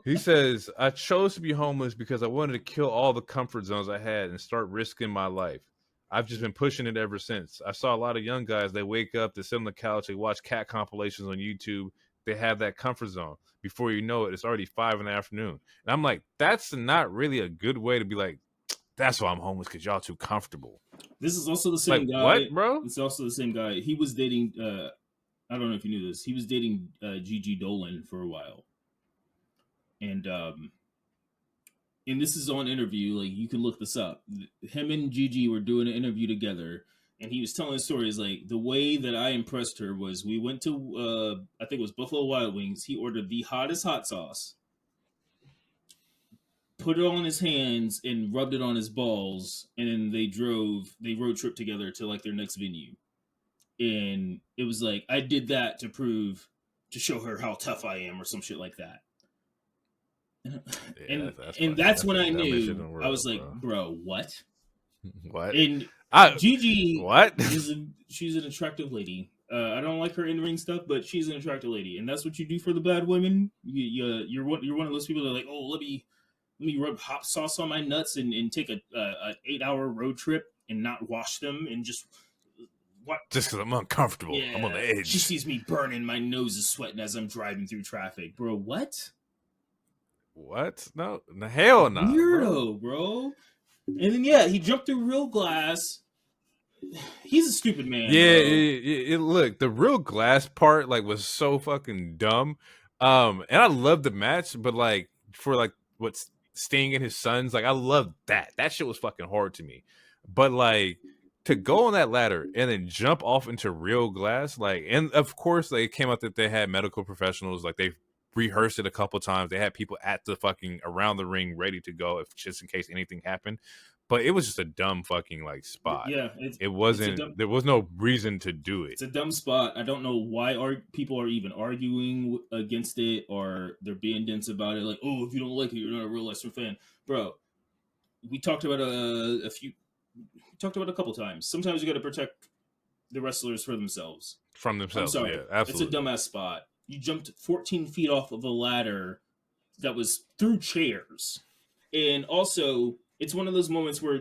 he says I chose to be homeless because I wanted to kill all the comfort zones I had and start risking my life. I've just been pushing it ever since. I saw a lot of young guys, they wake up, they sit on the couch, they watch cat compilations on YouTube, they have that comfort zone. Before you know it, it's already 5 in the afternoon. And I'm like, that's not really a good way to be like, that's why I'm homeless, because y'all too comfortable. This is also the Like, same guy. what, bro? It's also the same guy. He was dating. I don't know if you knew this. He was dating Gigi Dolan for a while, and this is on interview. Like you can look this up. Him and Gigi were doing an interview together, and he was telling stories like the way that I impressed her was we went to I think it was Buffalo Wild Wings. He ordered the hottest hot sauce, put it on his hands, and rubbed it on his balls, and then they road trip together to like their next venue. And it was like I did that to show her how tough I am or some shit like that. Yeah, that's And funny. that's when the I dumbest shit in knew the world, I was like, bro. bro, what? What? And I Gigi what? she's an attractive lady. I don't like her in ring stuff, but she's an attractive lady, and that's what you do for the bad women. You're one of those people that are like, oh, let me rub hot sauce on my nuts and take a 8-hour road trip and not wash them and just what? Just because I'm uncomfortable. Yeah, I'm on the edge. she sees me burning. My nose is sweating as I'm driving through traffic, bro. What? What? No, hell no, Weirdo, bro. And then yeah, he jumped through real glass. He's a stupid man. Yeah, look, the real glass part like was so fucking dumb. And I loved the match, but like for like what's Sting and his sons, like I loved that. That shit was fucking hard to me. But like to go on that ladder and then jump off into real glass, like, and of course, like, it came out that they had medical professionals, like they rehearsed it a couple times. They had people at the fucking around the ring ready to go if just in case anything happened. But it was just a dumb fucking like spot. Yeah, It wasn't. There was no reason to do it. It's a dumb spot. I don't know why people are even arguing against it or they're being dense about it. Like, oh, if you don't like it, you're not a real wrestling fan, bro. We talked about a couple times. Sometimes you got to protect the wrestlers for themselves. From themselves, I'm sorry. yeah, absolutely. It's a dumbass spot. You jumped 14 feet off of a ladder that was through chairs, and also it's one of those moments where,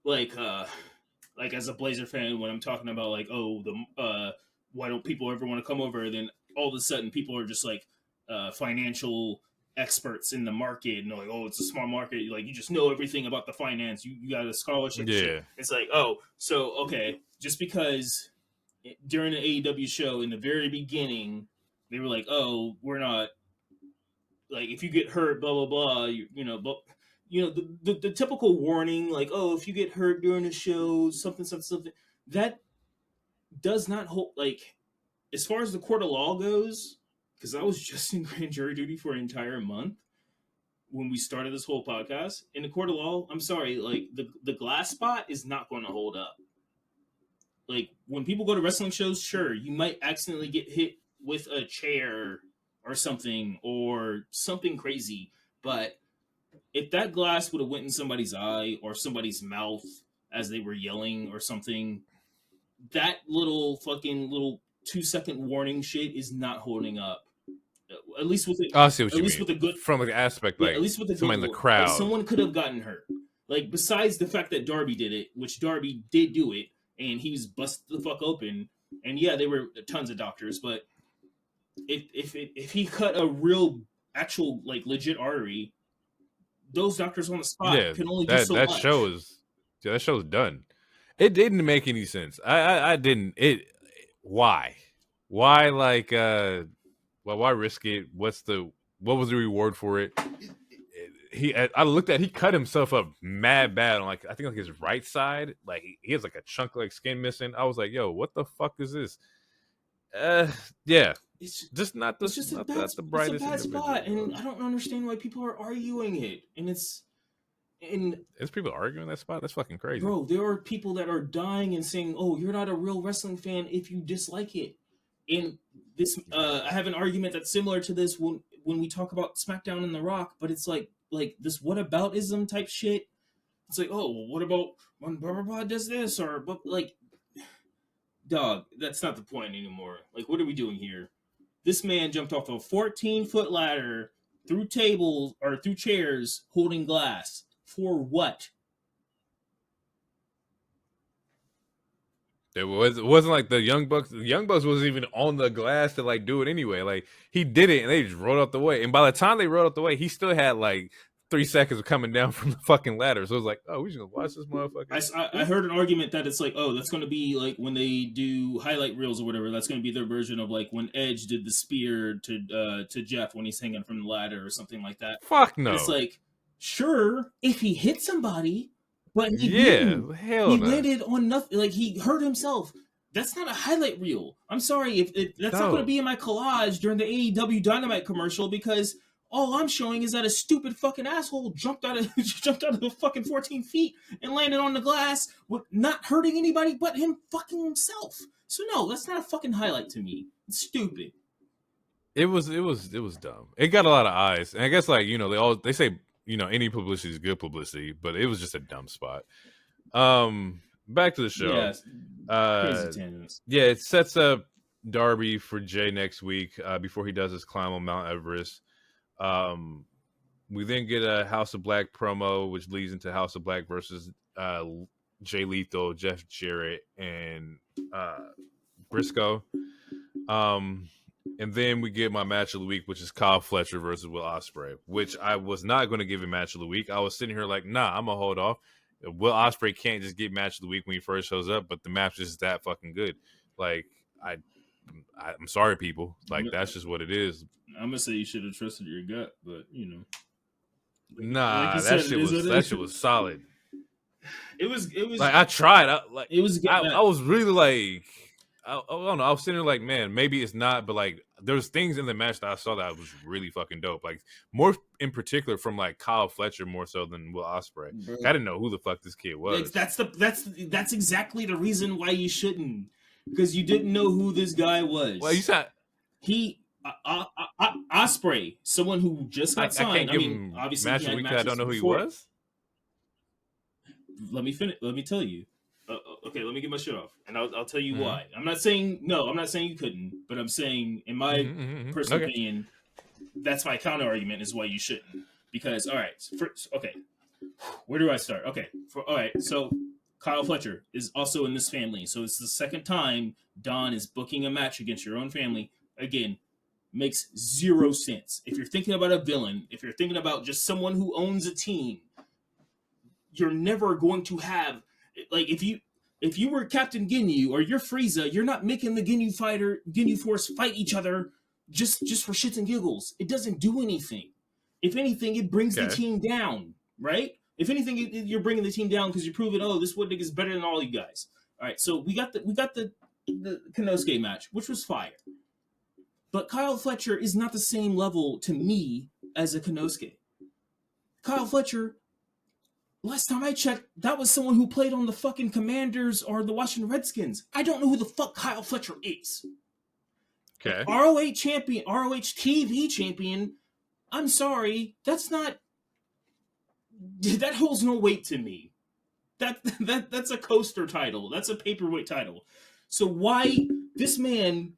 like as a Blazer fan, when I'm talking about like, oh, why don't people ever want to come over? Then all of a sudden, people are just like financial experts in the market, and they're like, oh, it's a small market. Like you just know everything about the finance. You got a scholarship. Yeah. Shit. It's like, oh, so okay, just because during the AEW show in the very beginning, they were like, oh, we're not like if you get hurt, blah blah blah. But the typical warning, like, oh, if you get hurt during the show, something, that does not hold. Like, as far as the court of law goes, because I was just in grand jury duty for an entire month when we started this whole podcast. In the court of law, I'm sorry, like the glass spot is not going to hold up. Like when people go to wrestling shows, sure, you might accidentally get hit with a chair or something crazy, but if that glass would have went in somebody's eye or somebody's mouth as they were yelling or something, that little 2-second warning shit is not holding up. At least with I see what you mean. With a good from like aspect, like at least with a somebody good in the crowd. Like someone could have gotten hurt. Like besides the fact that Darby did it, which Darby did do it, and he was busted the fuck open. And yeah, there were tons of doctors, but if he cut a real actual like legit artery, those doctors on the spot Yeah, can only do that so that show much. is that show's done. It didn't make any sense. I didn't. Why? Why like well, why risk it? What was the reward for it? I looked at he cut himself up mad bad on like I think like his right side. Like he has like a chunk of like skin missing. I was like, yo, what the fuck is this? Yeah. It's Just not it's just a not bad the it's a brightest bad individual, spot, bro. and I don't understand why people are arguing it. And Is people arguing that spot? That's fucking crazy. bro, there are people that are dying and saying, "Oh, you're not a real wrestling fan if you dislike it." And this, I have an argument that's similar to this when we talk about SmackDown and The Rock, but it's like this whataboutism type shit. It's like, oh, well, what about when blah blah blah does this or but like, dog, that's not the point anymore. Like, what are we doing here? This man jumped off a 14-foot ladder through tables or through chairs holding glass for what? It wasn't like the Young Bucks. The Young Bucks wasn't even on the glass to like do it anyway. Like he did it, and they just rolled out the way. And by the time they rolled out the way, he still had like 3 seconds of coming down from the fucking ladder. So it was like, oh, we just gonna watch this motherfucker. I heard an argument that it's like, oh, that's going to be like when they do highlight reels or whatever. That's going to be their version of like when Edge did the spear to Jeff when he's hanging from the ladder or something like that. Fuck And it's no. like, sure, if he hit somebody, but he Yeah, didn't. hell He no. landed on nothing. Like he hurt himself. That's not a highlight reel. I'm sorry if that's not going to No. be in my collage during the AEW Dynamite commercial because all I'm showing is that a stupid fucking asshole jumped out of jumped out of the fucking 14 feet and landed on the glass with not hurting anybody but him fucking himself. So no, that's not a fucking highlight to me. It's stupid. It was dumb. It got a lot of eyes, and I guess like they say any publicity is good publicity, but it was just a dumb spot. Back to the show. Yeah, crazy Uh, tangents. yeah, it sets up Darby for Jay next week before he does his climb on Mount Everest. Um, we then get a House of Black promo, which leads into House of Black versus Jay Lethal, Jeff Jarrett, and Briscoe. And then we get my match of the week, which is Kyle Fletcher versus Will Ospreay, which I was not going to give a match of the week. I was sitting here like, nah, I'm going to hold off. Will Ospreay can't just get match of the week when he first shows up, but the match is that fucking good. Like, I'm sorry, people. Like, that's just what it is. I'm gonna say you should have trusted your gut, but like Nah, you said, it is what it that is. shit was solid. It was Like, I tried. it was a good match. I was really like, I don't know. I was sitting there like, man, maybe it's not, but like, there's things in the match that I saw that was really fucking dope. Like, more in particular from like Kyle Fletcher more so than Will Ospreay. I didn't know who the fuck this kid was. That's exactly the reason why you shouldn't, because you didn't know who this guy was. Well, you said he Ospreay, someone who just got I signed. can't give him Obviously, match he of the had week because I matches don't know who he before. was. Let me finish. Let me tell you. Okay, let me get my shit off, and I'll tell you Mhm. why. I'm not saying no. I'm not saying you couldn't, but I'm saying, in my personal opinion, that's my counter argument is why you shouldn't. Because all right, first, okay, where do I start? Okay, all right. So Kyle Fletcher is also in this family, so it's the second time Don is booking a match against your own family. Again, makes zero sense. If you're thinking about a villain, if you're thinking about just someone who owns a team, you're never going to have like if you were Captain Ginyu or you're Frieza, you're not making the Ginyu Force fight each other just for shits and giggles. It doesn't do anything. If anything, it brings the team down, right? If anything, you're bringing the team down because you're proving, oh, this Wood Nigga is better than all you guys. All right, so we got the Konosuke match, which was fire. But Kyle Fletcher is not the same level to me as a Konosuke. Kyle Fletcher, last time I checked, that was someone who played on the fucking Commanders or the Washington Redskins. I don't know who the fuck Kyle Fletcher is. Okay. ROH champion, ROH TV champion. I'm sorry, that's not. That holds no weight to me. That's a coaster title. That's a paperweight title. So why this man?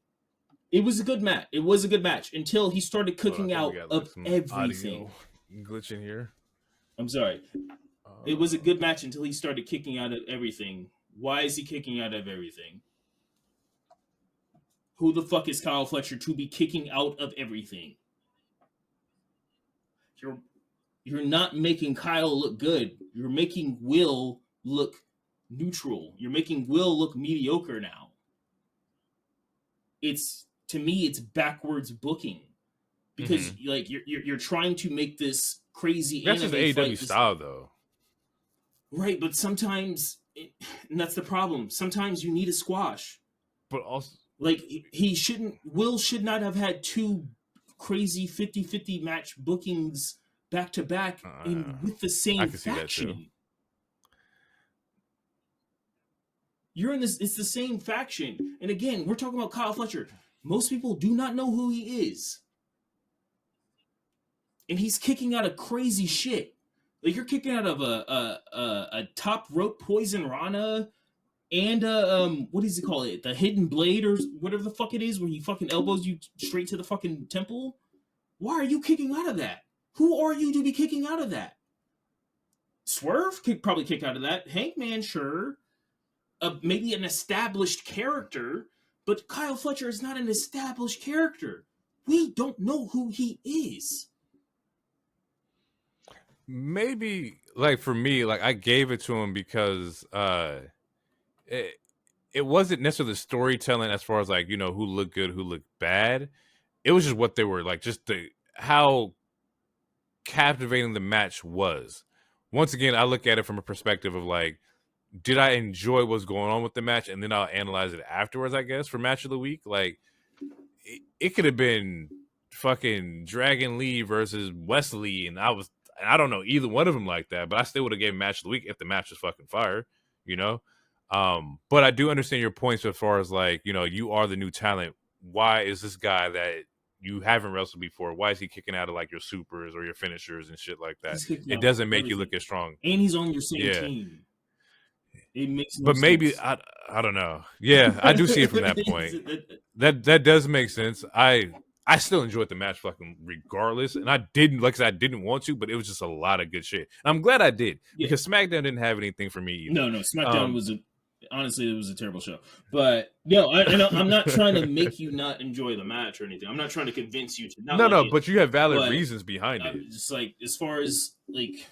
It was a good match. It was a good match until he started cooking out of everything. Glitch in here. I'm sorry. It was a good match until he started kicking out of everything. Why is he kicking out of everything? Who the fuck is Kyle Fletcher to be kicking out of everything? You're not making Kyle look good. You're making Will look neutral. You're making Will look mediocre now. It's, to me, it's backwards booking, because like you're trying to make this crazy That's anime just AEW fight style, though. Right, but sometimes, and that's the problem. Sometimes you need a squash. But also, like, Will should not have had two crazy 50-50 match bookings back to back with the same I can see that too. faction. You're in this, it's the same faction. And again, we're talking about Kyle Fletcher. Most people do not know who he is. And he's kicking out of crazy shit. Like, you're kicking out of a top rope poison Rana and what does he call it? The hidden blade or whatever the fuck it is, where he fucking elbows you straight to the fucking temple. Why are you kicking out of that? Who are you to be kicking out of that? Swerve could probably kick out of that. Hangman, sure. Maybe an established character, but Kyle Fletcher is not an established character. We don't know who he is. Maybe, like, for me, like, I gave it to him because it wasn't necessarily the storytelling as far as, like, you know, who looked good, who looked bad. It was just what they were, like, just how captivating the match was. Once again, I look at it from a perspective of, like, did I enjoy what's going on with the match? And then I'll analyze it afterwards, I guess, for match of the week. Like, it could have been fucking Dragon Lee versus Wesley, and I don't know either one of them like that, but I still would have given match of the week if the match was fucking fire, you know? But I do understand your points as far as, like, you know, you are the new talent. Why is this guy that you haven't wrestled before, why is he kicking out of, like, your supers or your finishers and shit like that? It doesn't make you look as strong. And he's on your same team. It makes no but sense. Maybe I don't know. Yeah, I do see it from that point. That does make sense. I still enjoyed the match fucking regardless, and I didn't, like I said, I didn't want to, but it was just a lot of good shit. And I'm glad I did, because SmackDown didn't have anything for me either. No, SmackDown was honestly, it was a terrible show. But no, I'm not trying to make you not enjoy the match or anything. I'm not trying to convince you to not. No, but you have valid reasons behind it. Just like, as far as, like,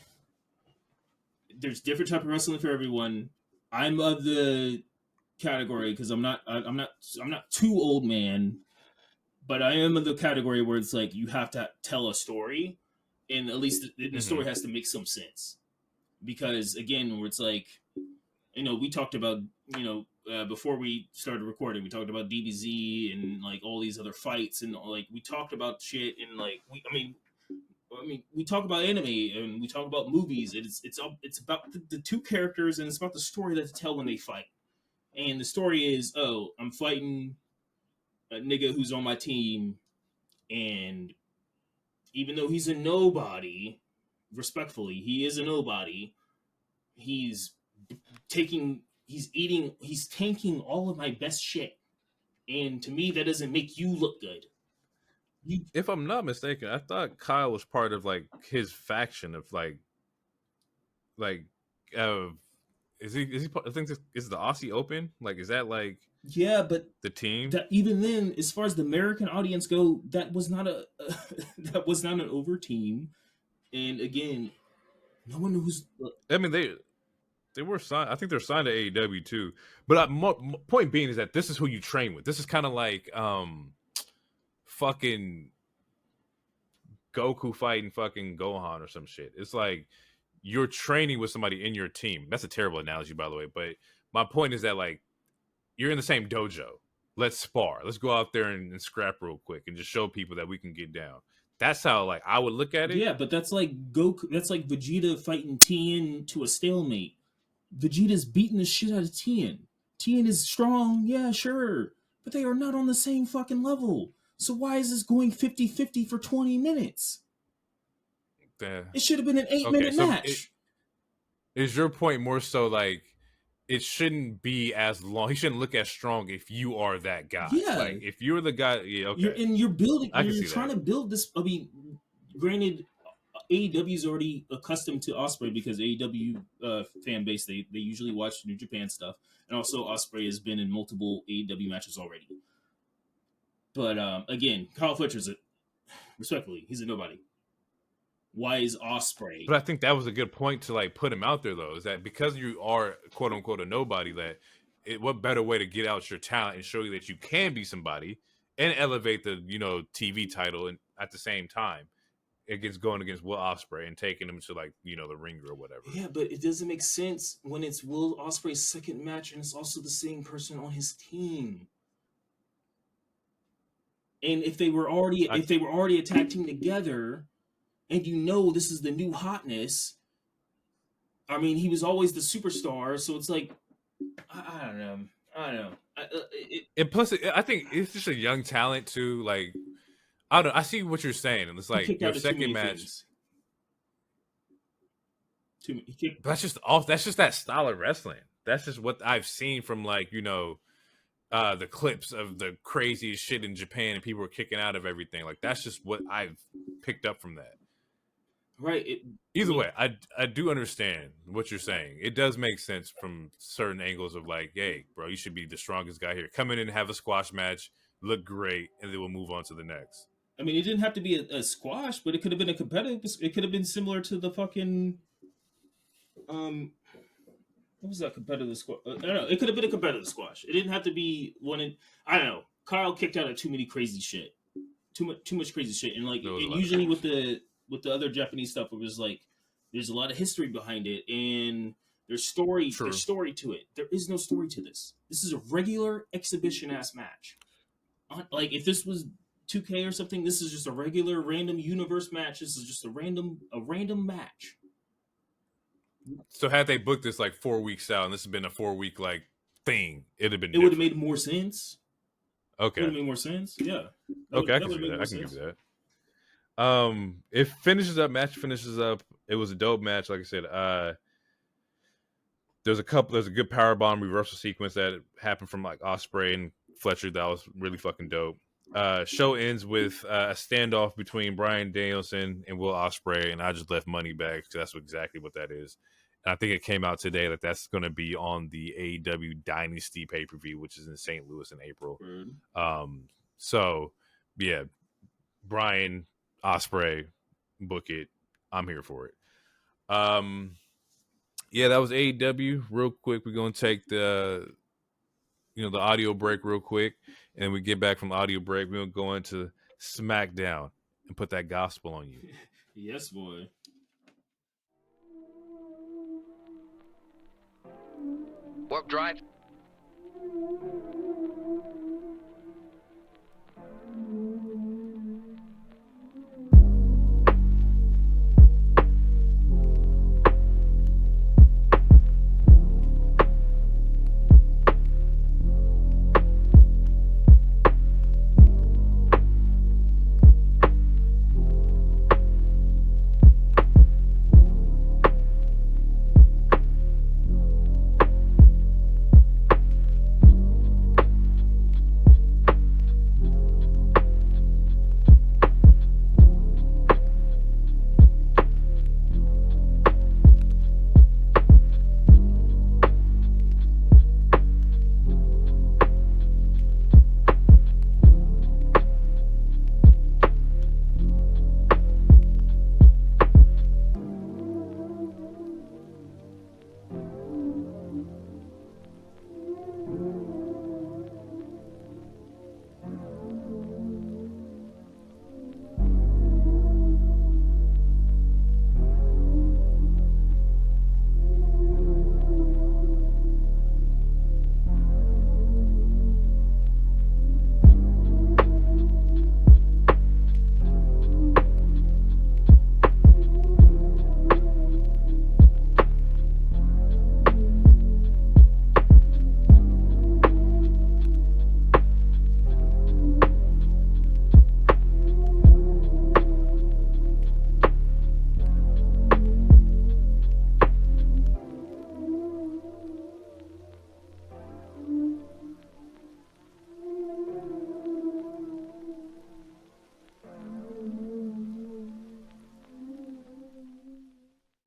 there's different type of wrestling for everyone. I'm of the category, because I'm not too old man, but I am of the category where it's like you have to tell a story, and at least the story has to make some sense. Because again, where it's like, you know, we talked about, you know, before we started recording, we talked about DBZ and, like, all these other fights, and, like, we talked about shit, and, like, we talk about anime and we talk about movies. It's about the two characters, and it's about the story that they tell when they fight. And the story is, oh, I'm fighting a nigga who's on my team, and even though he's a nobody, respectfully, he is a nobody. He's tanking all of my best shit, and to me, that doesn't make you look good. If I'm not mistaken, I thought Kyle was part of, like, his faction of, like is he I think this is the Aussie Open, like, is that, like, yeah, but the team that, even then, as far as the American audience go, that was not that was not an over team. And again, no one knows. I mean, they were signed. I think they're signed to AEW too. But point being is that this is who you train with. This is kind of like fucking Goku fighting fucking Gohan or some shit. It's like you're training with somebody in your team. That's a terrible analogy, by the way. But my point is that, like, you're in the same dojo. Let's spar. Let's go out there and scrap real quick and just show people that we can get down. That's how, like, I would look at it. Yeah, but that's like Goku. That's like Vegeta fighting Tien to a stalemate. Vegeta's beating the shit out of Tien. Tien is strong, yeah, sure. But they are not on the same fucking level. So why is this going 50-50 for 20 minutes? It should have been an 8-minute match. Is your point more so, like, it shouldn't be as long? He shouldn't look as strong if you are that guy. Yeah. Like, if you're the guy, yeah, okay. You're building, you're trying to build this. I mean, granted, AEW is already accustomed to Ospreay, because AEW fan base, they usually watch New Japan stuff, and also Ospreay has been in multiple AEW matches already. But again, Kyle Fletcher's respectfully, he's a nobody. Why is Ospreay? But I think that was a good point to like put him out there though, is that because you are quote unquote a nobody, that what better way to get out your talent and show you that you can be somebody and elevate the TV title and at the same time against going against Will Ospreay and taking him to like the ring or whatever. Yeah, but it doesn't make sense when it's Will Ospreay's second match and it's also the same person on his team. And if they were already a tag team together, and this is the new hotness. I mean, he was always the superstar, so it's like I don't know. And plus, I think it's just a young talent too. Like I don't know. I see what you're saying, and it's like your second match. That's just that style of wrestling. That's just what I've seen from like the clips of the craziest shit in Japan and people were kicking out of everything. Like that's just what I've picked up from that. Right. Either way, I do understand what you're saying. It does make sense from certain angles of like, hey, bro, you should be the strongest guy here. Come in and have a squash match, look great, and then we'll move on to the next. I mean, it didn't have to be a squash, but it could have been a competitive. It could have been similar to the fucking what was that competitive squash? I don't know. It could have been a competitive squash. It didn't have to be one. I don't know. Kyle kicked out of too many crazy shit. Too much crazy shit, and like and usually with the other Japanese stuff, it was like there's a lot of history behind it, and there's story. True. There's story to it. There is no story to this. This is a regular exhibition ass match. Like if this was 2K or something, this is just a regular random universe match. This is just a random match. So had they booked this like 4 weeks out, and this has been a 4-week like thing, it would have made more sense. Okay, it would have made more sense. Yeah. Okay, I can give you that. It finishes up. It was a dope match. Like I said, there's a good powerbomb reversal sequence that happened from like Ospreay and Fletcher that was really fucking dope. Show ends with a standoff between Bryan Danielson and Will Ospreay, and I just left money back because that's exactly what that is. And I think it came out today that that's going to be on the AEW Dynasty pay-per-view, which is in St. Louis in April. So yeah, Bryan, Ospreay, book it. I'm here for it. Yeah, that was AEW. Real quick, we're gonna take the audio break real quick, and we get back from the audio break. We're gonna go into SmackDown and put that gospel on you. Yes, boy. Warp drive.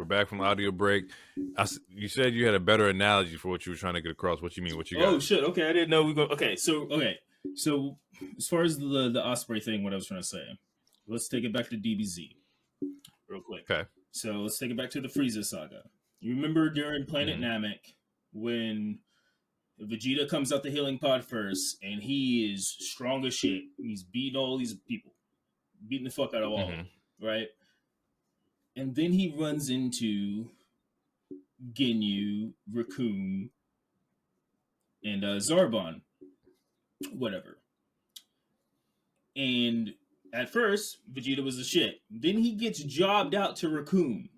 Back from the audio break. You said you had a better analogy for what you were trying to get across. What you mean? What you got? Oh shit! Okay, I didn't know we go. Okay, so So, as far as the Osprey thing, what I was trying to say, let's take it back to DBZ real quick. Okay. So let's take it back to the Frieza saga. You remember during Planet Mhm. Namek when Vegeta comes out the healing pod first, and he is strong as shit. He's beating all these people, beating the fuck out of all of them, right? And then he runs into Ginyu, Raccoon, and Zarbon, whatever. And at first, Vegeta was a shit. Then he gets jobbed out to Raccoon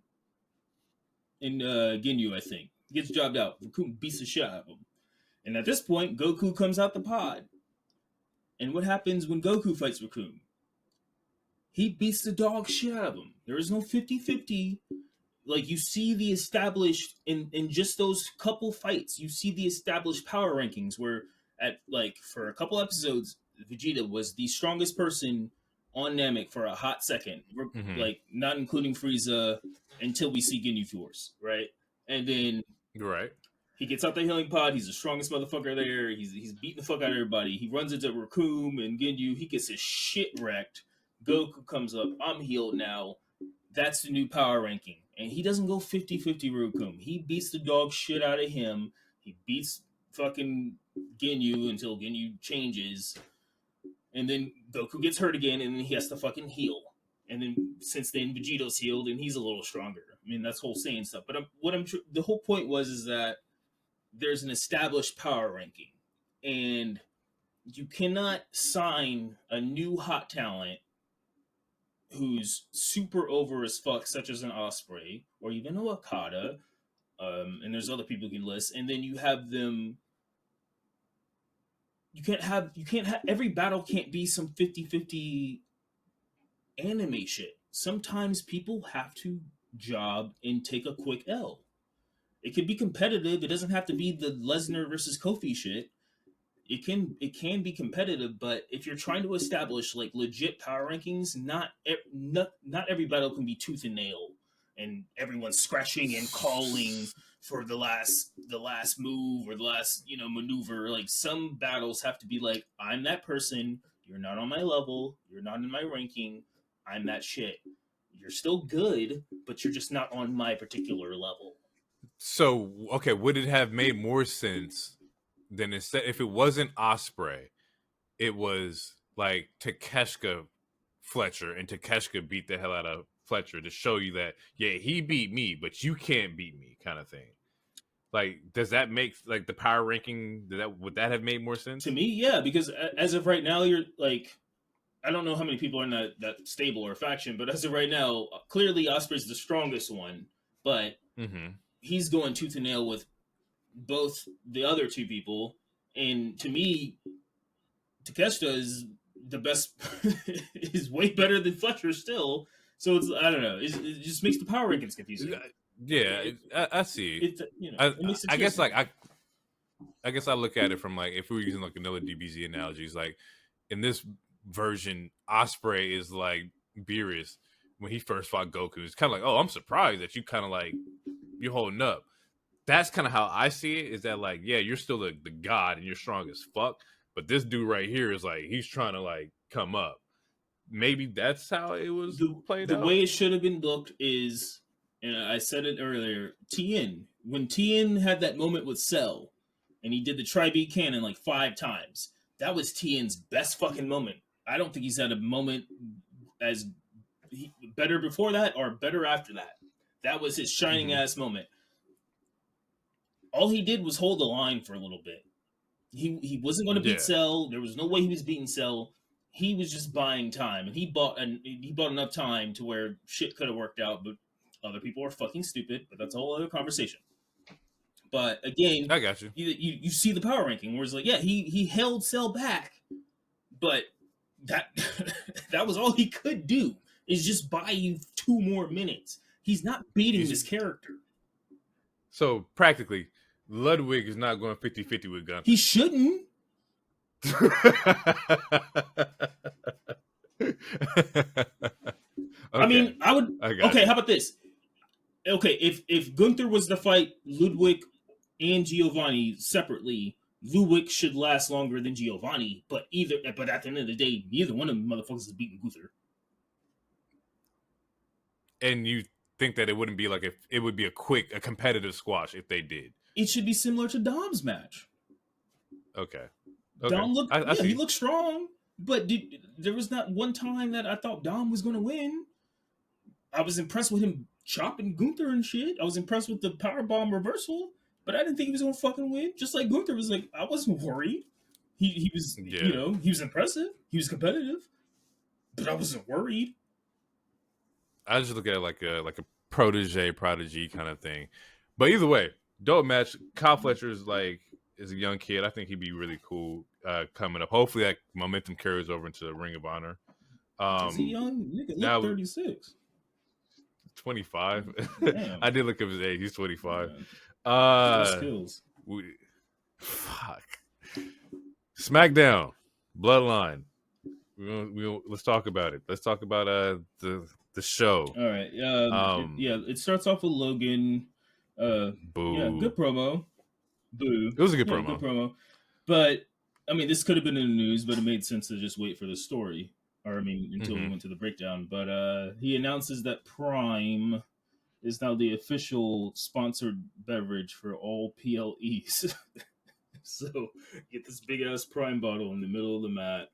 and Ginyu, I think. He gets jobbed out. Raccoon beats the shit out of him. And at this point, Goku comes out the pod. And what happens when Goku fights Raccoon? He beats the dog shit out of him. There is no 50-50. Like, you see the established, in just those couple fights, you see the established power rankings where, for a couple episodes, Vegeta was the strongest person on Namek for a hot second. Like, not including Frieza, until we see Ginyu Force, right? And then Right. he gets out the healing pod. He's the strongest motherfucker there. He's beating the fuck out of everybody. He runs into Raccoon and Ginyu. He gets his shit wrecked. Goku comes up. I'm healed now. That's the new power ranking. And he doesn't go 50-50 Raccoon. He beats the dog shit out of him. He beats fucking Ginyu until Ginyu changes. And then Goku gets hurt again, and then he has to fucking heal. And then since then, Vegeto's healed, and he's a little stronger. I mean, that's whole Saiyan stuff. But the whole point is that there's an established power ranking, and you cannot sign a new hot talent who's super over as fuck, such as an Osprey or even a Okada, and there's other people you can list, and then you have them. You can't have every battle can't be some 50-50 anime shit. Sometimes people have to job and take a quick L. It can be competitive. It doesn't have to be the Lesnar versus Kofi shit. It can be competitive, but if you're trying to establish like legit power rankings, not every battle can be tooth and nail, and everyone's scratching and calling for the last move or the last maneuver. Like, some battles have to be like, I'm that person. You're not on my level. You're not in my ranking. I'm that shit. You're still good, but you're just not on my particular level. So, okay, would it have made more sense than instead if it wasn't Osprey, it was like Takeshita Fletcher, and Takeshita beat the hell out of Fletcher to show you that, yeah, he beat me, but you can't beat me, kind of thing. Like, does that make like the power ranking? Would that have made more sense? To me, yeah, because as of right now, you're like, I don't know how many people are in that stable or faction, but as of right now, clearly Osprey's the strongest one, but he's going tooth and nail with both the other two people, and to me, Takeshita is the best. Is way better than Fletcher still. So it's, I don't know. It just makes the power rankings confusing. Yeah, I see. I guess like I guess I look at it from like, if we were using like another DBZ analogies, like in this version, Osprey is like Beerus when he first fought Goku. It's kind of like, oh, I'm surprised that you kind of like you're holding up. That's kind of how I see it. Is that like, yeah, you're still the god and you're strong as fuck, but this dude right here is like, he's trying to like come up. Maybe that's how it was played out. The way it should have been booked is, and I said it earlier, Tien. When Tien had that moment with Cell, and he did the tri-beat cannon like 5 times, that was Tien's best fucking moment. I don't think he's had a moment as better before that or better after that. That was his shining ass moment. All he did was hold the line for a little bit. He wasn't going to beat Cell. There was no way he was beating Cell. He was just buying time, and he bought enough time to where shit could have worked out, but other people are fucking stupid. But that's a whole other conversation. But again, I got you. You see the power ranking where it's like, yeah, he held Cell back, but that was all he could do, is just buy you 2 more minutes. He's not beating this character. So practically, Ludwig is not going 50-50 with Gunther. He shouldn't. Okay. I mean, I would. Okay, how about this? Okay, if Gunther was to fight Ludwig and Giovanni separately, Ludwig should last longer than Giovanni, but at the end of the day, neither one of them motherfuckers is beating Gunther. And you think that it wouldn't be like it would be a competitive squash if they did. It should be similar to Dom's match. Okay. Dom looked, see. He looked strong, but there was not one time that I thought Dom was going to win. I was impressed with him chopping Gunther and shit. I was impressed with the powerbomb reversal, but I didn't think he was going to fucking win. Just like Gunther was like, I wasn't worried. He was, he was impressive. He was competitive, but I wasn't worried. I just look at it like a prodigy kind of thing. But either way, dope match. Kyle Fletcher is a young kid. I think he'd be really cool coming up. Hopefully that momentum carries over into the Ring of Honor. Is he young? Nigga, look 36. 25. Damn. I did look up his age. He's 25. Skills. Fuck. SmackDown. Bloodline. Let's talk about it. Let's talk about the show. All right. It starts off with Logan. Boo. Yeah, good promo. Boo. It was a good promo. Good promo. But I mean, this could have been in the news, but it made sense to just wait for the story. Or until we went to the breakdown. But he announces that Prime is now the official sponsored beverage for all PLEs. So get this big ass Prime bottle in the middle of the mat.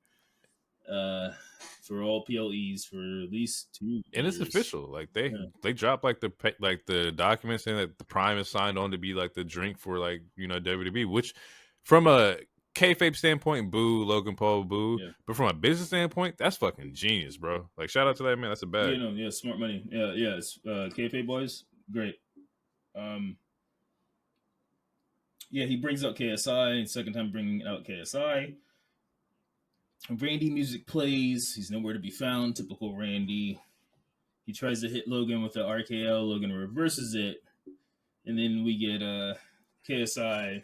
For all PLEs for at least 2 years. And it's official. Like they dropped the document saying that the Prime is signed on to be like the drink for WWE, which from a kayfabe standpoint, boo, Logan Paul, boo. Yeah. But from a business standpoint, that's fucking genius, bro. Like shout out to that man. That's a bag. Smart money. Yeah. It's kayfabe boys, great. He brings out KSI. Second time bringing out KSI. Randy music plays. He's nowhere to be found. Typical Randy. He tries to hit Logan with the RKO. Logan reverses it. And then we get KSI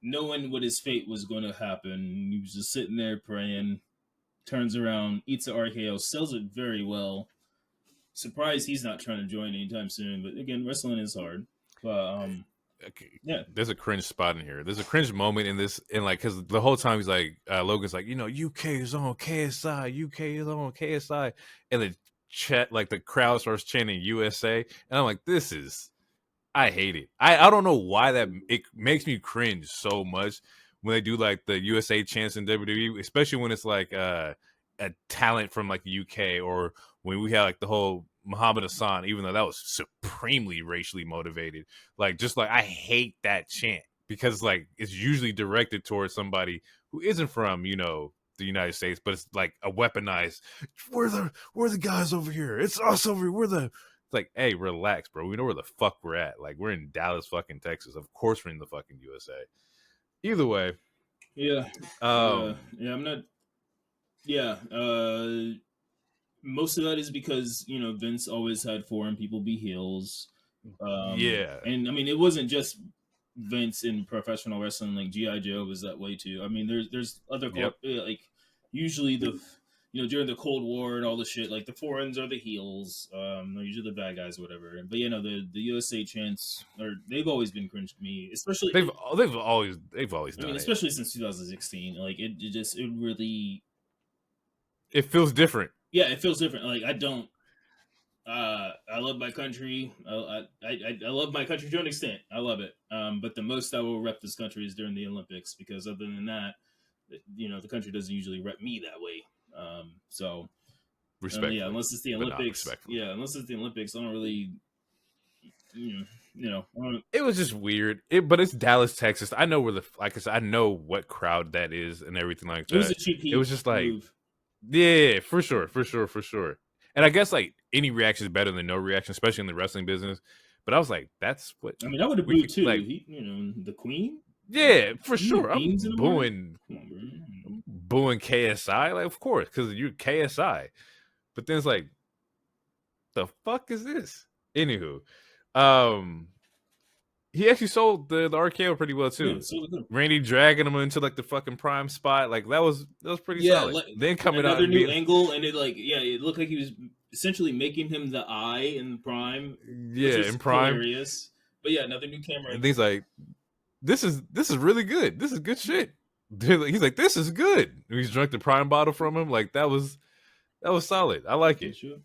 knowing what his fate was going to happen. He was just sitting there praying. Turns around, eats an RKO, sells it very well. Surprised he's not trying to join anytime soon. But again, wrestling is hard. But there's a cringe spot in here. There's a cringe moment in this, and because the whole time he's like, Logan's like, UK is on KSI, UK is on KSI, and the crowd starts chanting USA, and I'm like, I hate it. I don't know why it makes me cringe so much when they do the USA chants in WWE, especially when it's a talent from the UK, or when we had the whole Muhammad Hassan, even though that was supremely racially motivated. I hate that chant because it's usually directed towards somebody who isn't from, the United States, but it's a weaponized, we're the guys over here. It's us over here. It's hey, relax, bro. We know where the fuck we're at. We're in Dallas, fucking Texas. Of course we're in the fucking USA. Either way. Yeah. I'm not. Yeah. Most of that is because, Vince always had foreign people be heels. And I mean, it wasn't just Vince in professional wrestling. G.I. Joe was that way too. I mean, there's other, usually during the Cold War and all the shit, the foreigners are the heels. They're usually the bad guys or whatever. But the USA chants they've always been cringe to me, especially they've always done it. Especially since 2016. It really feels different. Yeah, it feels different. I love my country. I love my country to an extent. I love it. But the most I will rep this country is during the Olympics, because other than that, the country doesn't usually rep me that way. So respect. Unless it's the Olympics. Yeah, unless it's the Olympics, I don't really. It was just weird. But it's Dallas, Texas. I know where I said, I know what crowd that is and everything like that. It was a cheap heat. It was just move. Yeah, for sure. And I guess any reaction is better than no reaction, especially in the wrestling business. But I was like, that's what I mean. I would have booed too. The Queen. Yeah, for sure. I'm booing KSI, of course, because you're KSI. But then it's the fuck is this? Anywho, he actually sold the RKO pretty well too. Yeah, Randy dragging him into the fucking Prime spot, that was pretty solid. Then coming out another new angle, and it looked like he was essentially making him the eye in Prime. Yeah, in Prime. Hilarious. But yeah, another new camera. And he's this is really good. This is good shit. He's like, this is good. And he's drank the prime bottle from him. Like that was solid. I like it. Sure.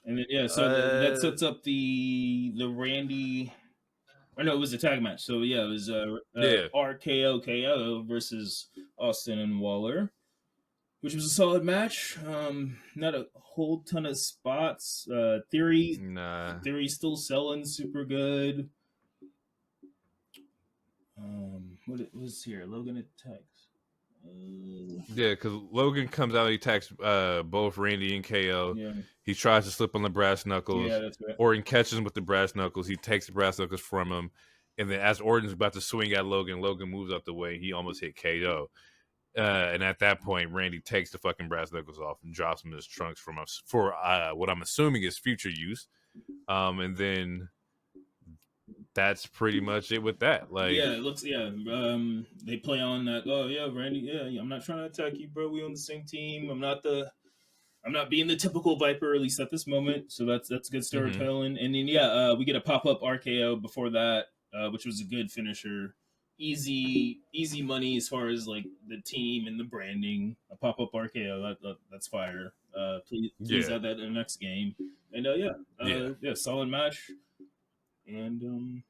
And then, so that sets up the Randy. Or no, it was a tag match. So yeah, it was RKO KO versus Austin and Waller, which was a solid match. Not a whole ton of spots. Theory's still selling super good. What it was here? Logan attacks. Yeah, because Logan comes out, he attacks both Randy and KO. Yeah. He tries to slip on the brass knuckles. Yeah, that's right. Orton catches him with the brass knuckles. He takes the brass knuckles from him. And then as Orton's about to swing at Logan, Logan moves out the way. He almost hit KO. And at that point, Randy takes the fucking brass knuckles off and drops them in his trunks for what I'm assuming is future use. And then that's pretty much it with that. Like, yeah, it looks they play on that. Oh yeah, Randy. Yeah, I'm not trying to attack you, bro. We on the same team. I'm not being the typical Viper, at least at this moment. So that's good storytelling. And then we get a pop up RKO before that, which was a good finisher. Easy money as far as like the team and the branding. A pop up RKO that's fire. Please add that in the next game. And solid match. And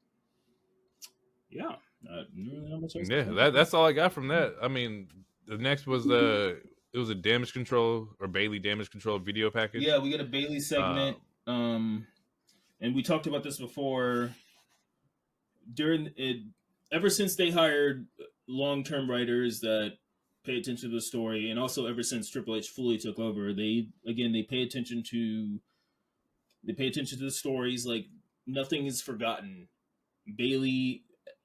that's all I got from that. I mean, the next was it was a damage control or Bailey damage control video package. Yeah, we got a Bailey segment. And we talked about this before. Ever since they hired long-term writers that pay attention to the story, and also ever since Triple H fully took over, they pay attention to the stories. Like nothing is forgotten. Bailey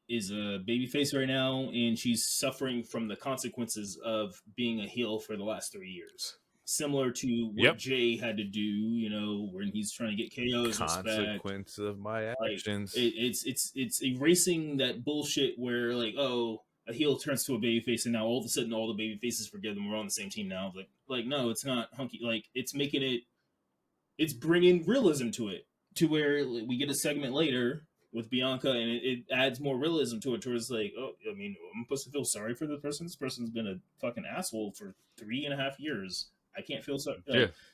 is a babyface right now, and she's suffering from the consequences of being a heel for the last 3 years. Similar to what Jay had to do, when he's trying to get KO's consequence of my actions. Like, it's erasing that bullshit where like, oh, a heel turns to a babyface, and now all of a sudden all the babyfaces forgive them. We're on the same team now. Like no, it's not hunky. Like it's bringing realism to it, to where we get a segment later with Bianca, and it adds more realism to it. Towards like, oh, I mean, I'm supposed to feel sorry for the person. This person's been a fucking asshole for 3.5 years. I can't feel sorry.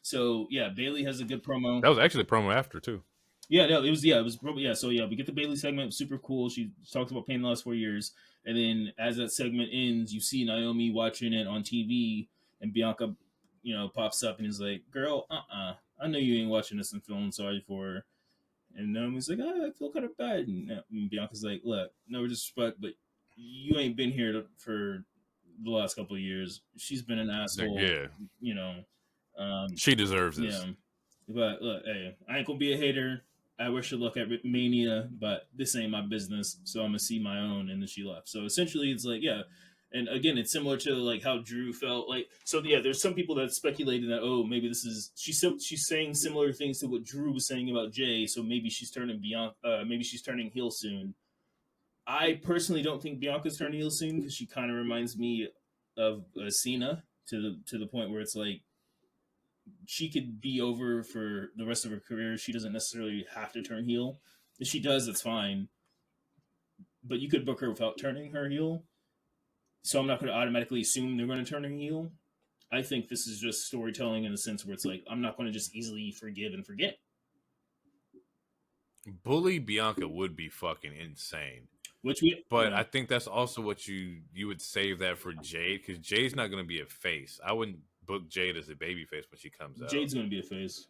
So Bailey has a good promo. That was actually the promo after too. Yeah, no, it was. Yeah, it was. Yeah, so we get the Bailey segment, super cool. She talks about pain the last 4 years, and then as that segment ends, you see Naomi watching it on TV, and Bianca, pops up and is like, "Girl, I know you ain't watching this and feeling sorry for her." And Naomi's like, I feel kind of bad. And Bianca's like, look, no disrespect, but you ain't been here for the last couple of years. She's been an asshole. She deserves this. Yeah. But look, hey, I ain't gonna be a hater. I wish her luck at Mania, but this ain't my business, so I'm gonna see my own. And then she left. So essentially, it's like, and again, it's similar to like how Drew felt. Like, so there's some people that speculated that, oh, maybe this is she's saying similar things to what Drew was saying about Jay. So maybe she's turning maybe she's turning heel soon. I personally don't think Bianca's turning heel soon because she kind of reminds me of Cena to the point where it's like she could be over for the rest of her career. She doesn't necessarily have to turn heel. If she does, it's fine. But you could book her without turning her heel. So I'm not going to automatically assume they're going to turn her heel. I think this is just storytelling in the sense where it's like, I'm not going to just easily forgive and forget. Bully Bianca would be fucking insane. But I think that's also what you would save that for Jade, because Jade's not going to be a face. I wouldn't book Jade as a baby face when she comes out. Jade's going to be a face.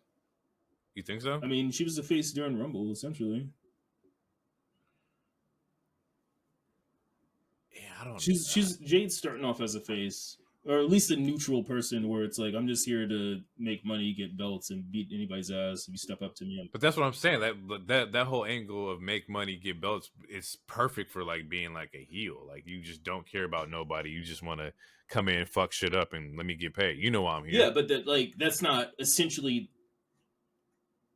You think so? I mean, she was a face during Rumble, essentially. Yeah, I don't know. She's Jade's starting off as a face, or at least a neutral person where it's like, I'm just here to make money, get belts, and beat anybody's ass if you step up to me. But that's what I'm saying. That whole angle of make money, get belts, it's perfect for like being like a heel. Like you just don't care about nobody. You just want to come in, fuck shit up, and let me get paid. You know why I'm here. Yeah, but that's not essentially.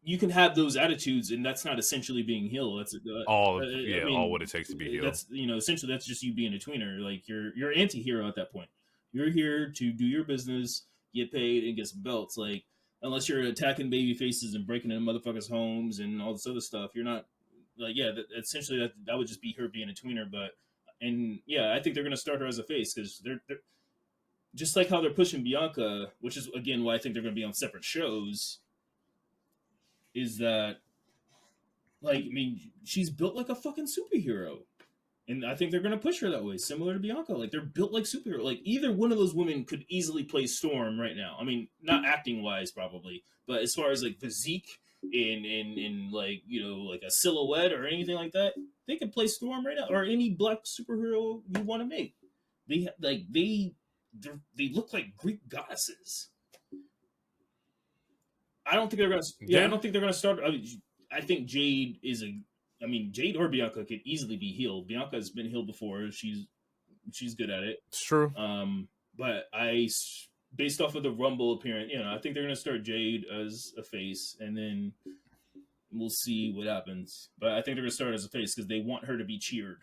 You can have those attitudes, and that's not essentially being heel. That's all what it takes to be heel. That's essentially that's just you being a tweener. Like you're anti-hero at that point. You're here to do your business, get paid, and get some belts. Like unless you're attacking baby faces and breaking into motherfuckers' homes and all this other stuff, you're not like yeah, essentially that would just be her being a tweener. But and yeah, I think they're gonna start her as a face because they're just like how they're pushing Bianca, which is again why I think they're gonna be on separate shows. Is that like I mean she's built like a fucking superhero. And I think they're going to push her that way, similar to Bianca. Like they're built like superhero. Like either one of those women could easily play Storm right now. I mean, not acting wise probably, but as far as like physique in like like a silhouette or anything like that, they can play Storm right now or any black superhero you want to make. They look like Greek goddesses. I don't think they're gonna. Yeah, I don't think they're gonna start. I think Jade is a. I mean, Jade or Bianca could easily be healed. Bianca's been healed before. She's good at it. It's true. But based off of the Rumble appearance, I think they're gonna start Jade as a face, and then we'll see what happens. But I think they're gonna start as a face because they want her to be cheered,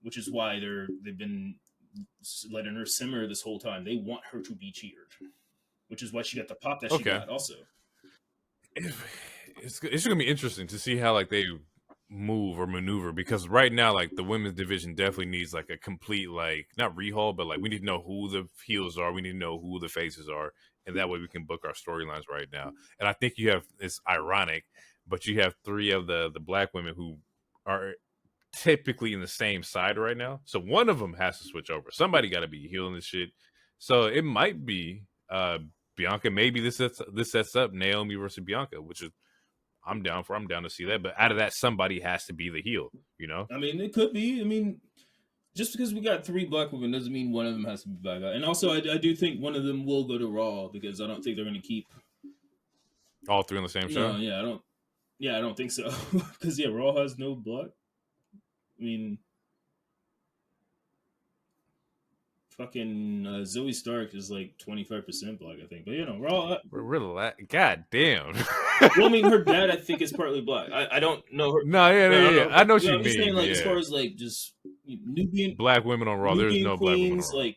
which is why they've been letting her simmer this whole time. They want her to be cheered, which is why she got the pop that she got also. It's gonna be interesting to see how like they move or maneuver because right now like the women's division definitely needs like a complete like not rehaul but like we need to know who the heels are, we need to know who the faces are, and that way we can book our storylines right now. And I think it's ironic, but you have three of the black women who are typically in the same side right now, so one of them has to switch over. Somebody got to be healing this shit, so it might be Bianca. Maybe this sets up Naomi versus Bianca, which is I'm down to see that. But out of that, somebody has to be the heel, I mean, it could be. I mean, just because we got three black women doesn't mean one of them has to be black. And also, I do think one of them will go to Raw because I don't think they're going to keep all three on the same show. I don't think so. Because Raw has no black. I mean, fucking Zoe Stark is like 25% black, I think. But Raw. We're really God damn. Well, I mean, her dad, I think, is partly black. I don't know her. No, yeah. I know what you mean. Saying, like, as far as like just Nubian black women on Raw, Nubian there's no queens, black women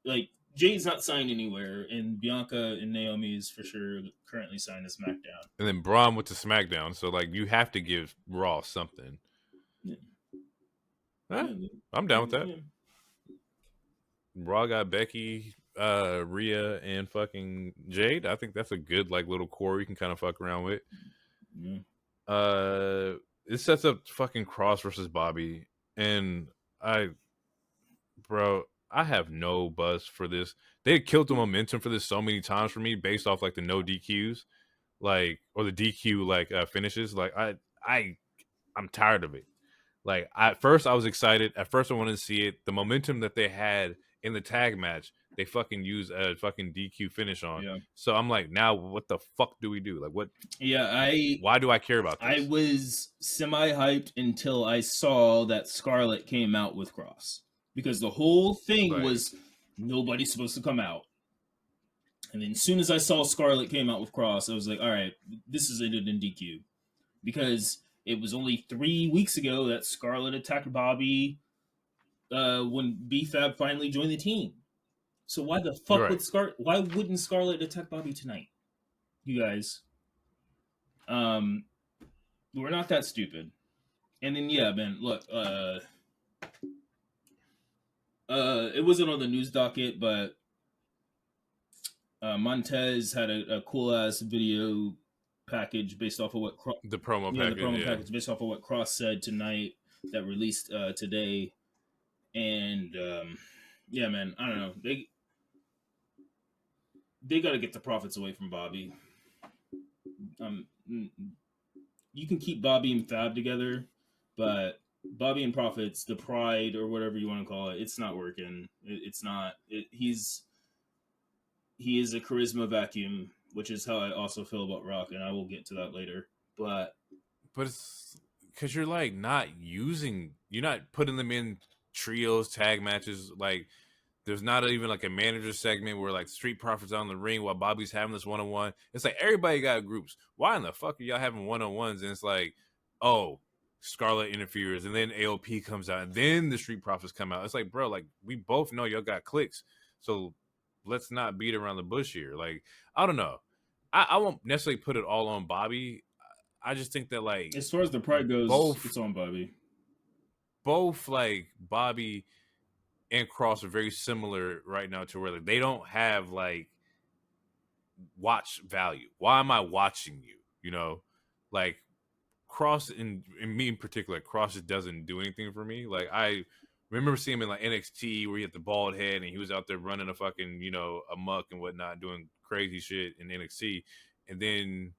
on Raw. Like Jade's not signed anywhere, and Bianca and Naomi is for sure currently signed to SmackDown. And then Braun went to SmackDown, so like you have to give Raw something. Yeah. I'm down with that. Yeah. Raw got Becky, Rhea, and fucking Jade. I think that's a good like little core you can kind of fuck around with. Yeah. It sets up fucking Cross versus Bobby, and I have no buzz for this. They killed the momentum for this so many times for me based off like the no DQs, like or the DQ like finishes. Like I'm tired of it. Like at first I was excited. At first I wanted to see it. The momentum that they had in the tag match, they fucking use a fucking DQ finish on. Yeah. So I'm like, now what the fuck do we do? Like what? Yeah, why do I care about this? I was semi-hyped until I saw that Scarlett came out with Cross. Because the whole thing was nobody's supposed to come out. And then as soon as I saw Scarlett came out with Cross, I was like, all right, this is ended in DQ. Because it was only 3 weeks ago that Scarlett attacked Bobby when B-Fab finally joined the team. So why the fuck why wouldn't Scarlett attack Bobby tonight? You guys. We're not that stupid. And then man, look, it wasn't on the news docket, but Montez had a cool ass video package based off of what the promo package based off of what Cross said tonight that released today. And man, I don't know. They got to get the profits away from Bobby. You can keep Bobby and Fab together, but Bobby and Profits, the pride or whatever you want to call it, it's not working. It's not. He is a charisma vacuum, which is how I also feel about Rock, and I will get to that later. But it's because you're like you're not putting them in trios, tag matches. Like there's not even like a manager segment where like Street Profits on the ring while Bobby's having this one-on-one. It's like everybody got groups. Why in the fuck are y'all having one-on-ones? And it's like, oh, Scarlett interferes, and then AOP comes out, and then the Street Profits come out. It's like, bro, like we both know y'all got clicks, so let's not beat around the bush here. Like I don't know. I won't necessarily put it all on Bobby. I just think that like as far as the pride goes, it's on Bobby. Both like Bobby and Cross are very similar right now to where like, they don't have like watch value. Why am I watching you? You know, like Cross in me in particular, Cross just doesn't do anything for me. Like I remember seeing him in like NXT where he had the bald head and he was out there running a fucking, you know, amok and whatnot, doing crazy shit in NXT. And then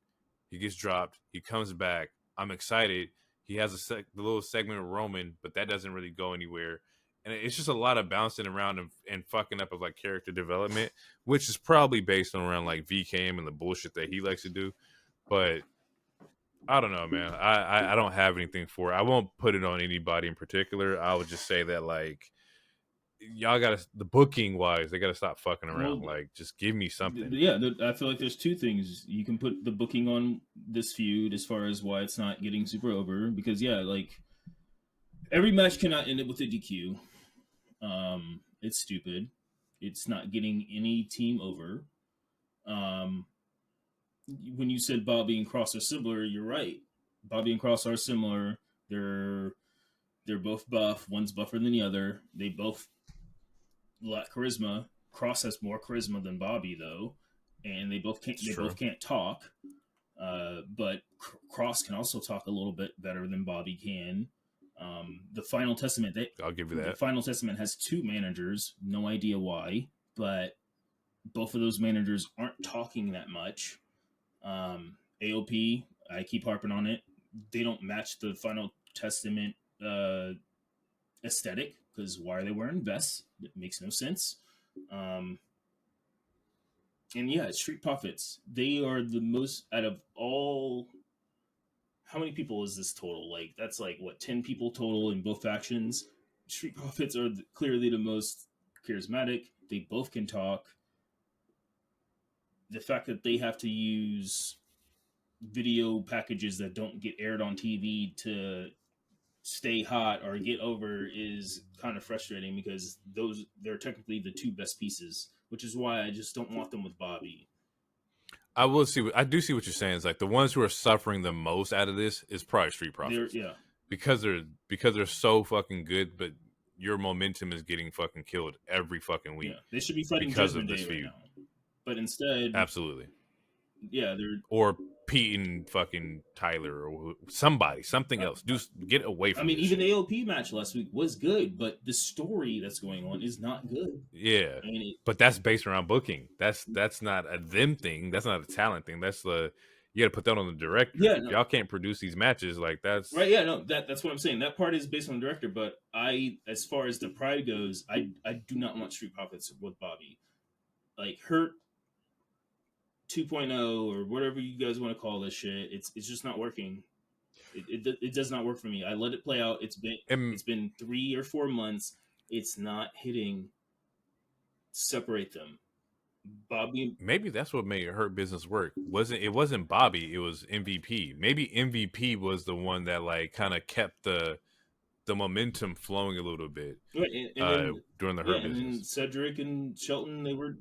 he gets dropped. He comes back. I'm excited. He has the little segment of Roman, but that doesn't really go anywhere. And it's just a lot of bouncing around and fucking up of like character development, which is probably based on around like VKM and the bullshit that he likes to do. But I don't know, man. I don't have anything for it. I won't put it on anybody in particular. I would just say that like y'all gotta, the booking wise, they gotta stop fucking around. Well, like just give me something. Yeah, I feel like there's two things you can put the booking on this feud as far as why it's not getting super over, because yeah, like every match cannot end up with a DQ. It's stupid. It's not getting any team over. When you said Bobby and Cross are similar, you're right. Bobby and Cross are similar. They're both buff. One's buffer than the other. They both lack charisma. Cross has more charisma than Bobby, though, and they both can't talk. But Cross can also talk a little bit better than Bobby can. The Final Testament, I'll give you that. The Final Testament has two managers. No idea why, but both of those managers aren't talking that much. AOP, I keep harping on it. They don't match the Final Testament aesthetic, because why are they wearing vests? It makes no sense. And yeah, Street Profits. They are the most out of all. How many people is this total? Like that's like what 10 people total in both factions. Street Profits are clearly the most charismatic. They both can talk. The fact that they have to use video packages that don't get aired on TV to stay hot or get over is kind of frustrating, because they're technically the two best pieces, which is why I just don't want them with Bobby. I do see what you're saying. Is like the ones who are suffering the most out of this is probably Street Profits. Yeah, because they're so fucking good, but your momentum is getting fucking killed every fucking week. Yeah, they should be fighting because Judgment of this Day feud. right now, but instead, Absolutely. Yeah, they're or Pete and fucking Tyler or something else. Just get away from. I mean, even shit. the AOP match last week was good, but the story that's going on is not good. Yeah, but that's based around booking. That's not a them thing. That's not a talent thing. That's you got to put that on the director. Yeah, no. Y'all can't produce these matches like that's right. Yeah, no, that's what I'm saying. That part is based on the director, but as far as the pride goes, I do not want Street Profits with Bobby. Like Hurt 2.0 or whatever you guys want to call this shit. It's just not working. It does not work for me. I let it play out. It's been 3 or 4 months. It's not hitting. Separate them. Bobby. Maybe that's what made Hurt Business work. It wasn't Bobby, it was MVP. Maybe MVP was the one that like kind of kept the momentum flowing a little bit. Right, and then, during the Hurt Business. And then Cedric and Shelton, they were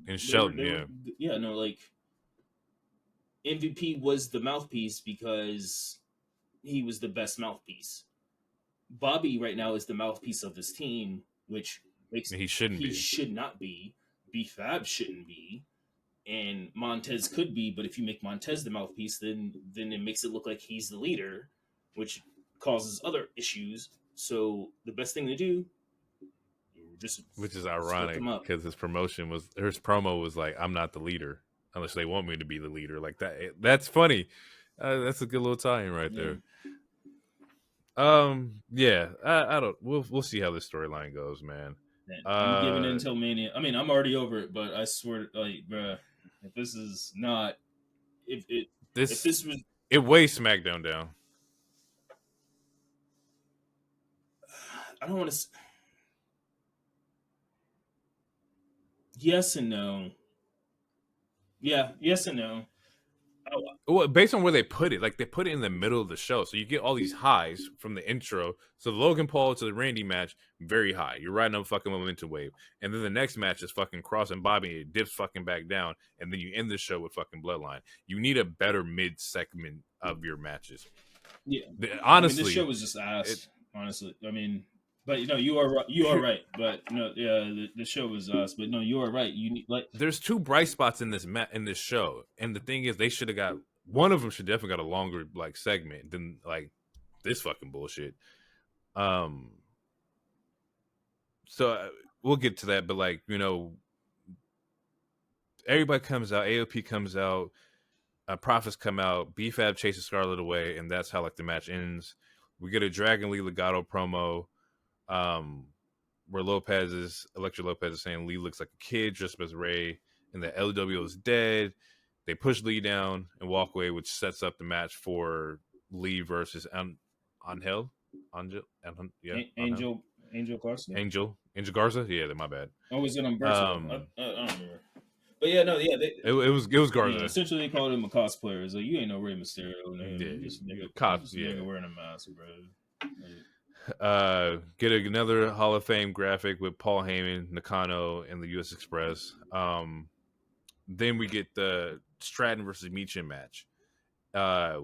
like MVP was the mouthpiece because he was the best mouthpiece. Bobby right now is the mouthpiece of this team, which makes he should not be. B-Fab shouldn't be, and Montez could be, but if you make Montez the mouthpiece, then it makes it look like he's the leader, which causes other issues. So the best thing to do, which is ironic because his promo was like, "I'm not the leader unless they want me to be the leader." Like that. That's funny. That's a good little tie-in right there. Yeah. I don't. We'll see how this storyline goes, man. I'm giving it until Mania. I mean, I'm already over it, but I swear, like, bruh, if this is not, if this was, it weighs SmackDown down. I don't want to. Yes and no. Yeah, yes and no. Well, based on where they put it, like they put it in the middle of the show, so you get all these highs from the intro. So the Logan Paul to the Randy match, very high. You're riding a fucking momentum wave, and then the next match is fucking Cross and Bobby. It dips fucking back down, and then you end the show with fucking Bloodline. You need a better mid segment of your matches. Yeah, honestly, this show was just ass. Honestly, I mean, but you are right. You are right. But no, yeah, the show was ass. But no, you are right. You need there's two bright spots in this in this show, and the thing is, they should have got one of them. Should definitely got a longer like segment than like this fucking bullshit. So we'll get to that, but like everybody comes out. AOP comes out. Profits come out. BFAB chases Scarlett away, and that's how like the match ends. We get a Dragon Lee Legato promo, where Electra Lopez is saying Lee looks like a kid dressed up as Ray, and that LW is dead. They push Lee down and walk away, which sets up the match for Lee versus Angel Garza. Angel Garza. Yeah, my bad. Oh, was it Umberto? I don't remember. But yeah, no, yeah, it was Garza. Yeah, essentially, they called him a cosplayer. It's like, you ain't no Rey Mysterio, nigga. Yeah, Just nigga wearing a mask, bro. Get another Hall of Fame graphic with Paul Heyman, Nakano, and the U.S. Express. Then we get the Stratton versus Meechin match,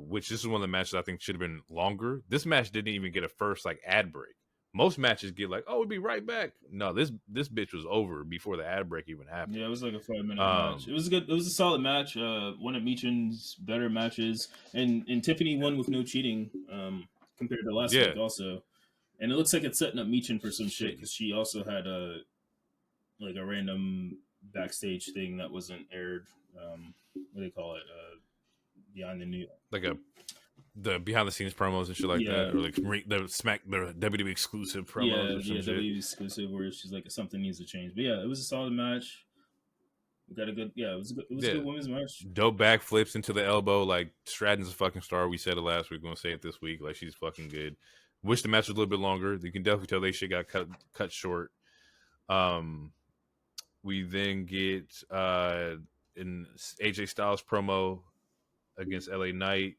which this is one of the matches I think should have been longer. This match didn't even get a first like ad break. Most matches get like, oh, we'll be right back. No, this bitch was over before the ad break even happened. Yeah, it was like a 5-minute match. It was good. It was a solid match. One of Meechin's better matches, and Tiffany won with no cheating compared to last week also. And it looks like it's setting up Meechin for some shit because she also had a random backstage thing that wasn't aired. What do they call it? Behind the new the behind the scenes promos and shit like that, or like the WWE exclusive promos. Yeah, WWE exclusive where she's like something needs to change. But yeah, it was a solid match. We got a good. Yeah, it was a good women's match. Dope backflips into the elbow. Like Stratton's a fucking star. We said it last week. We're gonna say it this week. Like she's fucking good. Wish the match was a little bit longer. You can definitely tell they shit got cut short. We then get an AJ Styles promo against LA Knight.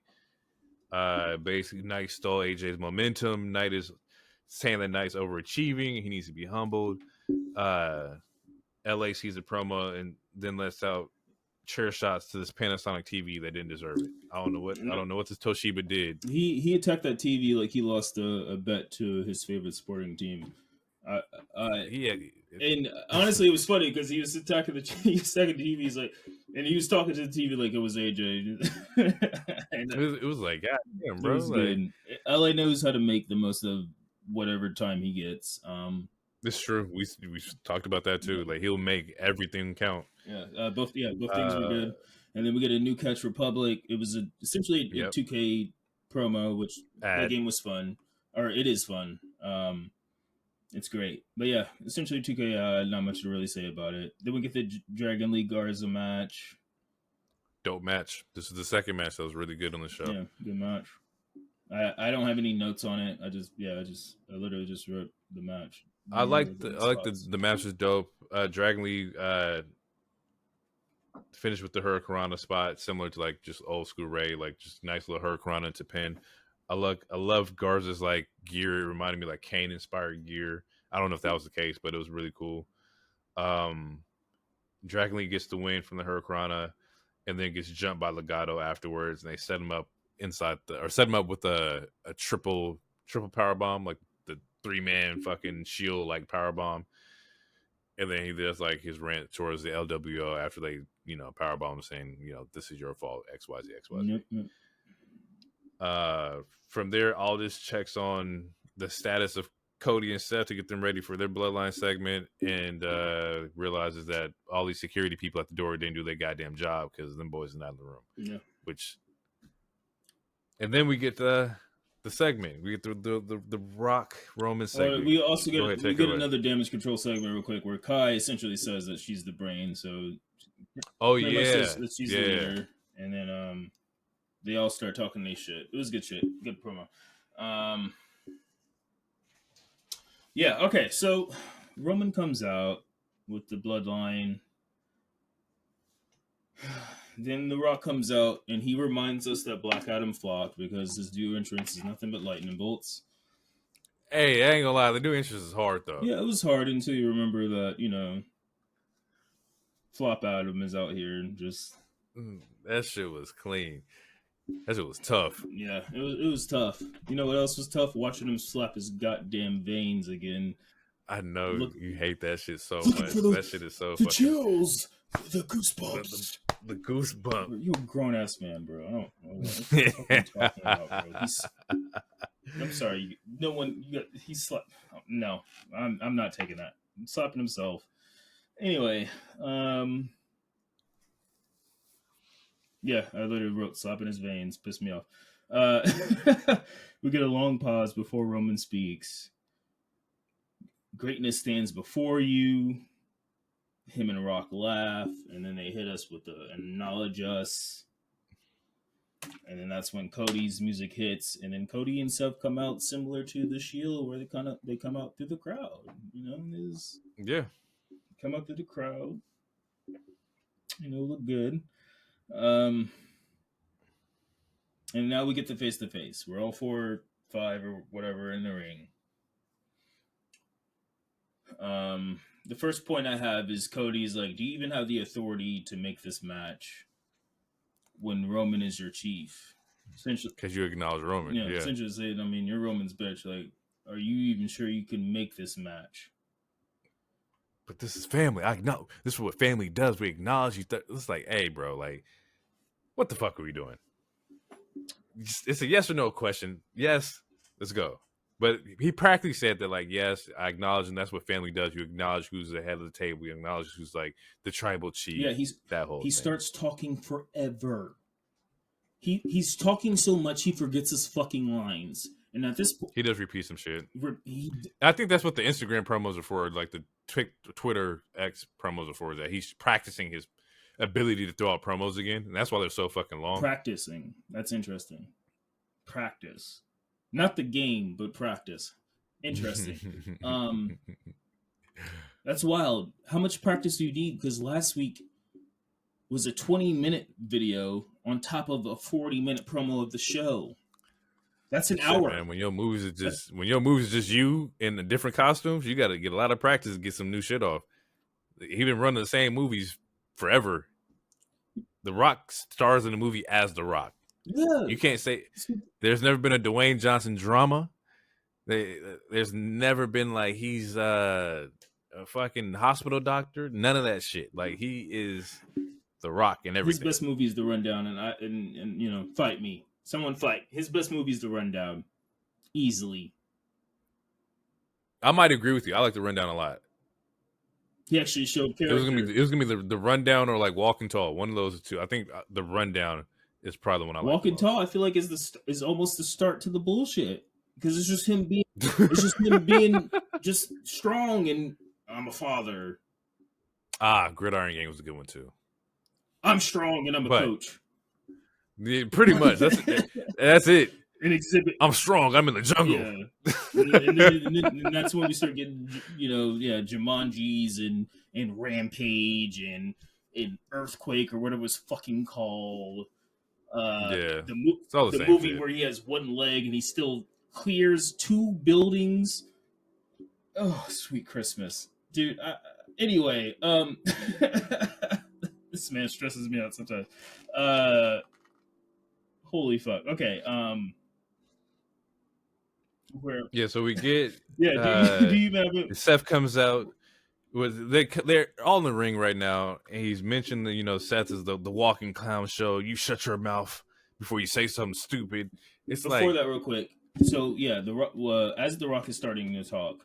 Basically, Knight stole AJ's momentum. Knight is saying that Knight's overachieving. He needs to be humbled. LA sees the promo and then lets out chair shots to this Panasonic TV that didn't deserve it. I don't know what this Toshiba did. He attacked that TV like he lost a bet to his favorite sporting team. And honestly, it was funny because he was attacking the TV. He's like, and he was talking to the TV like it was AJ. And it was like, God damn, bro. It was good. LA knows how to make the most of whatever time he gets. It's true. We talked about that too. Like he'll make everything count. Yeah, both things were good. And then we get a New Catch Republic. It was essentially a 2K promo, which the game was fun, or it is fun. It's great. But yeah, essentially 2K, not much to really say about it. Then we get the Dragon Lee Garza match. Dope match. This is the second match that was really good on the show. Yeah, good match. I don't have any notes on it. I literally just wrote the match. I like the match was dope. Dragon Lee finished with the Hurricanrana spot, similar to like just old school Ray, like just nice little Hurricanrana to pin. I love Garza's like gear. It reminded me like Kane inspired gear. I don't know if that was the case, but it was really cool. Dragon Lee gets the win from the Hurricanrana and then gets jumped by Legato afterwards, and they set him up with a triple power bomb, like the 3-man fucking shield like power bomb. And then he does like his rant towards the LWO after they, power bomb saying, this is your fault, XYZ, XYZ. Yep. From there, Aldis checks on the status of Cody and Seth to get them ready for their Bloodline segment, and realizes that all these security people at the door didn't do their goddamn job because them boys are not in the room. Yeah. And then we get the segment. We get the Rock Roman segment. We also get another damage control segment real quick where Kai essentially says that she's the brain. So that she's the leader, and then they all start talking their shit. It was good shit. Good promo. Yeah, okay. So Roman comes out with the Bloodline. Then The Rock comes out and he reminds us that Black Adam flopped because his new entrance is nothing but lightning bolts. Hey, I ain't gonna lie, the new entrance is hard though. Yeah, it was hard until you remember that, Flop Adam is out here and just That shit was clean. That shit was tough. yeah, it was tough. You know what else was tough? Watching him slap his goddamn veins again. I know you hate that shit so Looking much. for the- That shit is so The fucking chills, the goosebumps. the goosebump. You're a grown ass man, bro. I don't know what the fuck I'm talking about, bro. I'm sorry. No one. He slapped. No, I'm not taking that. He's slapping himself. Anyway, yeah, I literally wrote slapping his veins. Pissed me off. We get a long pause before Roman speaks. Greatness stands before you. Him and Rock laugh, and then they hit us with the acknowledge us. And then that's when Cody's music hits, and then Cody and Seth come out similar to the Shield, where they come out through the crowd. Yeah. Come out through the crowd. Look good. And now we get to face. We're all 4, 5, or whatever in the ring. The first point I have is Cody's like, do you even have the authority to make this match when Roman is your chief? Essentially, because you acknowledge Roman. Yeah. Essentially saying, I mean, you're Roman's bitch. Like, are you even sure you can make this match? But this is family. I know this is what family does. We acknowledge you. It's like, hey, bro, like, what the fuck are we doing? It's a yes or no question. Yes, let's go. But he practically said that, like, yes, I acknowledge, and that's what family does. You acknowledge who's the head of the table. You acknowledge who's like the tribal chief. Yeah, he starts talking forever. He's talking so much he forgets his fucking lines. And at this point, he does repeat some shit. I think that's what the Instagram promos are for, like the Twitter X promos are for, is that he's practicing his ability to throw out promos again, and that's why they're so fucking long. Practicing. That's interesting. Practice. Not the game, but practice. Interesting. That's wild. How much practice do you need? Because last week was a 20-minute video on top of a 40-minute promo of the show. That's an hour. Man, when your movies is just you in the different costumes, you got to get a lot of practice to get some new shit off. He been running the same movies forever. The Rock stars in the movie as The Rock. Yeah. You can't say there's never been a Dwayne Johnson drama. There's never been like he's a fucking hospital doctor. None of that shit. Like, he is The Rock and everything. His best movie is The Rundown, and fight me. Someone fight. His best movie is The Rundown. Easily. I might agree with you. I like The Rundown a lot. He actually showed character. It was gonna be the Rundown or like Walking Tall. One of those two. I think The Rundown is probably the one I like. Walking Tall, I feel like is almost the start to the bullshit, because it's just him being just strong and I'm a father. Gridiron Gang was a good one too. I'm strong and I'm a coach. Yeah, pretty much. That's it. An exhibit. I'm strong. I'm in the jungle. Yeah. and that's when we start getting, Jumanjis and Rampage and Earthquake or whatever it was fucking called. It's all the movie shit. Where he has one leg and he still clears 2 buildings. Oh, sweet Christmas, dude. Anyway, this man stresses me out sometimes. Holy fuck. Okay. So we get do you have it? Seth comes out they're all in the ring right now, and he's mentioned that Seth is the walking clown show. You shut your mouth before you say something stupid. It's before that, real quick. So yeah, as the Rock is starting to talk,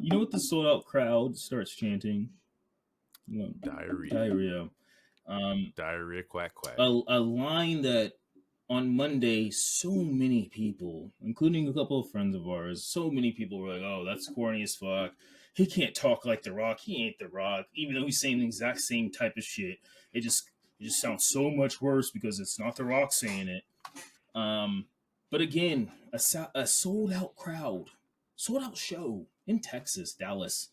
you know what the sold out crowd starts chanting? Diarrhea. Diarrhea, quack quack. A line that on Monday, so many people, including a couple of friends of ours, so many people were like, "Oh, that's corny as fuck. He can't talk like The Rock. He ain't The Rock." Even though he's saying the exact same type of shit, it just sounds so much worse because it's not The Rock saying it. But again, a sold out crowd, sold out show in Texas, Dallas.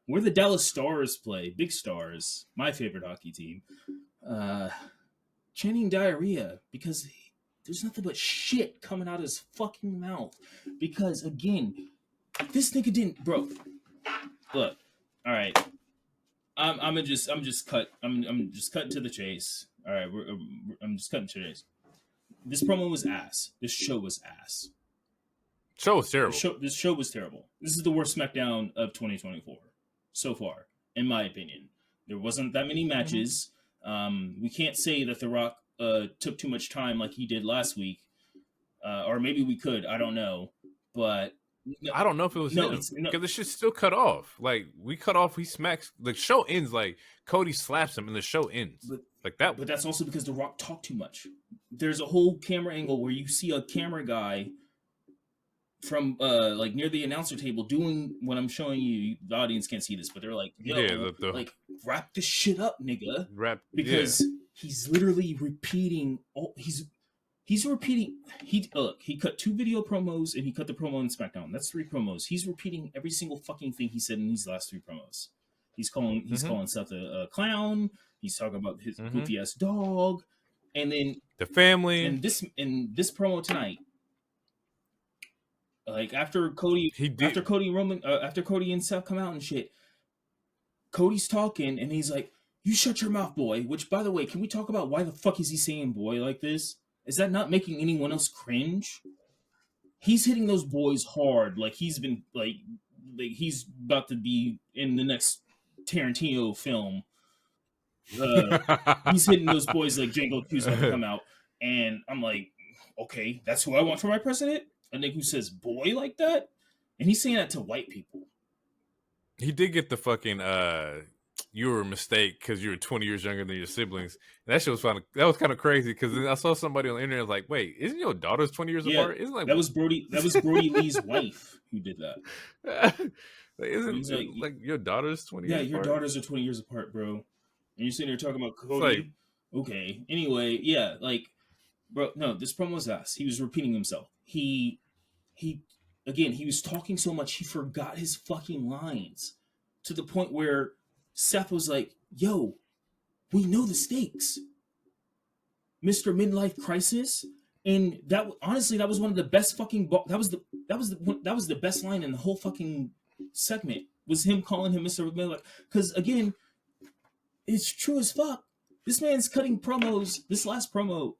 Where the Dallas Stars play, big stars, my favorite hockey team, chanting diarrhea because there's nothing but shit coming out of his fucking mouth. Because again, this nigga didn't, bro. Look, all right. I'm just cutting to the chase. All right, I'm just cutting to the chase. This promo was ass. This show was ass. Show was terrible. This show was terrible. This is the worst SmackDown of 2024 so far, in my opinion. There wasn't that many matches. We can't say that The Rock took too much time like he did last week, or maybe we could. I don't know, but I don't know if it was him because the shit's still cut off. Like we cut off, he smacks. The show ends like Cody slaps him, and the show ends like that. But that's also because The Rock talked too much. There's a whole camera angle where you see a camera guy from like near the announcer table doing what I'm showing you. The audience can't see this, but they're like, "Yo, like wrap this shit up, nigga." Because he's literally repeating. He's repeating. He cut 2 video promos and he cut the promo in SmackDown. That's 3 promos. He's repeating every single fucking thing he said in these last 3 promos. He's calling Seth a clown. He's talking about his goofy ass dog, and then the family. And this promo tonight, like after Cody and Seth come out and shit, Cody's talking and he's like, "You shut your mouth, boy." Which, by the way, can we talk about why the fuck is he saying "boy" like this? Is that not making anyone else cringe? He's hitting those boys hard, like he's been like he's about to be in the next Tarantino film. He's hitting those boys like Django 2's about to come out, and I'm like, okay, that's who I want for my president. A nigga who says "boy" like that, and he's saying that to white people. He did get the fucking you were a mistake because you were 20 years younger than your siblings. And that shit was fun. That was kind of crazy because I saw somebody on the internet like, wait, isn't your daughters 20 years apart? Isn't like that was Brody Lee's wife who did that. Isn't like your daughters 20 years apart? Yeah, your daughters are 20 years apart, bro. And you're sitting here talking about Cody. Okay. Anyway, yeah, like, bro, no, this promo was ass. He was repeating himself. He was talking so much he forgot his fucking lines to the point where Seth was like, "Yo, we know the stakes, Mr. Midlife Crisis," and that honestly, that was one of the best fucking. That was the best line in the whole fucking segment. Was him calling him Mr. Midlife? Because again, it's true as fuck. This man's cutting promos. This last promo,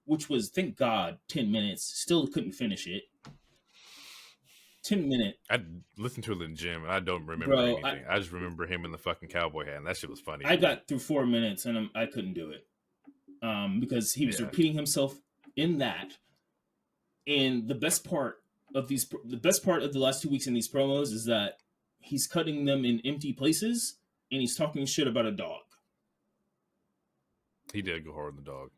which was, thank God, 10 minutes, still couldn't finish it. 10 minutes. I listened to it in the gym and I don't remember anything. I just remember him in the fucking cowboy hat, and that shit was funny. I got through 4 minutes and I couldn't do it because he was repeating himself in that. And the best part of the last 2 weeks in these promos is that he's cutting them in empty places and he's talking shit about a dog. He did go hard on the dog.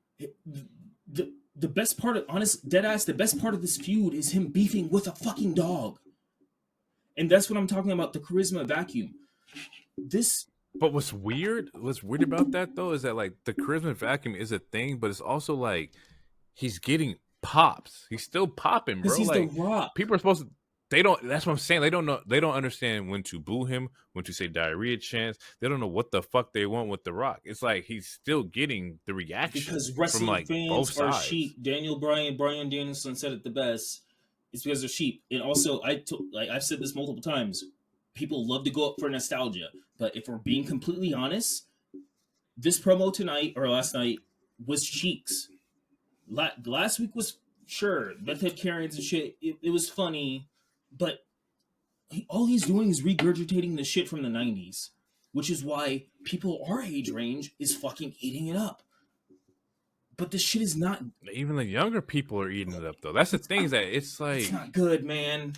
The best part of the best part of this feud is him beefing with a fucking dog. And that's what I'm talking about, the charisma vacuum. But what's weird about that though is that like the charisma vacuum is a thing, but it's also like he's getting pops. He's still popping, bro. He's like The Rock. People are supposed to that's what I'm saying. They don't understand when to boo him, when to say diarrhea chants. They don't know what the fuck they want with The Rock. It's like he's still getting the reaction because wrestling from like fans both are sides. sheep. Brian Danielson said it the best. It's because they're sheep. And also, I've said this multiple times. People love to go up for nostalgia, but if we're being completely honest, this promo tonight or last night was cheeks. Last week was sure Beth had Karens and shit. It was funny. But all he's doing is regurgitating the shit from the 90s, which is why people our age range is fucking eating it up. But this shit is not... Even the younger people are eating it up, though. That's the thing, is that it's like... It's not good, man.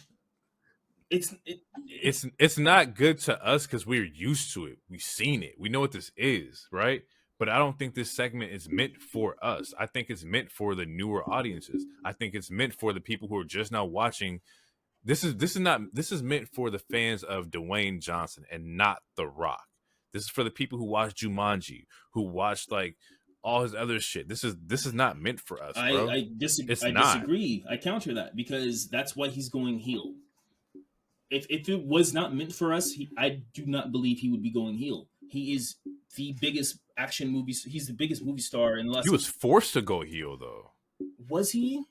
It's not good to us because we're used to it. We've seen it. We know what this is, right? But I don't think this segment is meant for us. I think it's meant for the newer audiences. I think it's meant for the people who are just now watching... This is meant for the fans of Dwayne Johnson and not The Rock. This is for the people who watch Jumanji, who watched like all his other shit. This is not meant for us, bro. I disagree. I counter that because that's why he's going heel. if it was not meant for us, I do not believe he would be going heel. He is the biggest action movie. He's the biggest movie star in the last. He was forced to go heel though. Was he?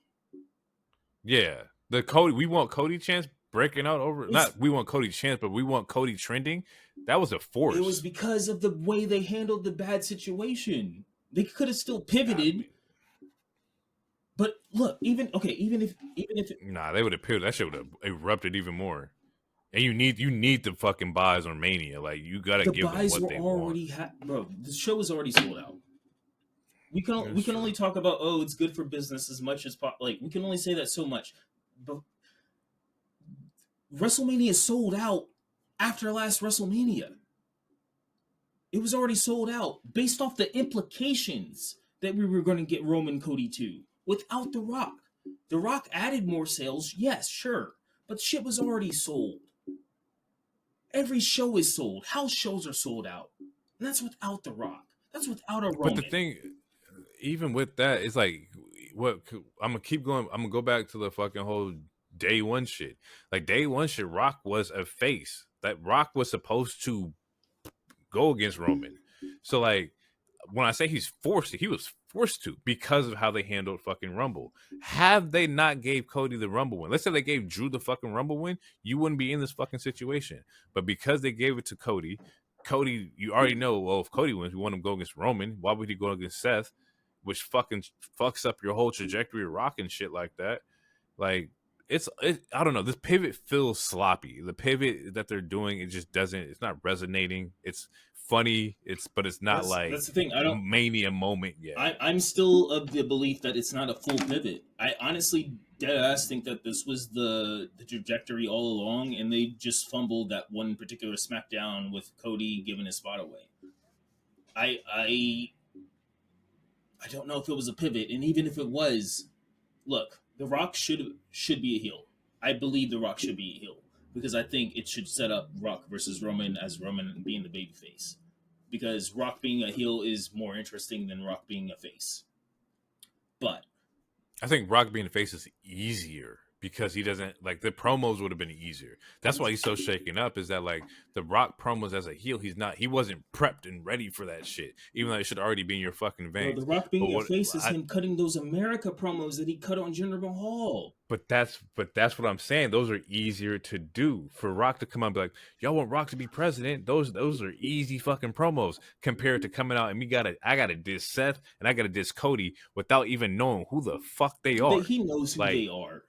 Yeah, we want Cody Chance breaking out over. Not we want Cody Chance, but we want Cody trending. That was a force. It was because of the way they handled the bad situation. They could have still pivoted. But look, even if they would have pivoted. That shit would have erupted even more. And you need the fucking buys on Mania. Like you gotta give them what they want. Bro, the show is already sold out. We can only talk about it's good for business as much as like we can only say that so much. But WrestleMania sold out after last WrestleMania. It was already sold out based off the implications that we were going to get Roman Cody 2 without The Rock. The Rock added more sales, yes, sure, but shit was already sold. Every show is sold. House shows are sold out. And that's without The Rock. That's without a Roman. But the thing, even with that, it's like, what I'm gonna keep going. I'm gonna go back to the fucking whole day one shit. Like day one shit, Rock was a face. That Rock was supposed to go against Roman. So like, when I say he's forced to, he was forced to because of how they handled fucking Rumble. Have they not gave Cody the Rumble win? Let's say they gave Drew the fucking Rumble win, you wouldn't be in this fucking situation. But because they gave it to Cody, you already know, well, if Cody wins, we want him to go against Roman. Why would he go against Seth? Which fucking fucks up your whole trajectory of Rock and shit like that. Like, I don't know. This pivot feels sloppy. The pivot that they're doing, it just doesn't, it's not resonating. It's funny, but it's not that's the thing. I don't Mania moment yet. I'm still of the belief that it's not a full pivot. I honestly deadass think that this was the trajectory all along, and they just fumbled that one particular SmackDown with Cody giving his spot away. I don't know if it was a pivot, and even if it was, look, The Rock should be a heel. I believe The Rock should be a heel because I think it should set up Rock versus Roman as Roman being the babyface. Because Rock being a heel is more interesting than Rock being a face. But I think Rock being a face is easier because he doesn't, like, the promos would have been easier. That's why he's so shaken up, is that, like, the Rock promos as a heel, he wasn't prepped and ready for that shit, even though it should already be in your fucking veins. Well, the Rock being a face is him cutting those America promos that he cut on Jinder Mahal. But that's what I'm saying. Those are easier to do. For Rock to come out and be like, y'all want Rock to be president? Those are easy fucking promos compared to coming out and I gotta diss Seth and I gotta diss Cody without even knowing who the fuck they are. He knows who they are.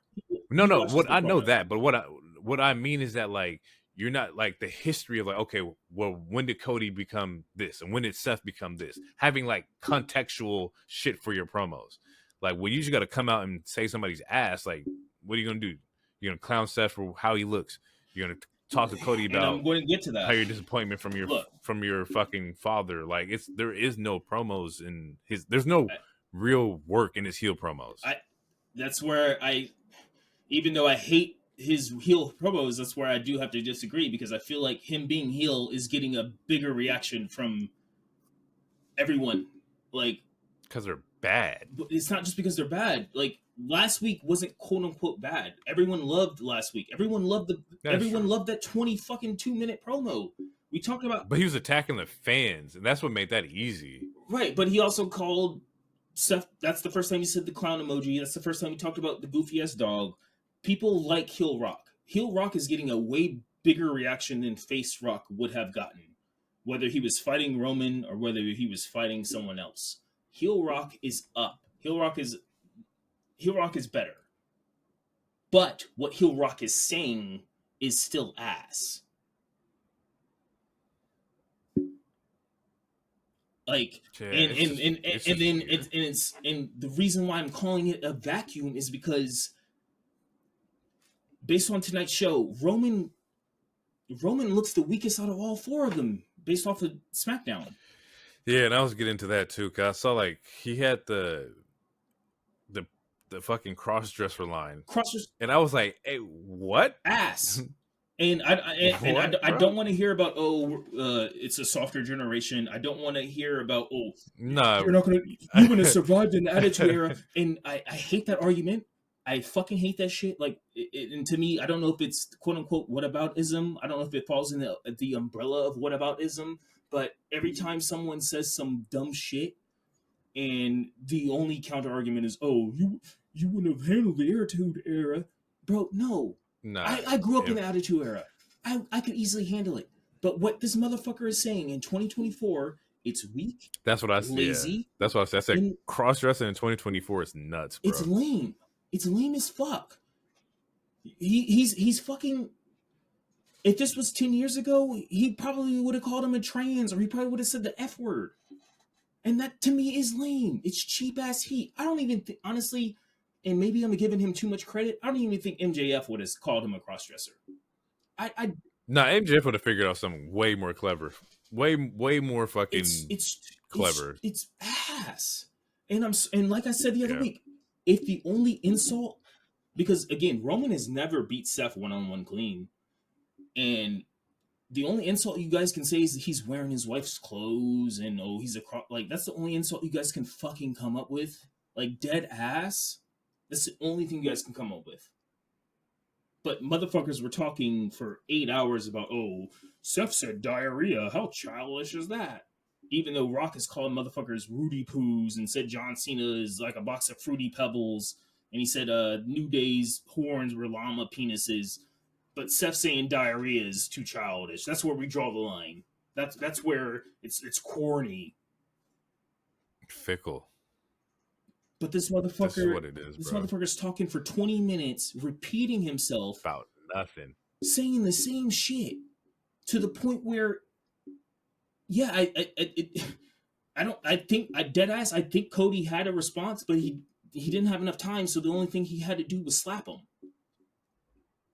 No. What I know that, but what I mean is that, like, you're not, like, the history of, like, okay, well, when did Cody become this and when did Seth become this? Having, like, contextual shit for your promos. Like, well, you just got to come out and say somebody's ass. Like, what are you gonna do? You're gonna clown Seth for how he looks. You're gonna talk to Cody about. And I'm going to get to that. How your disappointment from your fucking father. Like, there is no promos in his. There's no real work in his heel promos. That's where even though I hate his heel promos, that's where I do have to disagree because I feel like him being heel is getting a bigger reaction from everyone. Like, because they're bad. But it's not just because they're bad. Like, last week wasn't quote unquote bad. Everyone loved last week. Everyone loved loved that 2-minute promo. We talked about, but he was attacking the fans, and that's what made that easy. Right, but he also called Seth. That's the first time he said the clown emoji. That's the first time he talked about the goofy ass dog. People like heel Rock. Heel Rock is getting a way bigger reaction than face Rock would have gotten, whether he was fighting Roman or whether he was fighting someone else. Heel Rock is up. Heel Rock is better. But what Heel Rock is saying is still ass. Like, and the reason why I'm calling it a vacuum is because based on tonight's show, Roman looks the weakest out of all four of them based off of SmackDown. Yeah, and I was getting into that too, because I saw, like, he had the fucking cross-dresser line. And I was like, hey, what? Ass. And I don't want to hear about, it's a softer generation. I don't want to hear about, you're going to survive in the Attitude Era. And I hate that argument. I fucking hate that shit. Like, and to me, I don't know if it's quote unquote whataboutism. I don't know if it falls in the umbrella of whataboutism. But every time someone says some dumb shit, and the only counter argument is, "Oh, you wouldn't have handled the Attitude Era," bro. No, Nah, I grew up in the Attitude Era. I could easily handle it. But what this motherfucker is saying in 2024, it's weak. that's what I see. Lazy. Yeah. That's what I said. Cross dressing in 2024 is nuts, bro. It's lame. It's lame as fuck. He's fucking. If this was 10 years ago, he probably would have called him a trans, or he probably would have said the F word. And that to me is lame. It's cheap ass heat. I don't even think, honestly, and maybe I'm giving him too much credit. I don't even think MJF would have called him a crossdresser. MJF would have figured out something way more clever, way more fucking clever. It's ass. And like I said the other week, if the only insult, because again, Roman has never beat Seth one-on-one clean, and the only insult you guys can say is that he's wearing his wife's clothes and he's like, that's the only insult you guys can fucking come up with. Like, dead ass. That's the only thing you guys can come up with. But motherfuckers were talking for 8 hours about, Seth said diarrhea. How childish is that? Even though Rock has called motherfuckers Rudy Poos and said John Cena is like a box of Fruity Pebbles. And he said New Day's horns were llama penises. But Seth saying diarrhea is too childish. That's where we draw the line. That's where it's corny. Fickle. But this motherfucker, this is what it is, this bro. motherfucker's talking for 20 minutes, repeating himself. About nothing. Saying the same shit. To the point where, yeah, I think Cody had a response, but he didn't have enough time, so the only thing he had to do was slap him.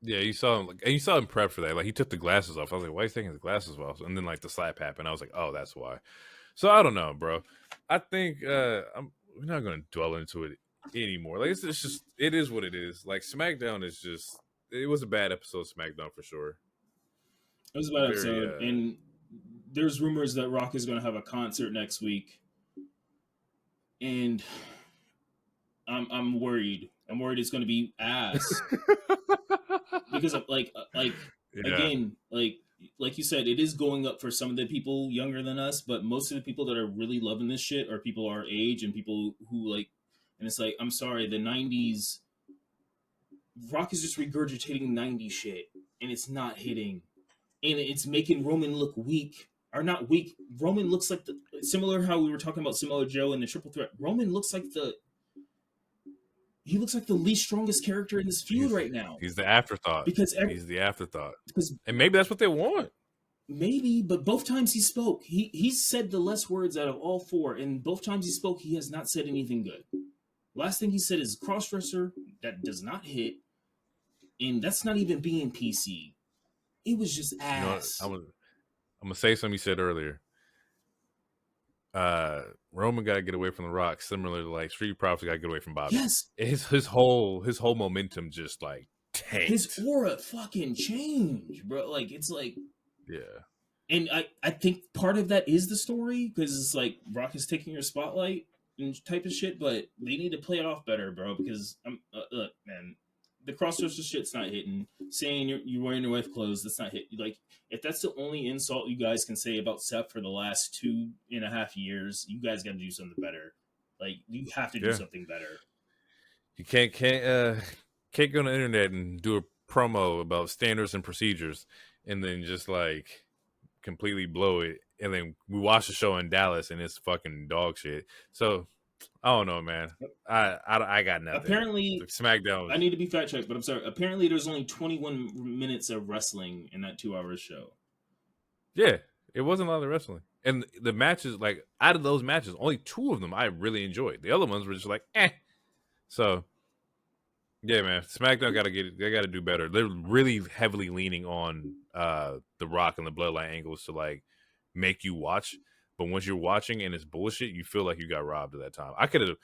Yeah, you saw him prep for that. Like, he took the glasses off. I was like, why is he taking his glasses off? And then, like, the slap happened. I was like, oh, that's why. So, I don't know, bro. I think we're not going to dwell into it anymore. Like, it's just, it is what it is. Like, SmackDown is just, it was a bad episode of SmackDown for sure. It was a bad episode. And there's rumors that Rock is going to have a concert next week. And I'm worried. I'm worried it's going to be ass. Because of, again, like you said, it is going up for some of the people younger than us, but most of the people that are really loving this shit are people our age and people who like, and it's like, I'm sorry, the 90s, Rock is just regurgitating 90s shit, and it's not hitting. And it's making Roman look weak. Or not weak. Roman looks like similar how we were talking about Samoa Joe and the Triple Threat. Roman looks like the least strongest character in this feud right now. He's the afterthought. He's the afterthought. And maybe that's what they want. Maybe, but both times he spoke, he said the less words out of all four, and both times he spoke, he has not said anything good. Last thing he said is crossdresser that does not hit, and that's not even being PC. It was just ass. You know, I'm gonna say something you said earlier. Roman got to get away from The Rock, similar to like Street Profits got to get away from Bobby. Yes, his whole momentum just like tanked. His aura fucking changed, bro. Like, it's like, yeah. And I think part of that is the story, because it's like Rock is taking your spotlight and type of shit, but they need to play it off better, bro. Because look, man, the crossdresser shit's not hitting. Saying you're wearing your wife's clothes, that's not hitting. Like, if that's the only insult you guys can say about Seth for the last 2.5 years, you guys got to do something better. Like, you have to do something better. You can't go on the internet and do a promo about standards and procedures and then just like completely blow it. And then we watch the show in Dallas and it's fucking dog shit. So I don't know, man. I got nothing. Apparently, SmackDown. I need to be fact checked, but I'm sorry. Apparently, there's only 21 minutes of wrestling in that 2-hour show. Yeah, it wasn't a lot of wrestling, and the matches, like out of those matches, only 2 of them I really enjoyed. The other ones were just like, eh. So, yeah, man, SmackDown they got to do better. They're really heavily leaning on The Rock and the Bloodline angles to like make you watch. But once you're watching and it's bullshit, you feel like you got robbed at that time. I could have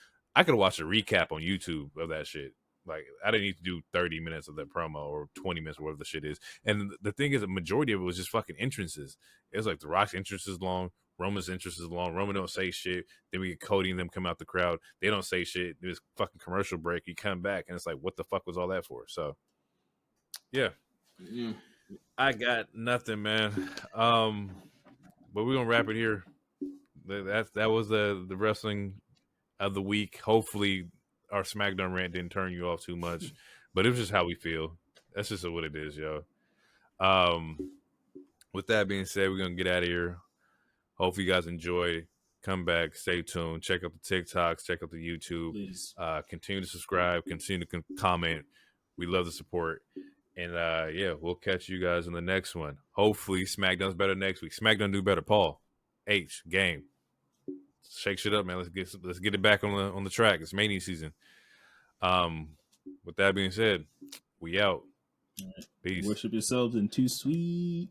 watched a recap on YouTube of that shit. Like, I didn't need to do 30 minutes of that promo or 20 minutes, whatever the shit is. And the thing is, the majority of it was just fucking entrances. It was like The Rock's entrance is long, Roman's interest is long. Roman don't say shit. Then we get Cody and them come out the crowd. They don't say shit. There's fucking commercial break. You come back and it's like, what the fuck was all that for? So, yeah. I got nothing, man. But we're gonna wrap it here. That was the wrestling of the week. Hopefully, our SmackDown rant didn't turn you off too much, but it was just how we feel. That's just what it is, yo. With that being said, we're gonna get out of here. Hopefully, you guys enjoy. Come back, stay tuned. Check out the TikToks, check out the YouTube. Please. Continue to subscribe, continue to comment. We love the support. And yeah, we'll catch you guys in the next one. Hopefully, SmackDown's better next week. SmackDown do better. Paul, H, game, shake shit up, man. Let's get it back on the track. It's Mania season. With that being said, we out. Right. Peace. Worship yourselves and too sweet.